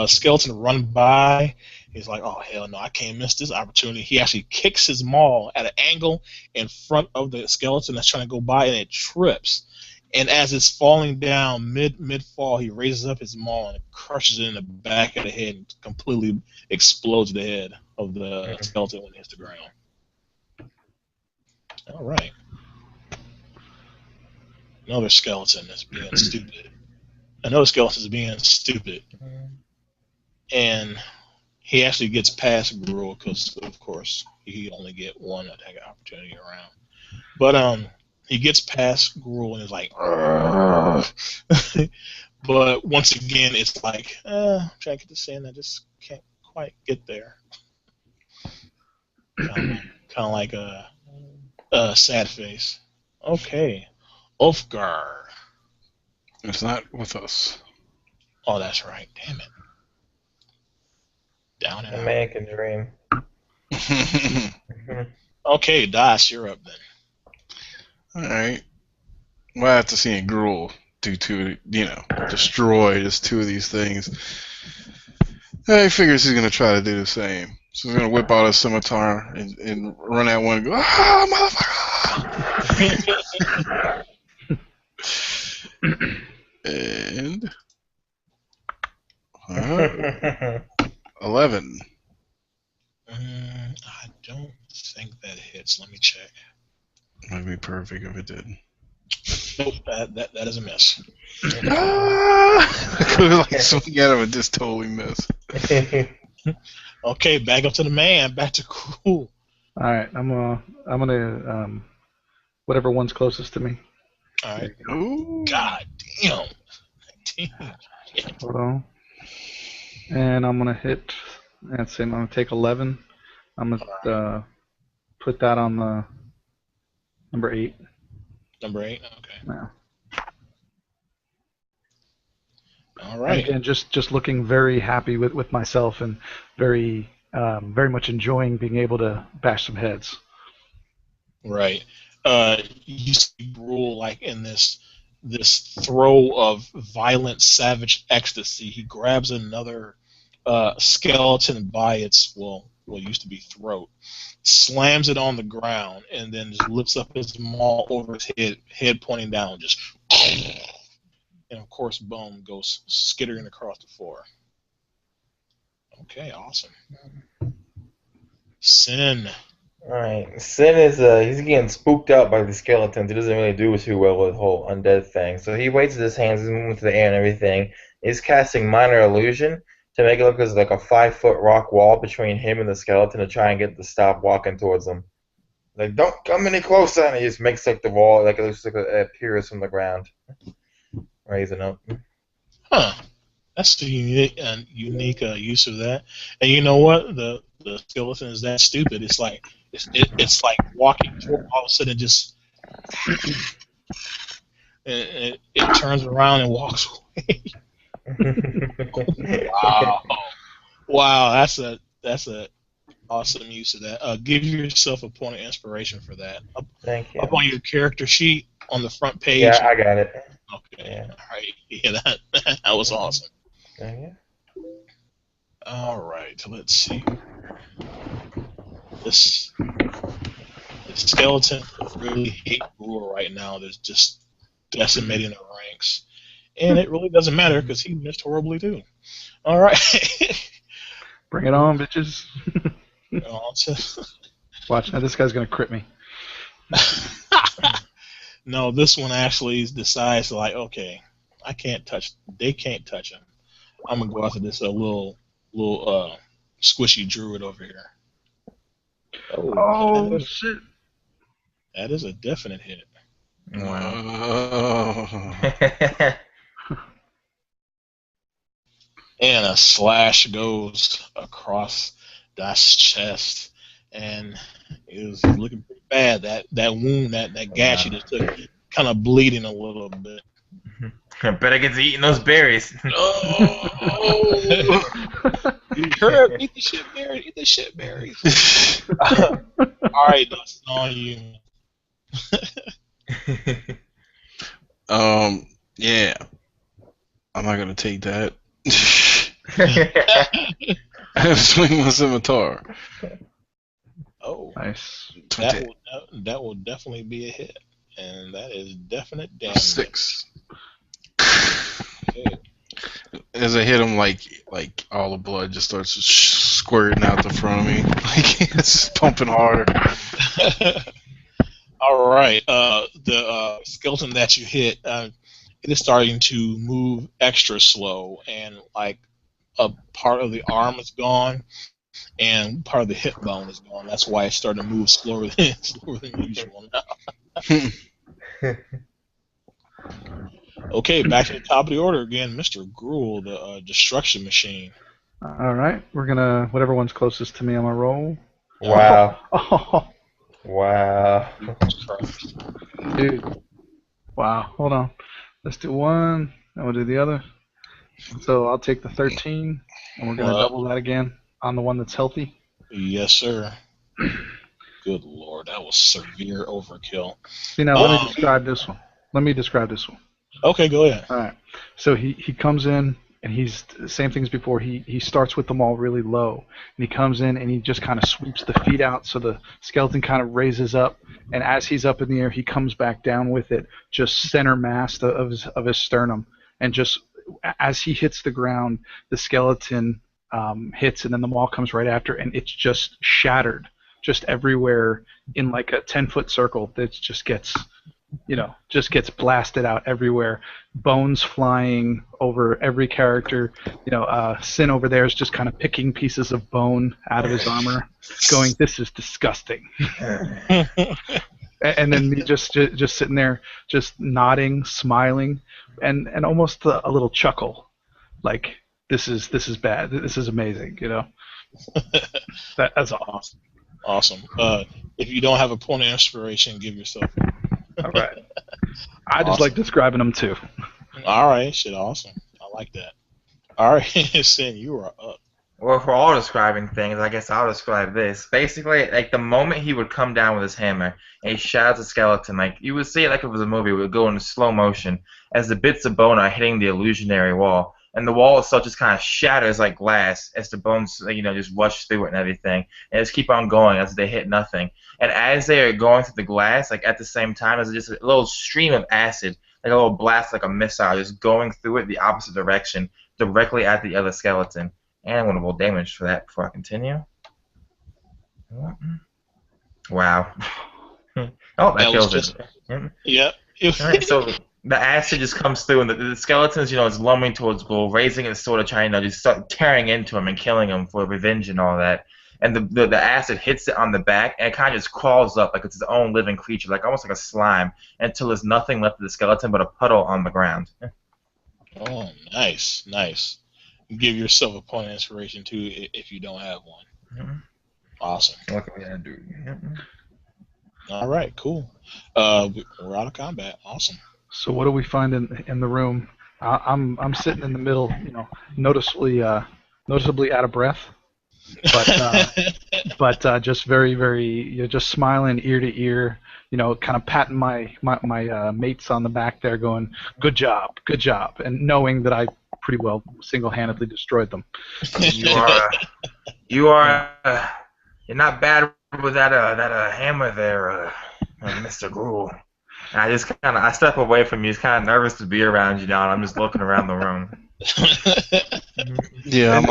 skeleton run by. He's like, oh, hell no, I can't miss this opportunity. He actually kicks his maul at an angle in front of the skeleton that's trying to go by, and it trips. And as it's falling down mid-fall, he raises up his maul and crushes it in the back of the head and completely explodes the head of the skeleton when it hits the ground. All right. Another skeleton is being stupid. Another skeleton is being stupid. And he actually gets past Gruul because, of course, he only get one attack opportunity around. But he gets past Gruul and is like, but once again, it's like, I'm trying to get to Sin, I just can't quite get there. Kind of like a sad face. Okay, Ulfgar. It's not with us. Oh, that's right. Damn it. Down and A out. man can dream. Okay, Das, you're up then. Alright. Well, after seeing Gruul do destroy just two of these things, he figures he's going to try to do the same. So he's going to whip out a scimitar and run at one and go, motherfucker! And 11. I don't think that hits. Let me check. That'd be perfect if it did. Nope, that is a miss. I could like swing at him and just totally miss. Okay, back up to the man. Back to Gruul. All right, I'm gonna whatever one's closest to me. All right. Ooh. God damn. Hold on. And I'm gonna hit. That's it. I'm gonna take 11. I'm gonna put that on the number 8. Number 8. Okay. Yeah. All right. And just looking very happy with myself and very much enjoying being able to bash some heads. Right. You see Gruul like in this throw of violent, savage ecstasy. He grabs another skeleton by its what used to be throat, slams it on the ground, and then just lifts up his maul over his head pointing down, just, and of course Bone goes skittering across the floor. Okay, awesome. Sin. Alright, Sin is he's getting spooked out by the skeletons. He doesn't really do too well with the whole undead thing. So he waits with his hands, he's moving to the air and everything. He's casting minor illusion to make it look as like a 5-foot rock wall between him and the skeleton to try and get it to stop walking towards him. Like, don't come any closer, and he just makes like the wall like it looks like it appears from the ground. Raising up. Huh. That's the unique use of that. And you know what? The skeleton is that stupid. It's like it's like walking toward, all of a sudden just it turns around and walks away. Wow. Wow, that's a awesome use of that. Give yourself a point of inspiration for that. Thank you. Up on your character sheet on the front page. Yeah, I got it. Okay. Yeah. All right. Yeah, that was awesome. Thank you. All right. Let's see. This skeleton really hate Brewer right now. There's just decimating the ranks, and it really doesn't matter because he missed horribly too. All right. Bring it on, bitches. Watch now. This guy's gonna crit me. No, this one actually decides like, okay, they can't touch him. I'm gonna go after this little squishy druid over here. Oh shit! That is a definite hit. Wow. And a slash goes across Dash's chest, and he's looking pretty bad. That wound, that gash he just took, kind of bleeding a little bit. Better get to eating those berries. Oh! Herb, eat the shit berries. Eat the shit berries. All right, that's on you. Yeah. I'm not gonna take that. I have to swing my scimitar. Oh, Nice. that will definitely be a hit, and that is definite damage. 6. Okay. As I hit him, like all the blood just starts squirting out the front of me. Like it's pumping harder. All right. The skeleton that you hit, it is starting to move extra slow, and like a part of the arm is gone, and part of the hip bone is gone. That's why it's starting to move slower than usual now. Okay, back to the top of the order again, Mr. Gruel, the destruction machine. All right, we're gonna whatever one's closest to me on my roll. Wow. Oh, Wow. Jesus Christ. dude. Wow. Hold on. Let's do one, and we'll do the other. So I'll take the 13, and we're gonna double that again on the one that's healthy. Yes, sir. Good Lord, that was severe overkill. See now, let me describe this one. Okay, go ahead. All right. So he comes in, and he's the same thing as before. He starts with them all really low, and he comes in and he just kind of sweeps the feet out, so the skeleton kind of raises up, and as he's up in the air, he comes back down with it, just center mass of his sternum, and just as he hits the ground, the skeleton hits, and then the maul comes right after, and it's just shattered, just everywhere in like a 10-foot circle. That just gets blasted out everywhere. Bones flying over every character. Sin over there is just kind of picking pieces of bone out of his armor, going, "This is disgusting." And then me just sitting there, just nodding, smiling, and almost a little chuckle, like this is bad. This is amazing. That's awesome. Awesome. If you don't have a point of inspiration, give yourself. All right. I just like describing them too. All right, shit, awesome. I like that. All right, Sin, you are up. Well, for all describing things, I guess I'll describe this. Basically, like the moment he would come down with his hammer and he shatters the skeleton, like you would see it like it was a movie. It would go in slow motion as the bits of bone are hitting the illusionary wall. and the wall itself just kind of shatters like glass as the bones, just rush through it and everything, and just keep on going as they hit nothing. And as they are going through the glass, like at the same time, there's just a little stream of acid, like a little blast, like a missile, just going through it the opposite direction, directly at the other skeleton. And I'm going to roll damage for that before I continue. Wow. Oh, that kills it. Yeah. Alright, so the acid just comes through, and the skeletons, is lumbering towards Bull, raising its sword, trying to just start tearing into him and killing him for revenge and all that. And the acid hits it on the back, and it kind of just crawls up like it's its own living creature, like almost like a slime, until there's nothing left of the skeleton but a puddle on the ground. Oh, nice, nice. Give yourself a point of inspiration too if you don't have one. Mm-hmm. Awesome. What can we do? Mm-hmm. All right, cool. We're out of combat. Awesome. So what do we find in the room? I'm sitting in the middle, noticeably out of breath, but just very, very, just smiling ear to ear, kind of patting my mates on the back there, going, good job, and knowing that I pretty well single-handedly destroyed them. You're not bad with that hammer there, Mr. Gruel. And I step away from you. It's kind of nervous to be around you now, and I'm just looking around the room. Yeah, I'm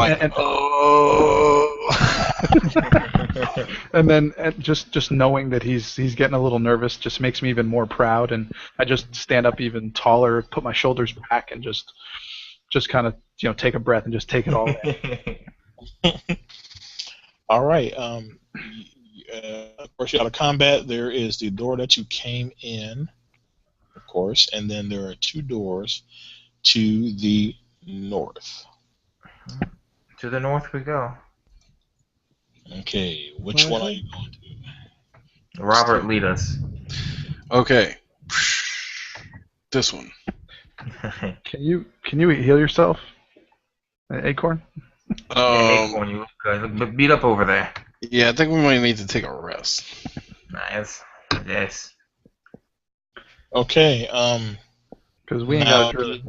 and then just knowing that he's getting a little nervous just makes me even more proud, and I just stand up even taller, put my shoulders back, and just kind of take a breath and just take it all in. All right. Of course, you're out of combat. There is the door that you came in, of course, and then there are two doors to the north. To the north we go. Okay, which one are you going to? Robert, lead us. Okay. This one. Can you heal yourself, Acorn? Acorn, you look good. Beat up over there. Yeah, I think we might need to take a rest. Nice. Yes. Okay. Because we ain't got a druid.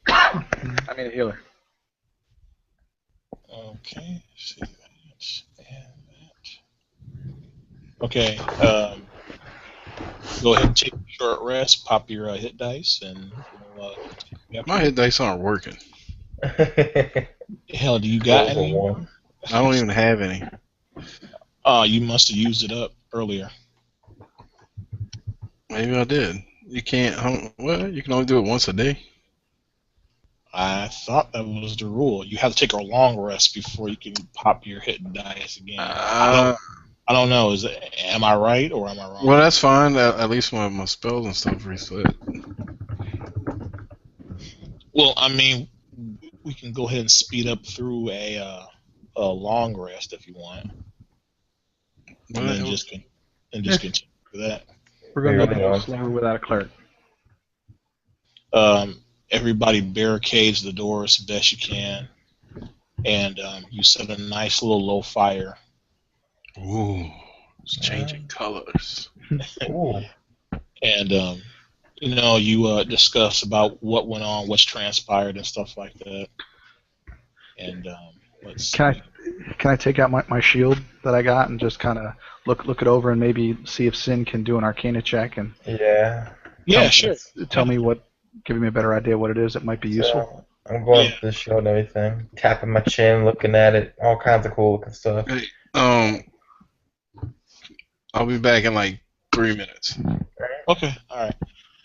I mean a healer. Okay. See that and that. Okay. Go ahead and take a short rest. Pop your hit dice, and my hit dice aren't working. Hell, do you got any? I don't even have any. You must have used it up earlier. Maybe I did. You can't. Well, you can only do it once a day. I thought that was the rule. You have to take a long rest before you can pop your hit dice again. I don't know. Am I right or am I wrong? Well, that's fine. At least my spells and stuff reset. Well, I mean, we can go ahead and speed up through a long rest if you want, and then just continue with that. We're going to go slower without a cleric. Everybody barricades the doors as best you can, and you set a nice little low fire. Ooh, it's changing colors. Ooh. And you discuss about what went on, what's transpired, and stuff like that. And let's. Can I take out my shield that I got and just kind of look it over and maybe see if Sin can do an Arcana check and Sure. Tell me giving me a better idea what it is that might be useful. So, I'm going to the shield and everything, tapping my chin, looking at it, all kinds of cool looking stuff. Hey, I'll be back in like 3 minutes. Okay, all right.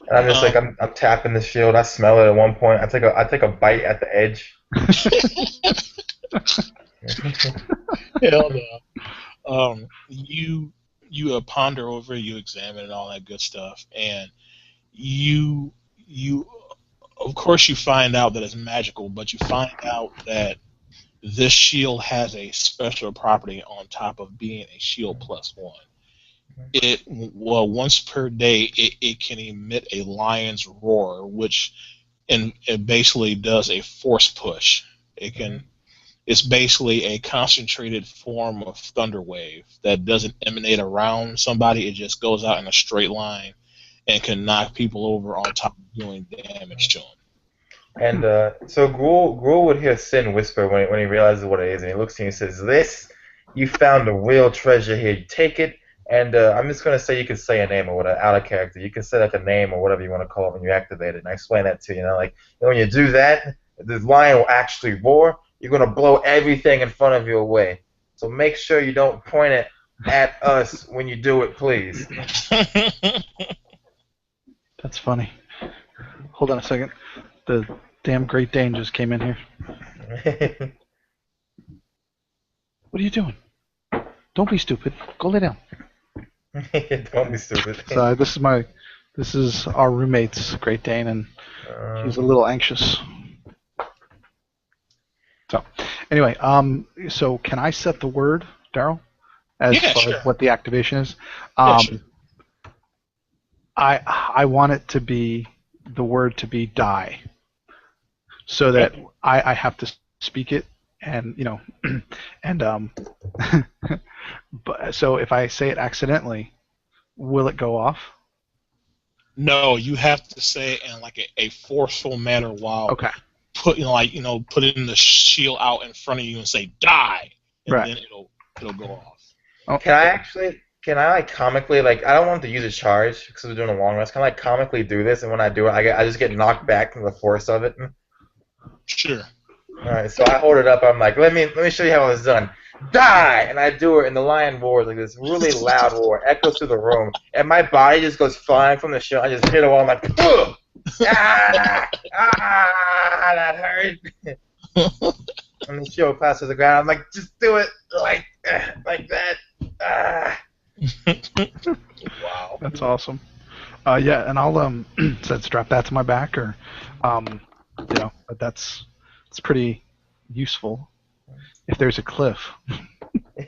And I'm just I'm tapping the shield. I smell it at one point. I take a bite at the edge. Hell no. You ponder over it, you examine it, all that good stuff, and you of course you find out that it's magical, but you find out that this shield has a special property on top of being a shield +1. Once per day it can emit a lion's roar, which it basically does a force push. It's basically a concentrated form of thunder wave that doesn't emanate around somebody. It just goes out in a straight line and can knock people over on top of doing damage to them. And so Gruul would hear Sin whisper when he realizes what it is, and he looks to you and says, "This, you found a real treasure here. Take it." And I'm just gonna say you can say a name or whatever out of character. You can say like a name or whatever you want to call it when you activate it. And I explain that to you. Like when you do that, the lion will actually roar. You're gonna blow everything in front of you away. So make sure you don't point it at us when you do it, please. That's funny. Hold on a second. The damn Great Dane just came in here. What are you doing? Don't be stupid. Go lay down. Don't be stupid. So this is our roommate's Great Dane, and he's a little anxious. So, anyway, so can I set the word, Daryl, as far as what the activation is? Sure. I want it to be the word to be die, so that I have to speak it, and and but so if I say it accidentally, will it go off? No, you have to say it in like a forceful manner while putting the shield out in front of you and say die, and then it'll go off. Oh. Can I like comically, like, I don't want to use a charge because we're doing a long rest. Can I like comically do this, and when I do it, I just get knocked back from the force of it? Sure. All right, so I hold it up. I'm like, let me show you how it's done. Die, and I do it, and the lion roars like this really loud roar, echoes through the room, and my body just goes flying from the shield. I just hit a wall. I'm like, ugh! That hurt. And the shield passes to the ground. I'm like, just do it like that. Wow, that's awesome. Yeah, and I'll strap that to my back, or but that's pretty useful. If there's a cliff,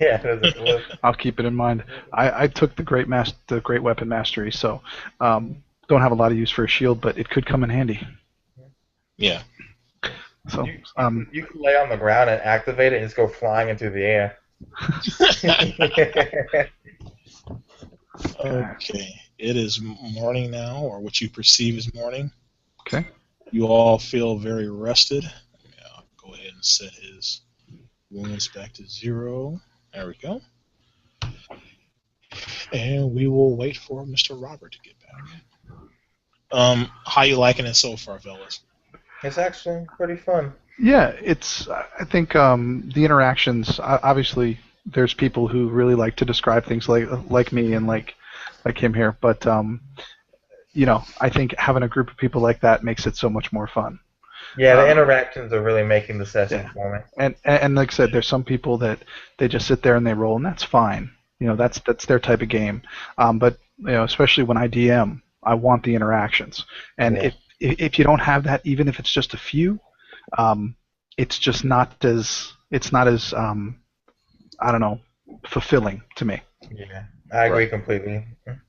yeah, there's a cliff. I'll keep it in mind. I took the great weapon mastery, so don't have a lot of use for a shield, but it could come in handy. Yeah. So you can lay on the ground and activate it and just go flying into the air. Okay, it is morning now, or what you perceive as morning. Okay. You all feel very rested. I'll go ahead and set his wounds back to 0. There we go. And we will wait for Mr. Robert to get back. How you liking it so far, fellas? It's actually pretty fun. Yeah, I think the interactions. Obviously, there's people who really like to describe things like me and like him here, but I think having a group of people like that makes it so much more fun. Yeah, the interactions are really making the session for me. And like I said, there's some people that they just sit there and they roll, and that's fine. That's their type of game. But especially when I DM, I want the interactions. And if you don't have that, even if it's just a few, it's just not as I don't know, fulfilling to me. Yeah, I agree completely.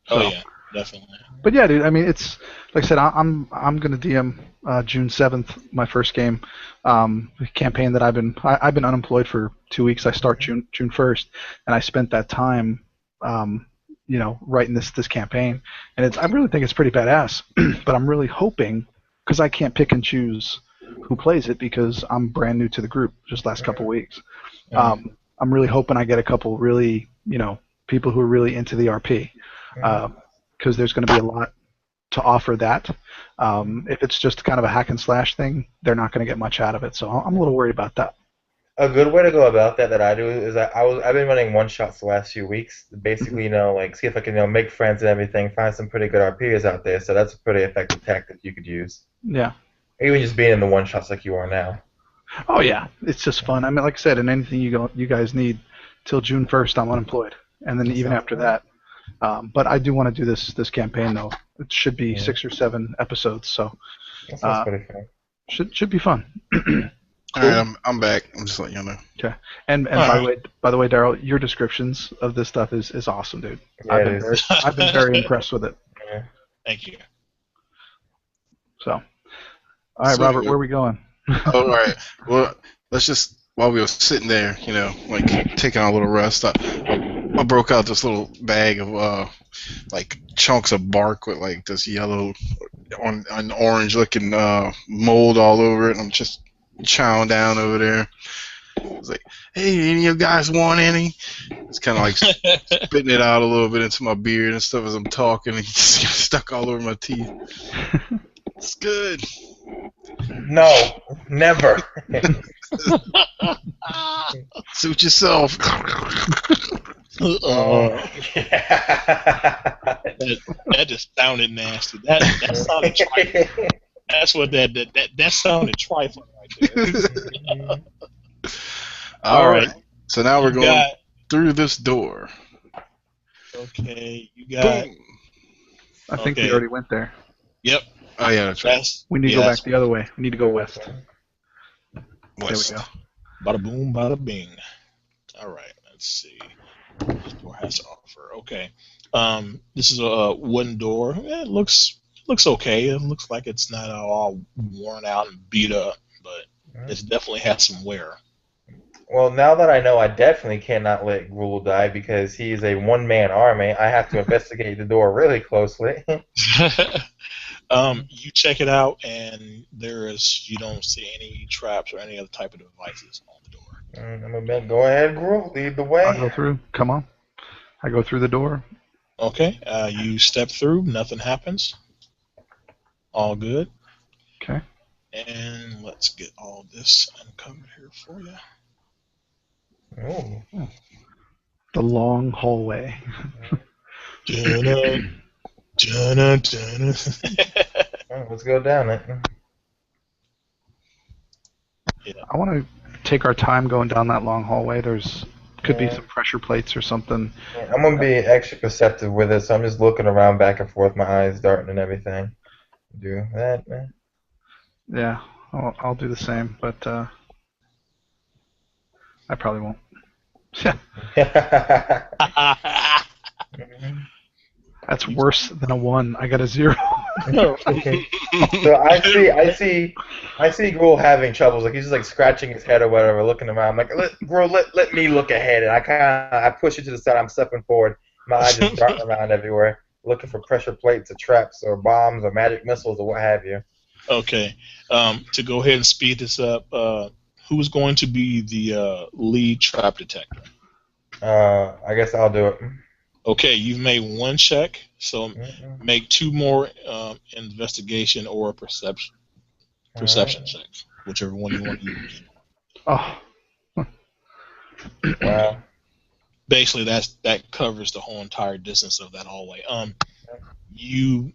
Oh yeah, definitely. But yeah, dude. I mean, it's like I said. I'm gonna DM June 7th, my first game. Campaign that I've been unemployed for 2 weeks. I start June 1st, and I spent that time, writing this campaign. And I really think it's pretty badass. But I'm really hoping, because I can't pick and choose who plays it because I'm brand new to the group, just last couple weeks. I'm really hoping I get a couple really, people who are really into the RP, because there's going to be a lot to offer that. If it's just kind of a hack and slash thing, they're not going to get much out of it. So I'm a little worried about that. A good way to go about that I do is I've been running one shots the last few weeks. Basically, see if I can make friends and everything, find some pretty good RPers out there. So that's a pretty effective tactic you could use. Yeah. Even just being in the one shots like you are now. Oh yeah, it's just fun. I mean, like I said, and anything you guys need, till June 1st, I'm unemployed, and then even after that. But I do want to do this campaign though. It should be 6 or 7 episodes, so that sounds pretty fun. Should be fun. All right, I'm back. I'm just letting you know. Okay. And by the way, Daryl, your descriptions of this stuff is awesome, dude. Yeah, I've been very impressed with it. Yeah. Thank you. So, all right, So, Robert, where are we going? All right. Well, let's just, while we were sitting there, taking a little rest, I broke out this little bag of chunks of bark with this yellow on an orange-looking mold all over it. And I'm just chowing down over there. It's like, hey, any of you guys want any? It's kind of like spitting it out a little bit into my beard and stuff as I'm talking. And it just got stuck all over my teeth. It's good. No, never. Suit yourself. Yeah. That just sounded nasty. That sounded trifling. That's what that sounded trifling right there. All right. So now we're You going got- through this door. Okay, you got. Boom. I think Okay. we already went there. Yep. Oh yeah, that's right. That's, We need to go back the other way. We need to go west. West. There we go. Bada boom, bada bing. All right. Let's see. This door has to offer. Okay. This is a wooden door. It looks okay. It looks like it's not all worn out and beat up, but it definitely has some wear. Well, now that I know I definitely cannot let Gruel die because he's a one-man army, I have to investigate the door really closely. You check it out, and you don't see any traps or any other type of devices on the door. I'm gonna go ahead, Gruel, lead the way. I'll go through. Come on. I go through the door. Okay. You step through. Nothing happens. All good. Okay. And let's get all this uncovered here for you. Ooh. The long hallway. Dun-dun, dun-dun, dun-dun. Let's go down it. I want to take our time going down that long hallway. Could be some pressure plates or something. I'm gonna be extra perceptive with it, so I'm just looking around back and forth, my eyes darting and everything. Do that, man. Yeah, I'll do the same, but I probably won't. That's worse than a 1. I got a 0. So I see Gruel having troubles. Like he's just like scratching his head or whatever, looking around. I'm like, Gruel, let me look ahead, and I push it to the side. I'm stepping forward. My eyes just darting around everywhere, looking for pressure plates or traps or bombs or magic missiles or what have you. Okay. To go ahead and speed this up, who is going to be the lead trap detector? I guess I'll do it. Okay, you've made one check, so make 2 more investigation or perception checks, whichever one you want to use. Oh. Wow. Basically, that covers the whole entire distance of that hallway. You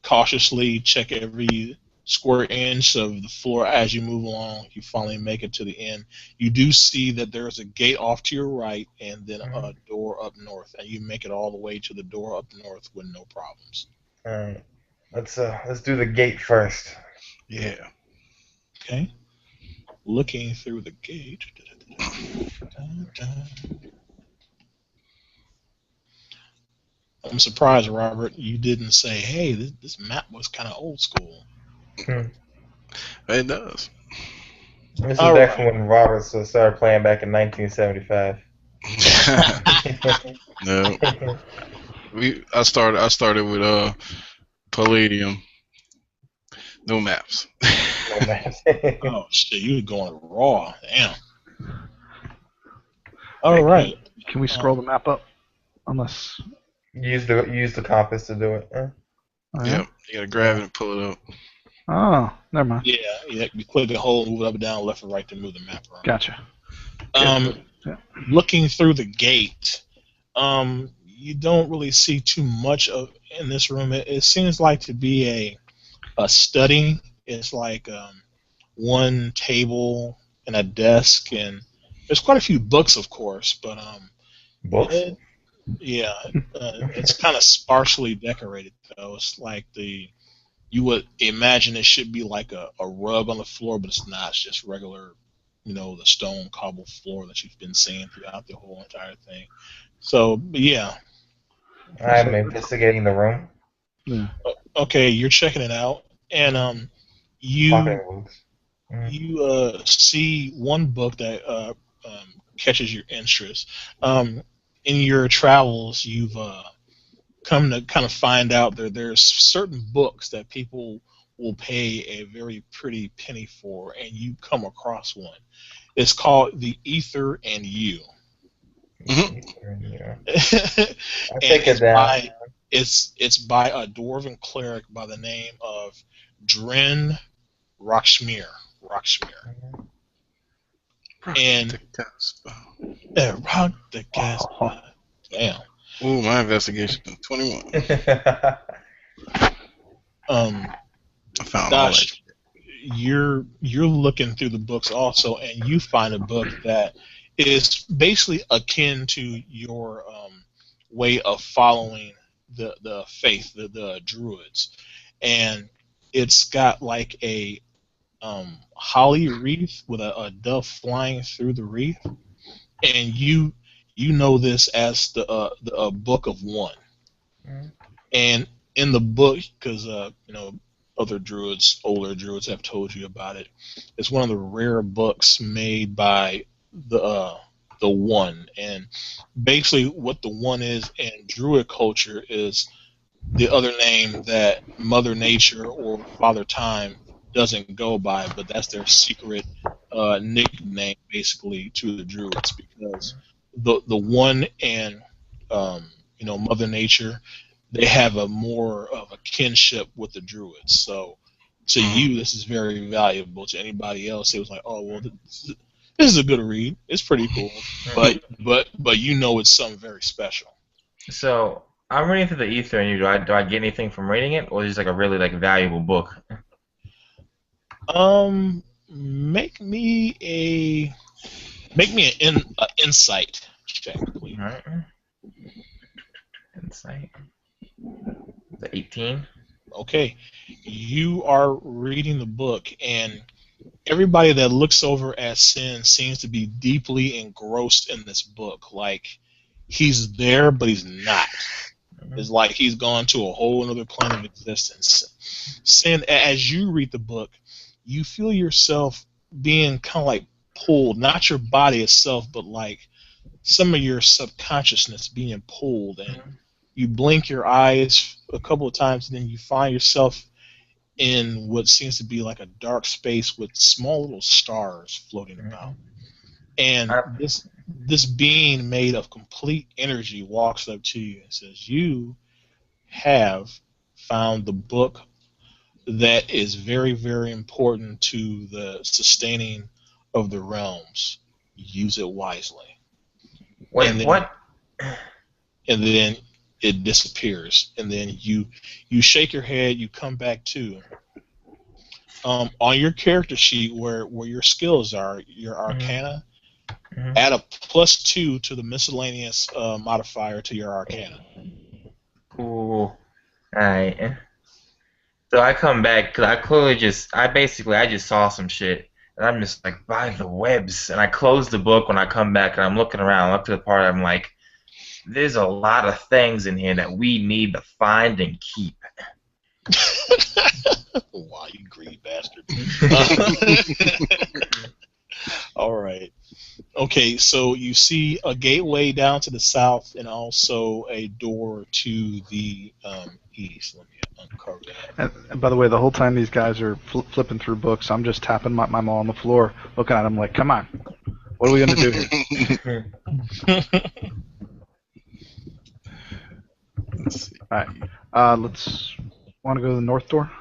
cautiously check every square inch of the floor as you move along. You finally make it to the end. You do see that there is a gate off to your right and then a door up north, and you make it all the way to the door up north with no problems. All right. Let's do the gate first. Yeah. Okay. Looking through the gate. I'm surprised, Robert, you didn't say, hey, this map was kind of old school. It does. This is All back right. from when Roberts started playing back in 1975. No. I started with Palladium. No maps. No maps. Oh, shit, you were going raw. Damn. All right. Can we scroll the map up? Unless. Use the compass to do it. Yep. You gotta grab it and pull it up. Oh, never mind. Yeah, you click and hold, move it up and down, left and right to move the map around. Gotcha. Looking through the gate, you don't really see too much of in this room. It seems like to be a study. It's like one table and a desk, and there's quite a few books, of course, but Books? it's kind of sparsely decorated though. It's like you would imagine it should be like a rug on the floor, but it's not. It's just regular, the stone cobble floor that you've been seeing throughout the whole entire thing. So, yeah. I'm investigating the room. Yeah. Okay, you're checking it out, and you see one book that catches your interest. In your travels, you've come to kind of find out there's certain books that people will pay a very pretty penny for, and you come across one. It's called The Ether and You. Yeah. And I take it down. it's by a dwarven cleric by the name of Dren Rockschmier. And Rock the Casbah. Damn. Ooh, my investigation is 21. I found all that Gosh, shit. you're looking through the books also, and you find a book that is basically akin to your way of following the faith, the Druids, and it's got like a holly wreath with a dove flying through the wreath, and you know this as the Book of One. And in the book, because older druids have told you about it. It's one of the rare books made by the One, and basically what the One is in Druid culture is the other name that Mother Nature or Father Time doesn't go by, but that's their secret nickname basically to the Druids, because the One and Mother Nature, they have a more of a kinship with the Druids. So to you, this is very valuable. To anybody else, it was like, oh well, this is a good read. It's pretty cool, but you know it's something very special. So I'm reading through the Ether, and do I get anything from reading it, or is it just like a really like valuable book? Make me an insight check, please. All right. Insight. The 18. Okay, you are reading the book, and everybody that looks over at Sin seems to be deeply engrossed in this book. Like he's there, but he's not. It's like he's gone to a whole other plane of existence. Sin, as you read the book, you feel yourself being kind of like pulled, not your body itself, but like some of your subconsciousness being pulled, and you blink your eyes a couple of times, and then you find yourself in what seems to be like a dark space with small little stars floating about. And this being made of complete energy walks up to you and says, "You have found the book that is very, very important to the sustaining of the realms. Use it wisely." Wait, what? And then it disappears, and then you shake your head. You come back to on your character sheet where your skills are, your Arcana. Add a +2 to the miscellaneous modifier to your Arcana. Ooh. Alright. So I come back because I just saw some shit, and I'm just like, by the webs, and I close the book when I come back, and I'm looking around, up to the part, I'm like, there's a lot of things in here that we need to find and keep. Wow, you greedy bastard. All right. Okay, so you see a gateway down to the south and also a door to the east. Let me uncover that. And by the way, the whole time these guys are flipping through books, I'm just tapping my maul on the floor, looking at them like, come on, what are we going to do here? Let's see. All right. Want to go to the north door?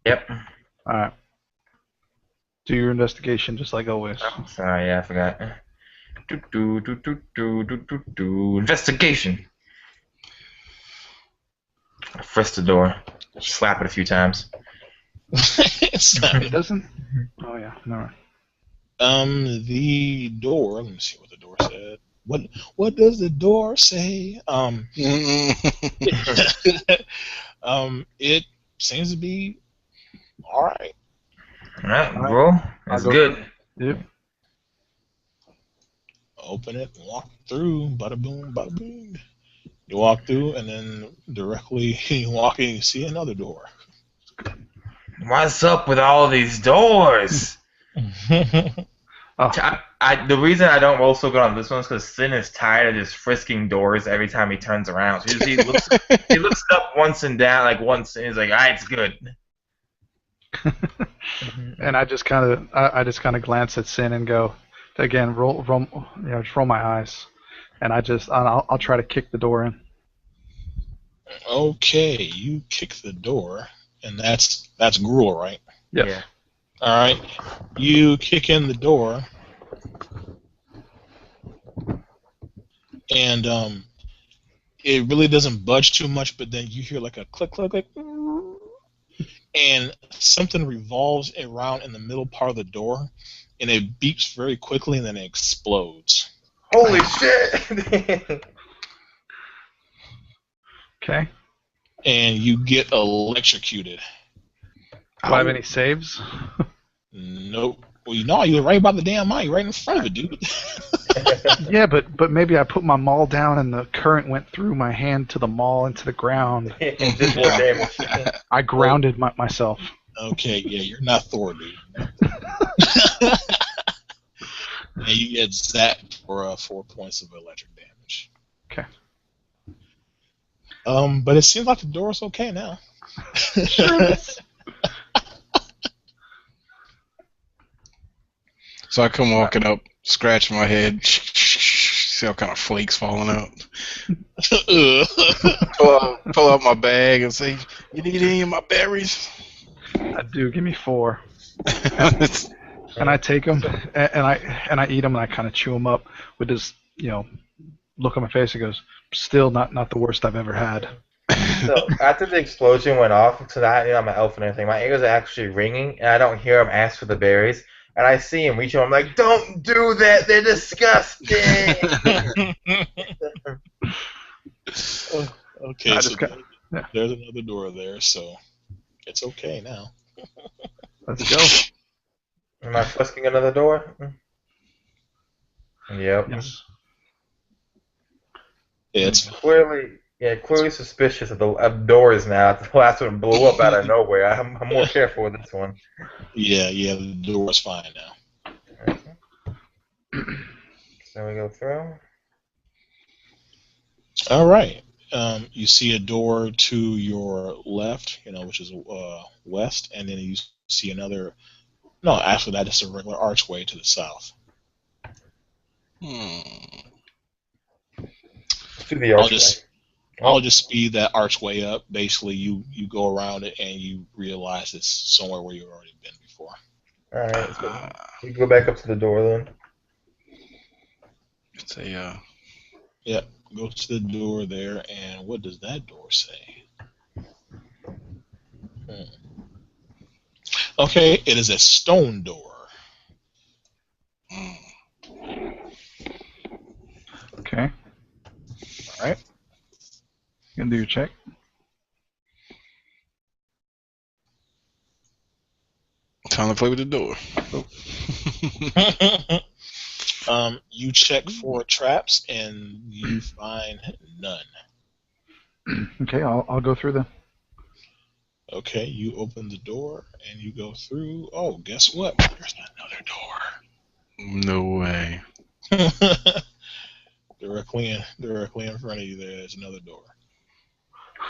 Yep. All right. Do your investigation just like always. Oh, sorry, yeah, I forgot. Investigation. I frisked the door. Slap it a few times. It doesn't? Oh, yeah. No. The door. Let me see what the door said. What does the door say? It seems to be all right. All right, bro. That's good. Yep. Open it, walk through, bada boom, bada boom. You walk through, and then directly you walk in, you see another door. What's up with all these doors? Oh, The reason I don't roll so good on this one is because Sin is tired of just frisking doors every time he turns around. So he looks up once and down, like once, and he's like, "Alright, it's good." and I just kind of glance at Sin and go, again, just roll my eyes, and I'll try to kick the door in. Okay, you kick the door, and that's Gruel, right? Yes. Yeah. All right, you kick in the door, and it really doesn't budge too much, but then you hear like a click, click, click, and something revolves around in the middle part of the door, and it beeps very quickly, and then it explodes. Holy shit! Okay. And you get electrocuted. Do I have any saves? Nope. Well, you're right about the damn mic, right in front of it, dude. Yeah, but maybe I put my maul down and the current went through my hand to the maul into the ground. Did more damage. I grounded myself. Okay, yeah, you're not Thor, dude. And you get zapped for 4 points of electric damage. Okay. But it seems like the door's okay now. So I come walking up, scratch my head, see all kind of flakes falling out. Pull out my bag and say, "You need any of my berries?" I do. Give me 4. And I take them and I eat them and I kind of chew them up with this look on my face. It goes, still not the worst I've ever had. So after the explosion went off, so that I'm an elf and everything, my ears are actually ringing, and I don't hear him ask for the berries. And I see him reach him. I'm like, "Don't do that! They're disgusting." Okay, so there's another door there, so it's okay now. Let's go. Am I fusking another door? Yep. Yes. Yeah, it's clearly suspicious of doors now. The last one blew up out of nowhere. I'm more careful with this one. yeah, the door's fine now. So we go through. All right. You see a door to your left, which is west, and then you see another. No, actually, that is a regular archway to the south. To the archway. I'll just speed that archway up. Basically, you go around it and you realize it's somewhere where you've already been before. All right, so we go back up to the door then. It's a Yep, go to the door there, and what does that door say? Okay, it is a stone door. Okay. All right. You gonna do your check? time to play with the door. You check for traps and you find none. Okay, I'll go through them. Okay, you open the door and you go through. Oh, guess what? There's another No way. door. directly in front of you. There's another door.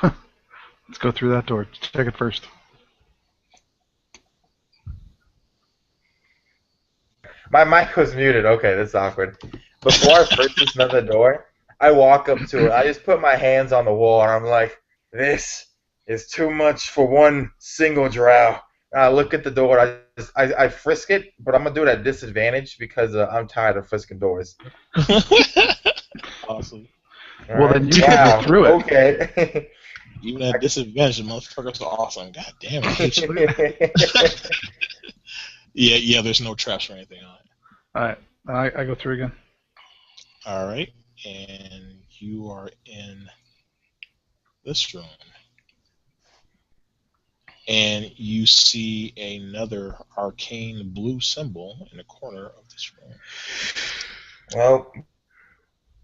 Let's go through that door. Check it first. My mic was muted. Okay, that's awkward. Before I purchase another door, I walk up to it. I just put my hands on the wall, and I'm like, this is too much for one single drow. And I look at the door, and I frisk it, but I'm going to do it at disadvantage because I'm tired of frisking doors. Awesome. All Well, right. then you can go through it. Okay. Even at disadvantage, the motherfuckers are awesome. God damn, I hate you. Yeah, there's no traps or anything on it. Alright, I go through again. Alright, and you are in this room. And you see another arcane blue symbol in the corner of this room. Well,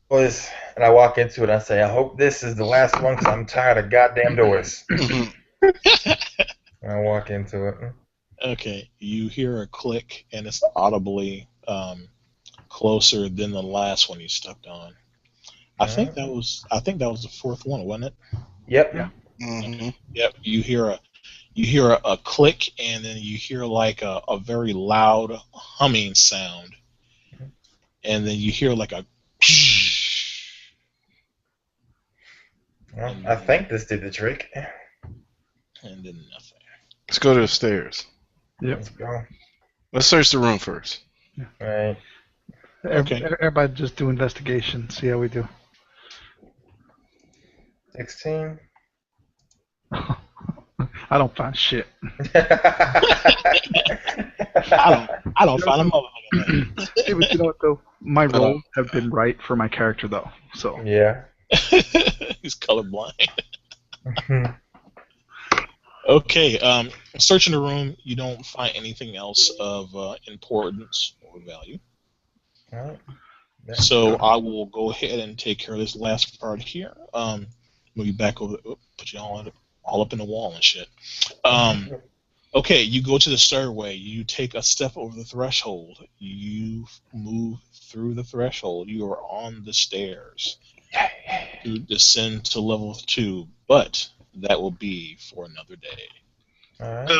boys, and I walk into it and I say, I hope this is the last one because I'm tired of goddamn doors. And I walk into it. Okay, you hear a click, and it's audibly closer than the last one you stepped on. I think that was the fourth one, wasn't it? Yep. Yeah. Mm-hmm. Yep. You hear a click, and then you hear like a very loud humming sound, and then you hear like a Well, I think this did the trick. and then nothing. Let's go to the stairs. Yep. Let's go. Let's search the room first. Right. Okay. Everybody just do investigation. See how we do. 16. I don't find shit. I don't find a motherfucker. Hey, but you know what though? My roles have been right for my character though. So Yeah. He's colorblind. Okay, searching the room, you don't find anything else of importance or value. Alright. So I will go ahead and take care of this last part here. Move you back over, put you all up in the wall and shit. Okay, you go to the stairway. You take a step over the threshold. You move through the threshold. You are on the stairs. You descend to level 2, but that will be for another day. Alright.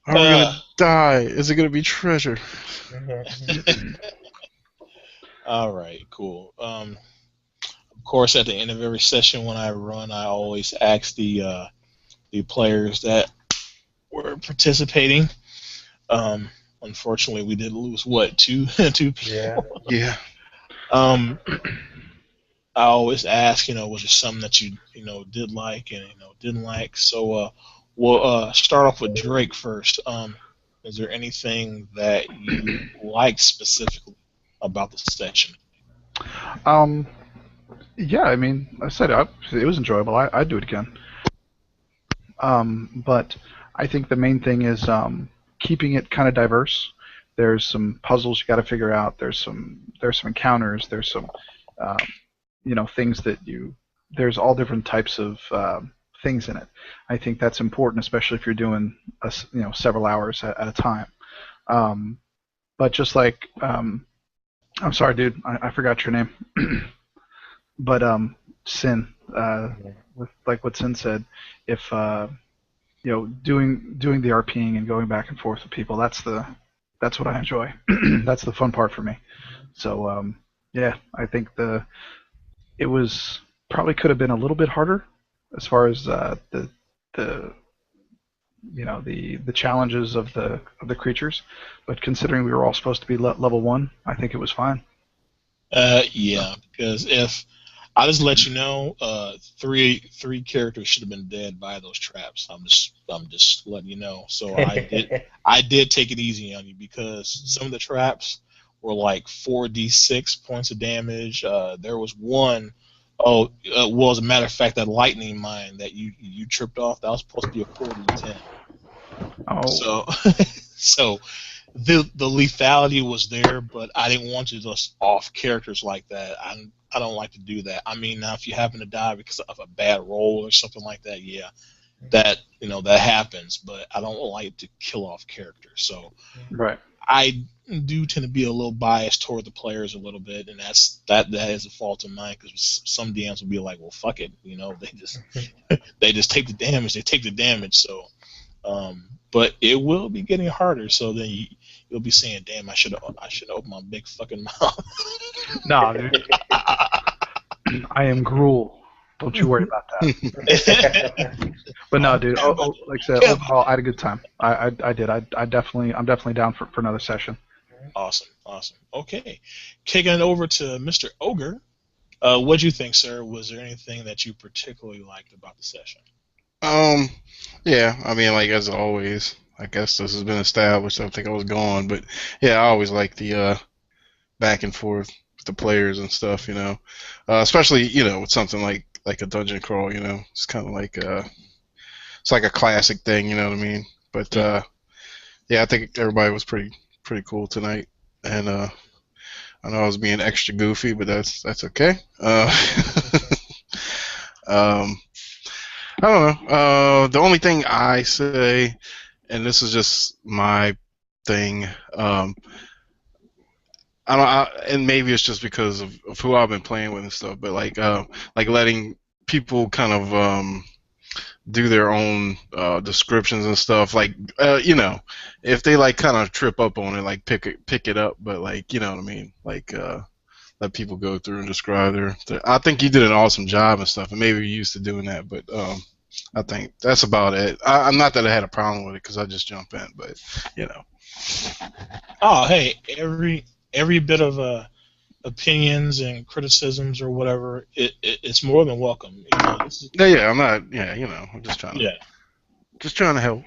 Are we gonna die? Is it gonna be treasure? All right, cool. Of course, at the end of every session when I run, I always ask the players that were participating. Unfortunately, we did lose two people. Yeah. I always ask, was there something that you did like and didn't like? So we'll start off with Drake first. Is there anything that you liked specifically about the session? Yeah, I mean, I said it was enjoyable. I'd do it again. But I think the main thing is keeping it kind of diverse. There's some puzzles you got to figure out. There's some encounters. There's some things that there's all different types of things in it. I think that's important, especially if you're doing several hours at a time. But just like I'm sorry, dude, I forgot your name. But Sin, with like what Sin said, if doing the RPing and going back and forth with people, that's what I enjoy. That's the fun part for me. So yeah, I think it was probably could have been a little bit harder as far as the challenges of the creatures, but considering we were all supposed to be level 1, I think it was fine. Yeah, because if I just let you know, three characters should have been dead by those traps. I'm just letting you know. So I did take it easy on you because some of the traps were like 4d6 points of damage. There was one. Oh, well, as a matter of fact, that lightning mine that you tripped off, that was supposed to be a 4d10. Oh. So the lethality was there, but I didn't want to just off characters like that. I don't like to do that. I mean, now if you happen to die because of a bad roll or something like that, yeah, that happens. But I don't like to kill off characters. So right. I do tend to be a little biased toward the players a little bit, and that is a fault of mine because some DMs will be like, well, fuck it, they just take the damage. They take the damage. So, but it will be getting harder. So then you'll be saying, damn, I should open my big fucking mouth. No, dude. I am Gruul. Don't you worry about that. But no, dude. Like I said, overall, I had a good time. I did. I'm definitely down for another session. Awesome. Okay, kicking it over to Mr. Ogre. What'd you think, sir? Was there anything that you particularly liked about the session? Yeah. I mean, like as always, I guess this has been established. I think I was gone, but yeah, I always like the back and forth with the players and stuff. Especially with something like a dungeon crawl. It's kind of like it's like a classic thing. You know what I mean? But yeah, I think everybody was pretty cool tonight, and I know I was being extra goofy, but that's okay. I don't know. The only thing I say, and this is just my thing, and maybe it's just because of who I've been playing with and stuff, but like letting people kind of do their own descriptions and stuff. Like if they like kind of trip up on it, like pick it up, but like you know what I mean, like let people go through and describe I think you did an awesome job and stuff, and maybe you're used to doing that, but I think that's about it. I'm not that I had a problem with it because I just jump in, but you know. Oh, hey, every bit of opinions and criticisms or whatever, it's more than welcome. You know, this is, Yeah, I'm not. Yeah, I'm just yeah. trying to help.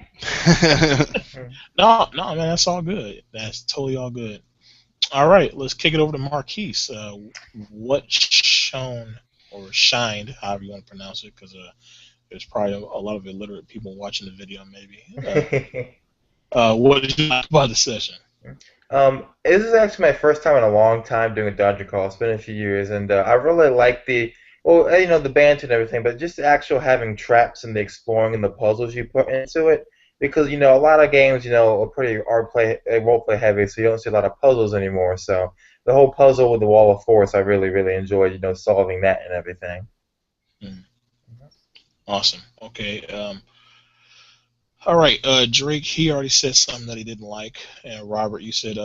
No, man, that's all good. That's totally all good. All right, let's kick it over to Marquise. What shone or shined, however you want to pronounce it, because there's probably a lot of illiterate people watching the video, maybe. What did you like about the session? This is actually my first time in a long time doing a dungeon crawl. It's been a few years, and I really like the banter and everything, but just the actual having traps and the exploring and the puzzles you put into it. Because a lot of games, are pretty role play heavy, so you don't see a lot of puzzles anymore. So the whole puzzle with the wall of force, I really really enjoyed, solving that and everything. Mm. Awesome. Okay. All right. Drake, he already said something that he didn't like, and Robert, you said,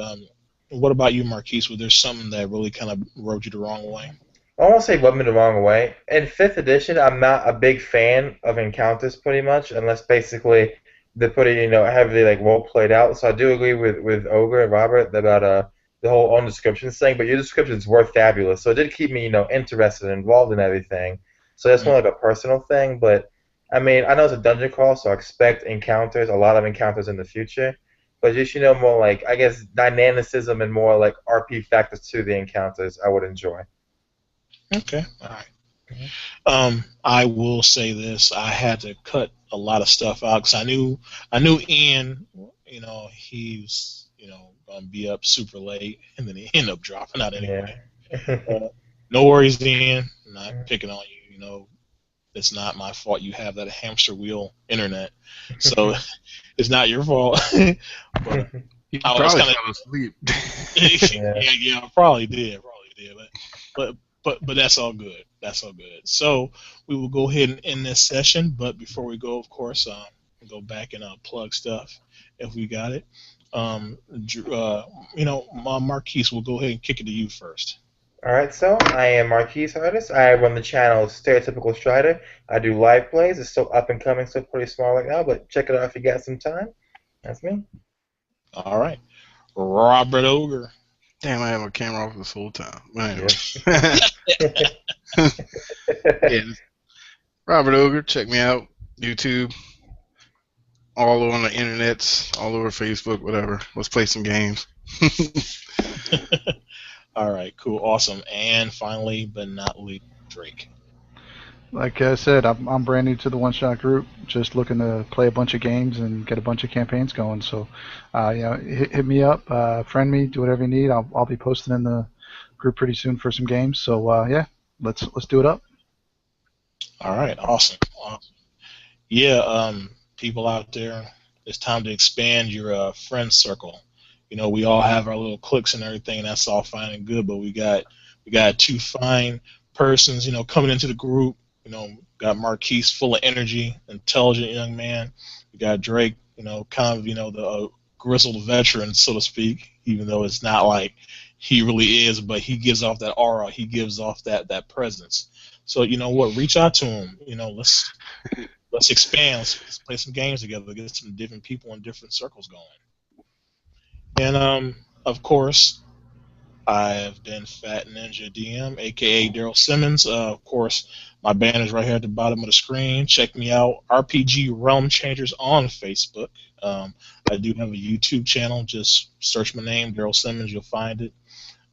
what about you, Marquise? Was there something that really kind of rubbed you the wrong way? I won't say rub me the wrong way. In fifth edition, I'm not a big fan of encounters, pretty much, unless basically they're pretty, heavily like role played out. So I do agree with Ogre and Robert about the whole own descriptions thing. But your descriptions were fabulous, so it did keep me, interested and involved in everything. So that's more like a personal thing. But I mean, I know it's a dungeon crawl, so I expect encounters, a lot of encounters in the future. But just more like I guess dynamicism and more like RP factors to the encounters, I would enjoy. Okay. All right. I will say this: I had to cut a lot of stuff out because I knew Ian. He's gonna be up super late, and then he ended up dropping out anyway. Yeah. No worries, Ian. I'm not picking on you. It's not my fault. You have that hamster wheel internet, so it's not your fault. But You I was probably kind fell asleep. of yeah, I probably did, but that's all good. That's all good. So we will go ahead and end this session. But before we go, of course, go back and plug stuff if we got it. Marquise, we'll go ahead and kick it to you first. Alright, so I am Marquise Artist. I run the channel Stereotypical Strider. I do live plays. It's still up and coming, still pretty small right now, but check it out if you got some time. That's me. All right. Robert Ogre. Damn, I have my camera off this whole time. But anyway. Yep. Yeah, Robert Ogre, check me out. YouTube. All over on the internets, all over Facebook, whatever. Let's play some games. All right, cool, awesome. And finally, but not least, Drake. Like I said, I'm brand new to the One Shot Group, just looking to play a bunch of games and get a bunch of campaigns going. So, hit me up, friend me, do whatever you need. I'll be posting in the group pretty soon for some games. So yeah, let's do it up. All right, awesome. Yeah, people out there, it's time to expand your friend circle. We all have our little cliques and everything, and that's all fine and good. But we got two fine persons, coming into the group. Got Marquise, full of energy, intelligent young man. We got Drake, kind of, the grizzled veteran, so to speak, even though it's not like he really is, but he gives off that aura. He gives off that presence. So, reach out to him. Let's expand. Let's play some games together. Get some different people in different circles going. And, of course, I have been Fat Ninja DM, aka Daryl Simmons. Of course, my banner is right here at the bottom of the screen. Check me out, RPG Realm Changers on Facebook. I do have a YouTube channel. Just search my name, Daryl Simmons. You'll find it.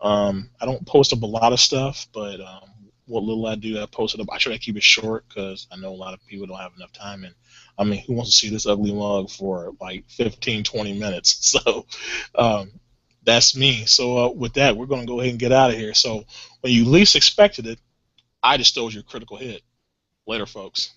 I don't post up a lot of stuff, but what little I do, I post it up. I try to keep it short because I know a lot of people don't have enough time. And I mean, who wants to see this ugly mug for like 15, 20 minutes? So that's me. So with that, we're going to go ahead and get out of here. So when you least expected it, I just stole your critical hit. Later, folks.